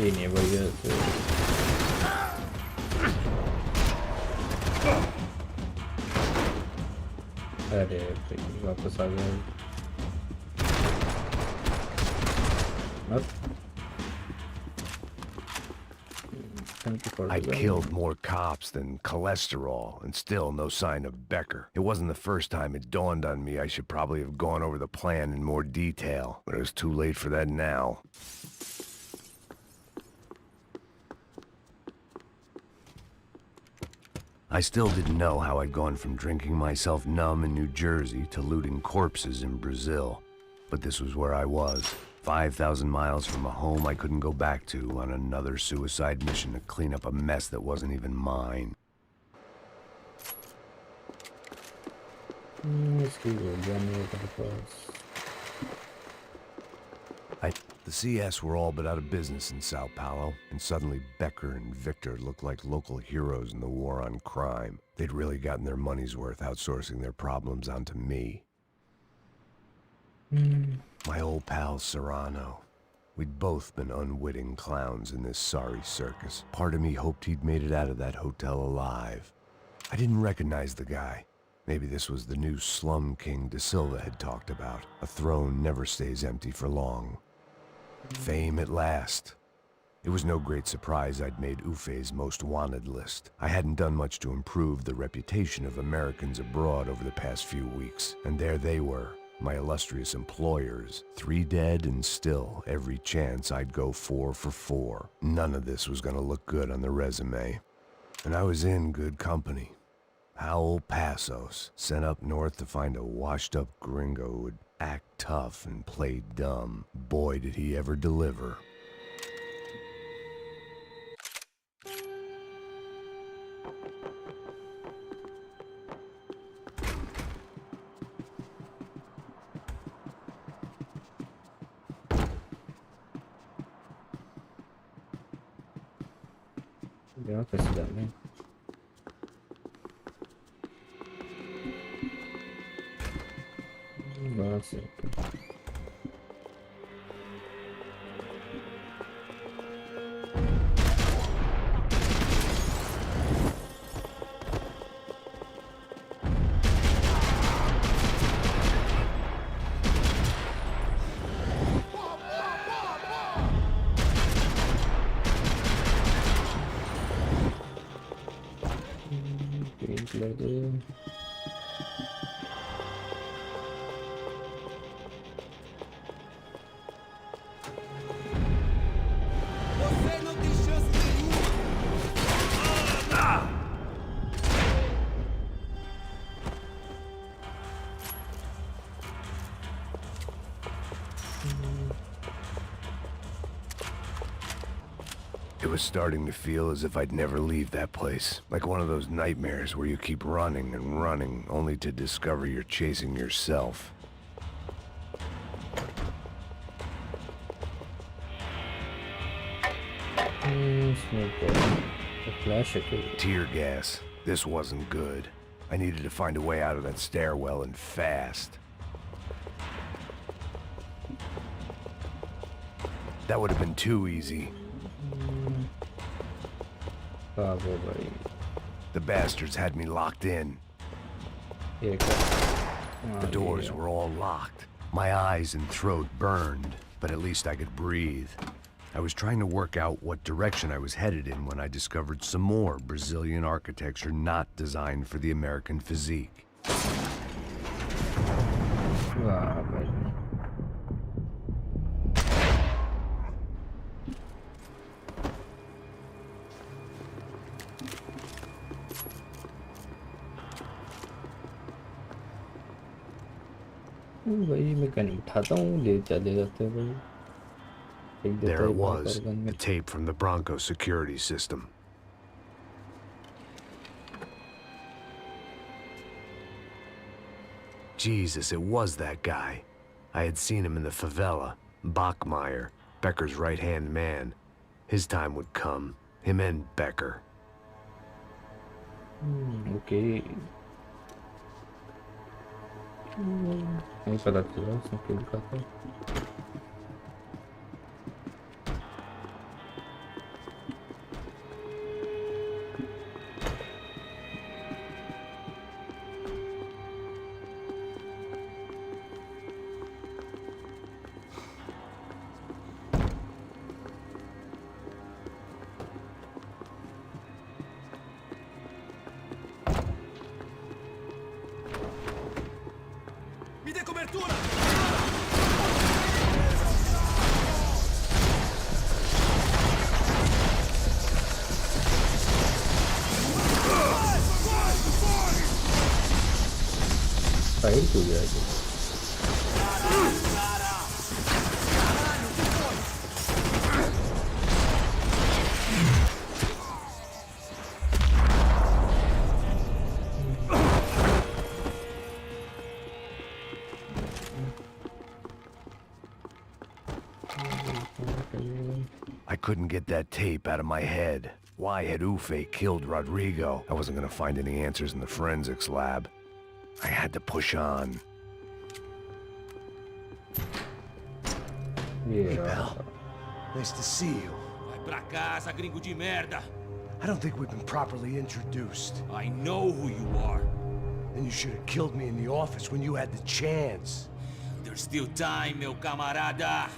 नहीं भैया अरे वापस आ गया I killed more cops than cholesterol, and still no sign of Becker. It wasn't the first time it dawned on me I should probably have gone over the plan in more detail, but it was too late for that now. I still didn't know how I'd gone from drinking myself numb in New Jersey to looting corpses in Brazil, but this was where I was. 5,000 miles from a home I couldn't go back to on another suicide mission to clean up a mess that wasn't even mine. The CS were all but out of business in Sao Paulo, and suddenly Becker and Victor looked like local heroes in the war on crime. They'd really gotten their money's worth outsourcing their problems onto me. My old pal Serrano. We'd both been unwitting clowns in this sorry circus. Part of me hoped he'd made it out of that hotel alive. I didn't recognize the guy. Maybe this was the new slum king De Silva had talked about. A throne never stays empty for long. Fame at last. It was no great surprise I'd made Ufe's most wanted list. I hadn't done much to improve the reputation of Americans abroad over the past few weeks, and there they were, my illustrious employers, 3 dead and still every chance I'd go 4 for 4. None of this was gonna look good on the resume. And I was in good company. Howell Passos, sent up north to find a washed-up gringo who would act tough and play dumb. Boy, did he ever deliver. Ya kasih dah main. Bahasa. Lagi. Você não tem chance nenhuma. It was starting to feel as if I'd never leave that place. Like one of those nightmares where you keep running and running, only to discover you're chasing yourself. Tear gas. This wasn't good. I needed to find a way out of that stairwell and fast. That would have been too easy. The bastards had me locked in. The doors were all locked. My eyes and throat burned, but at least I could breathe. I was trying to work out what direction I was headed in when I discovered some more Brazilian architecture not designed for the American physique. There it was, the tape from the Bronco security system. Jesus, it was that guy. I had seen him in the favela. Bachmeyer, Becker's right-hand man. His time would come. Him and Becker. Okay. नहीं पता चला उसने क्यों लिखा था. Fail to गया है. I couldn't get that tape out of my head. Why had Ufe killed Rodrigo? I wasn't gonna find any answers in the forensics lab. I had to push on. Hey, pal. Nice to see you. Vai pra casa, gringo de merda. I don't think we've been properly introduced. I know who you are. Then you should have killed me in the office when you had the chance. There's still time, meu camarada.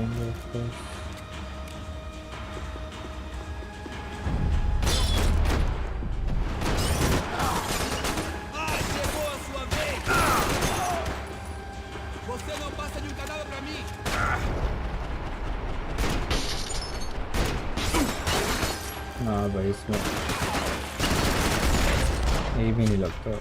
INVADER-FORCE. Chegou a sua vez! Você não passa de cadáver pra mim! हाँ भाई इसमें ये भी नहीं लगता.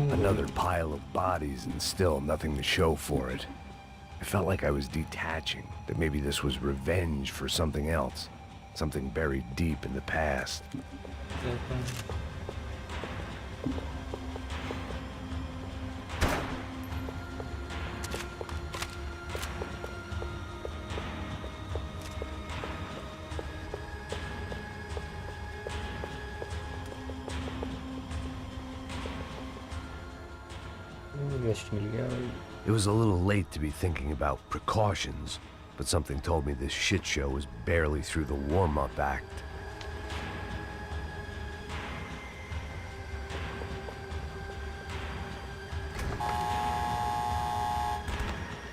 Another pile of bodies and still nothing to show for it. I felt like I was detaching, that maybe this was revenge for something else. Something buried deep in the past. It was a little late to be thinking about precautions, but something told me this shit show was barely through the warm-up act.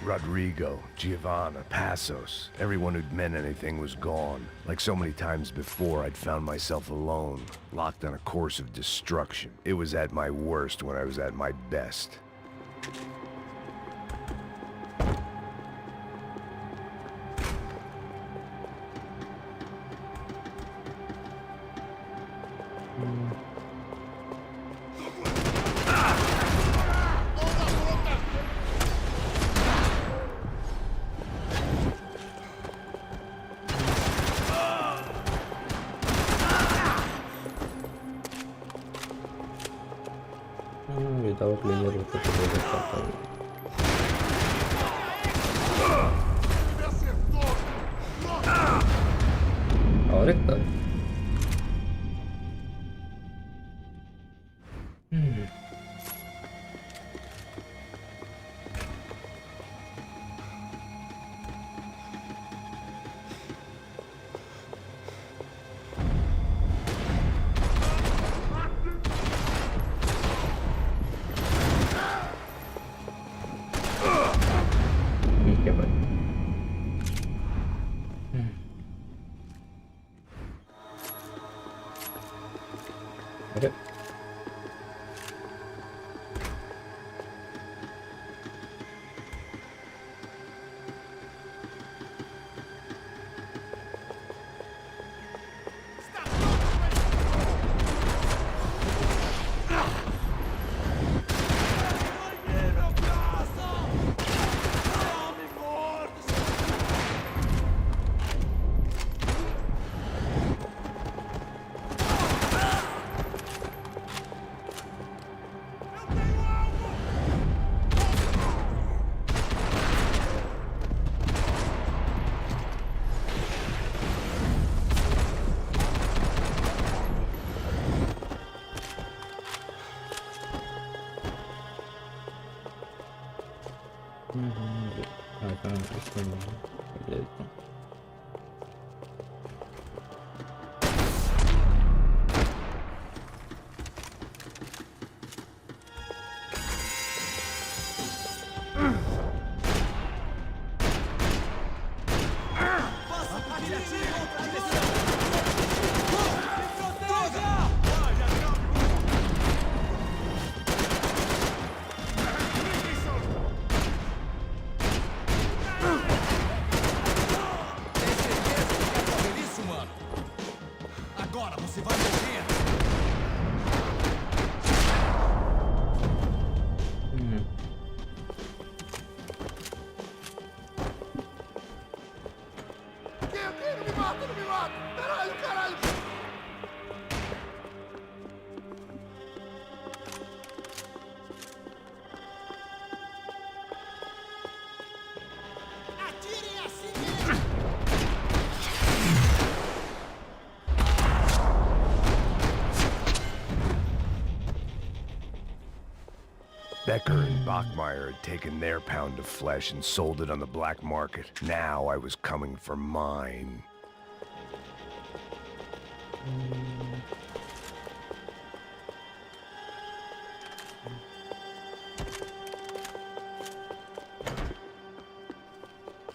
Rodrigo, Giovanna, Passos, everyone who'd meant anything was gone. Like so many times before, I'd found myself alone, locked on a course of destruction. It was at my worst when I was at my best. Without laser होता तो बहुत अच्छा था. और एक था. Becker and Bachmeyer had taken their pound of flesh and sold it on the black market. Now I was coming for mine.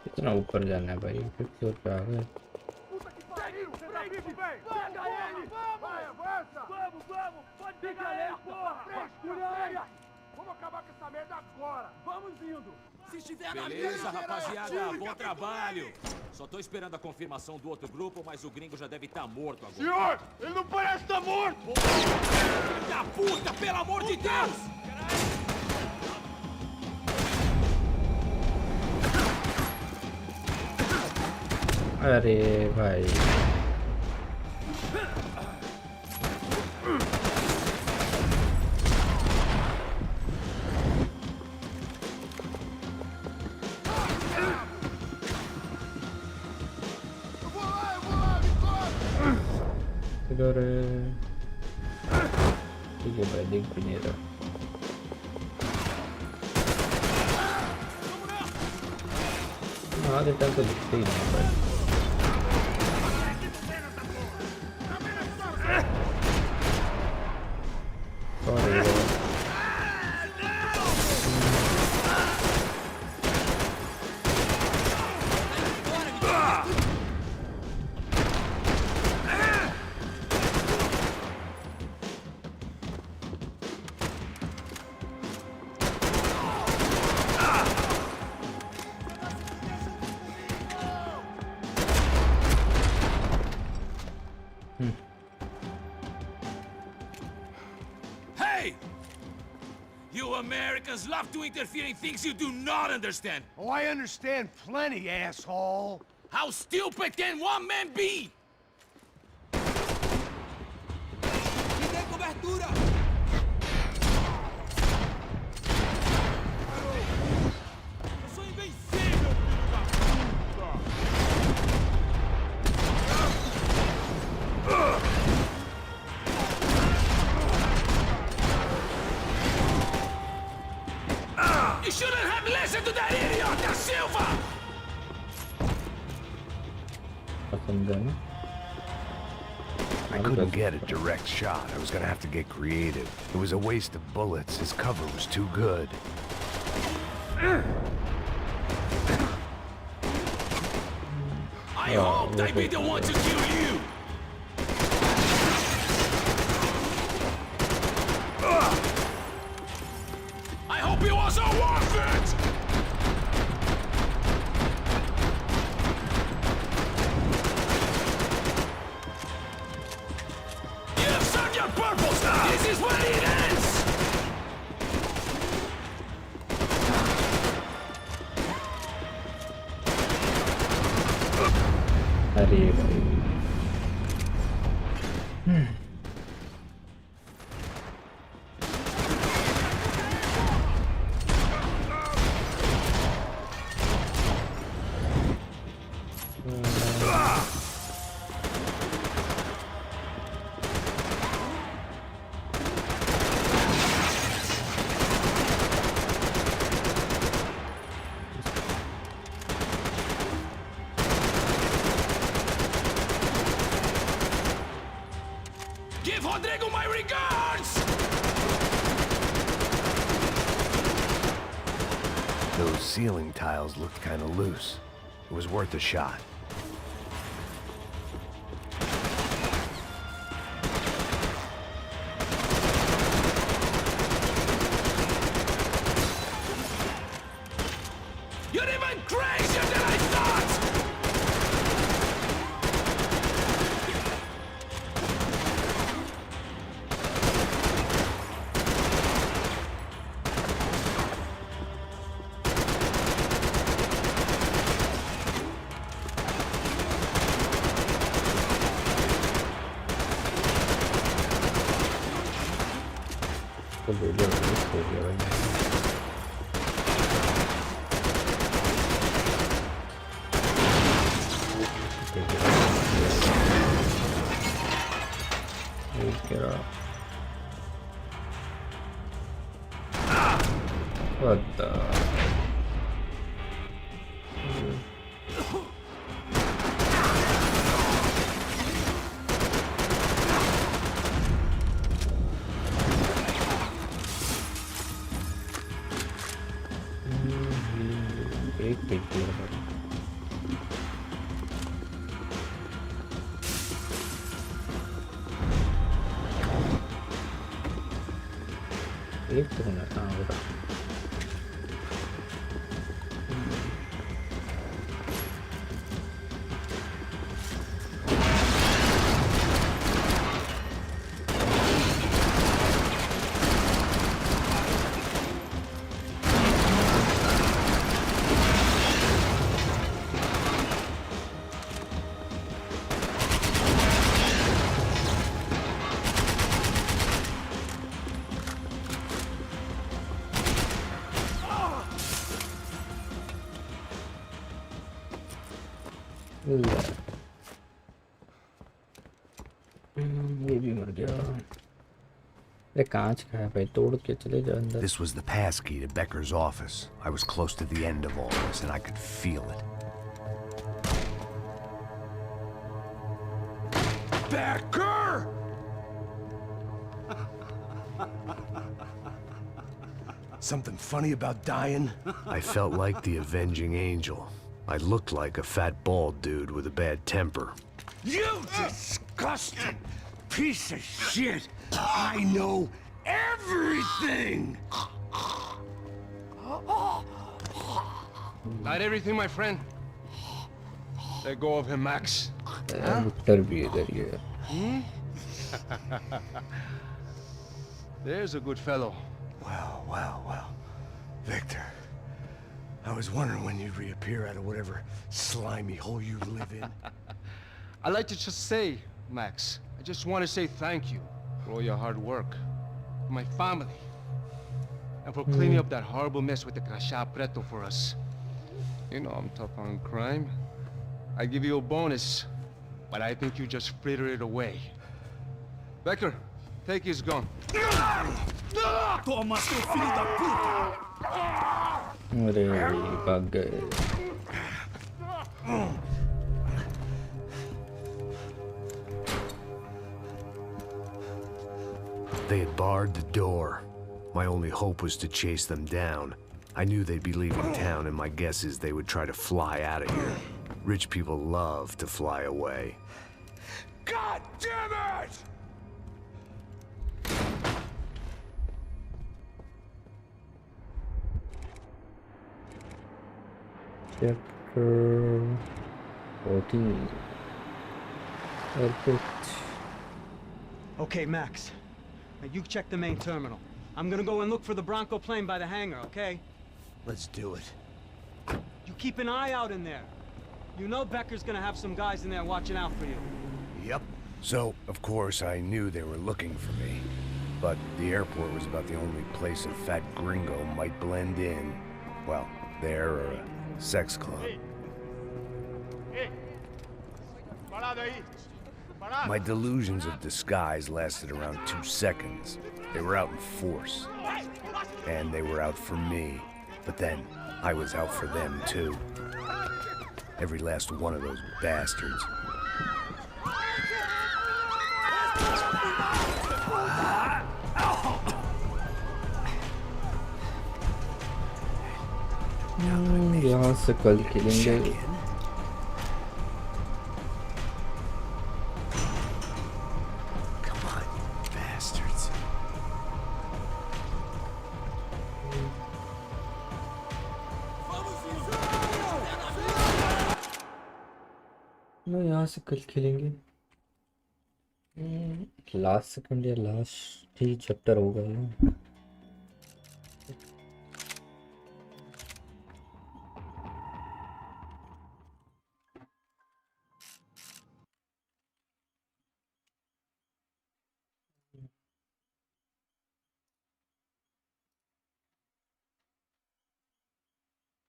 कितना ऊपर जाना है भाई? 5th फ्लोर पे आ गए। Vamos acabar com essa merda agora! Vamos indo! Se estiver na beleza, rapaziada, bom trabalho! Só tô esperando a confirmação do outro grupo, mas o gringo já deve estar morto agora. Senhor, ele não parece estar morto! Filho da puta, pelo amor de Deus! अरे भाई Agora digo vai de primeira. Nada tanto de Payne, velho. Hey! You Americans love to interfere in things you do not understand. Oh, I understand plenty, asshole. How stupid can one man be? Me dê cobertura! Eu sou invencível, filho da puta! You shouldn't have listened to that idiot, Da Silva! I couldn't get a direct shot. I was gonna have to get creative. It was a waste of bullets. His cover was too good. I hoped I'd be the one to kill you! I hope it was all worth it! You've served your purpose! This is where it ends! अरे भाई Give Rodrigo my regards! Those ceiling tiles looked kind of loose. It was worth a shot. You're even crazier than I thought! एक page पूरा था। एक तो होना था बता। ये भी मर गया। अरे कांच का है भाई, तोड़ के चले जाओ अंदर। This was the passkey to Becker's office. I was close to the end of all this, and I could feel it. Becker! Something funny about dying? I felt like the avenging angel. I looked like a fat bald dude with a bad temper. You disgusting piece of shit! I know everything! Not everything, my friend. Let go of him, Max. Victor भी इधर ही है। There's a good fellow. Well. Victor, I was wondering when you'd reappear out of whatever slimy hole you live in. I'd like to just say, Max, I just want to say thank you for all your hard work, for my family, and for cleaning up that horrible mess with the crachá preto for us. You know I'm tough on crime. I give you a bonus, but I think you just frittered it away. Becker, take his gun. Toma, seu filho da puta! अरे भाग गए। They had barred the door. My only hope was to chase them down. I knew they'd be leaving town, and my guess is they would try to fly out of here. Rich people love to fly away. God damn it! Chapter 14. Airport. Okay, Max. Now you check the main terminal. I'm gonna go and look for the Bronco plane by the hangar, okay? Let's do it. You keep an eye out in there. You know Becker's gonna have some guys in there watching out for you. Yep. So, of course, I knew they were looking for me. But the airport was about the only place a fat gringo might blend in. Well, there or a sex club. My delusions of disguise lasted around 2 seconds. They were out in force. And they were out for me. But then, I was out for them too. Every last one of those bastards. यहाँ से कल खेलेंगे। Come on, bastards. ना यहाँ से कल खेलेंगे। Last second या लास्ट ही चैप्टर होगा ये।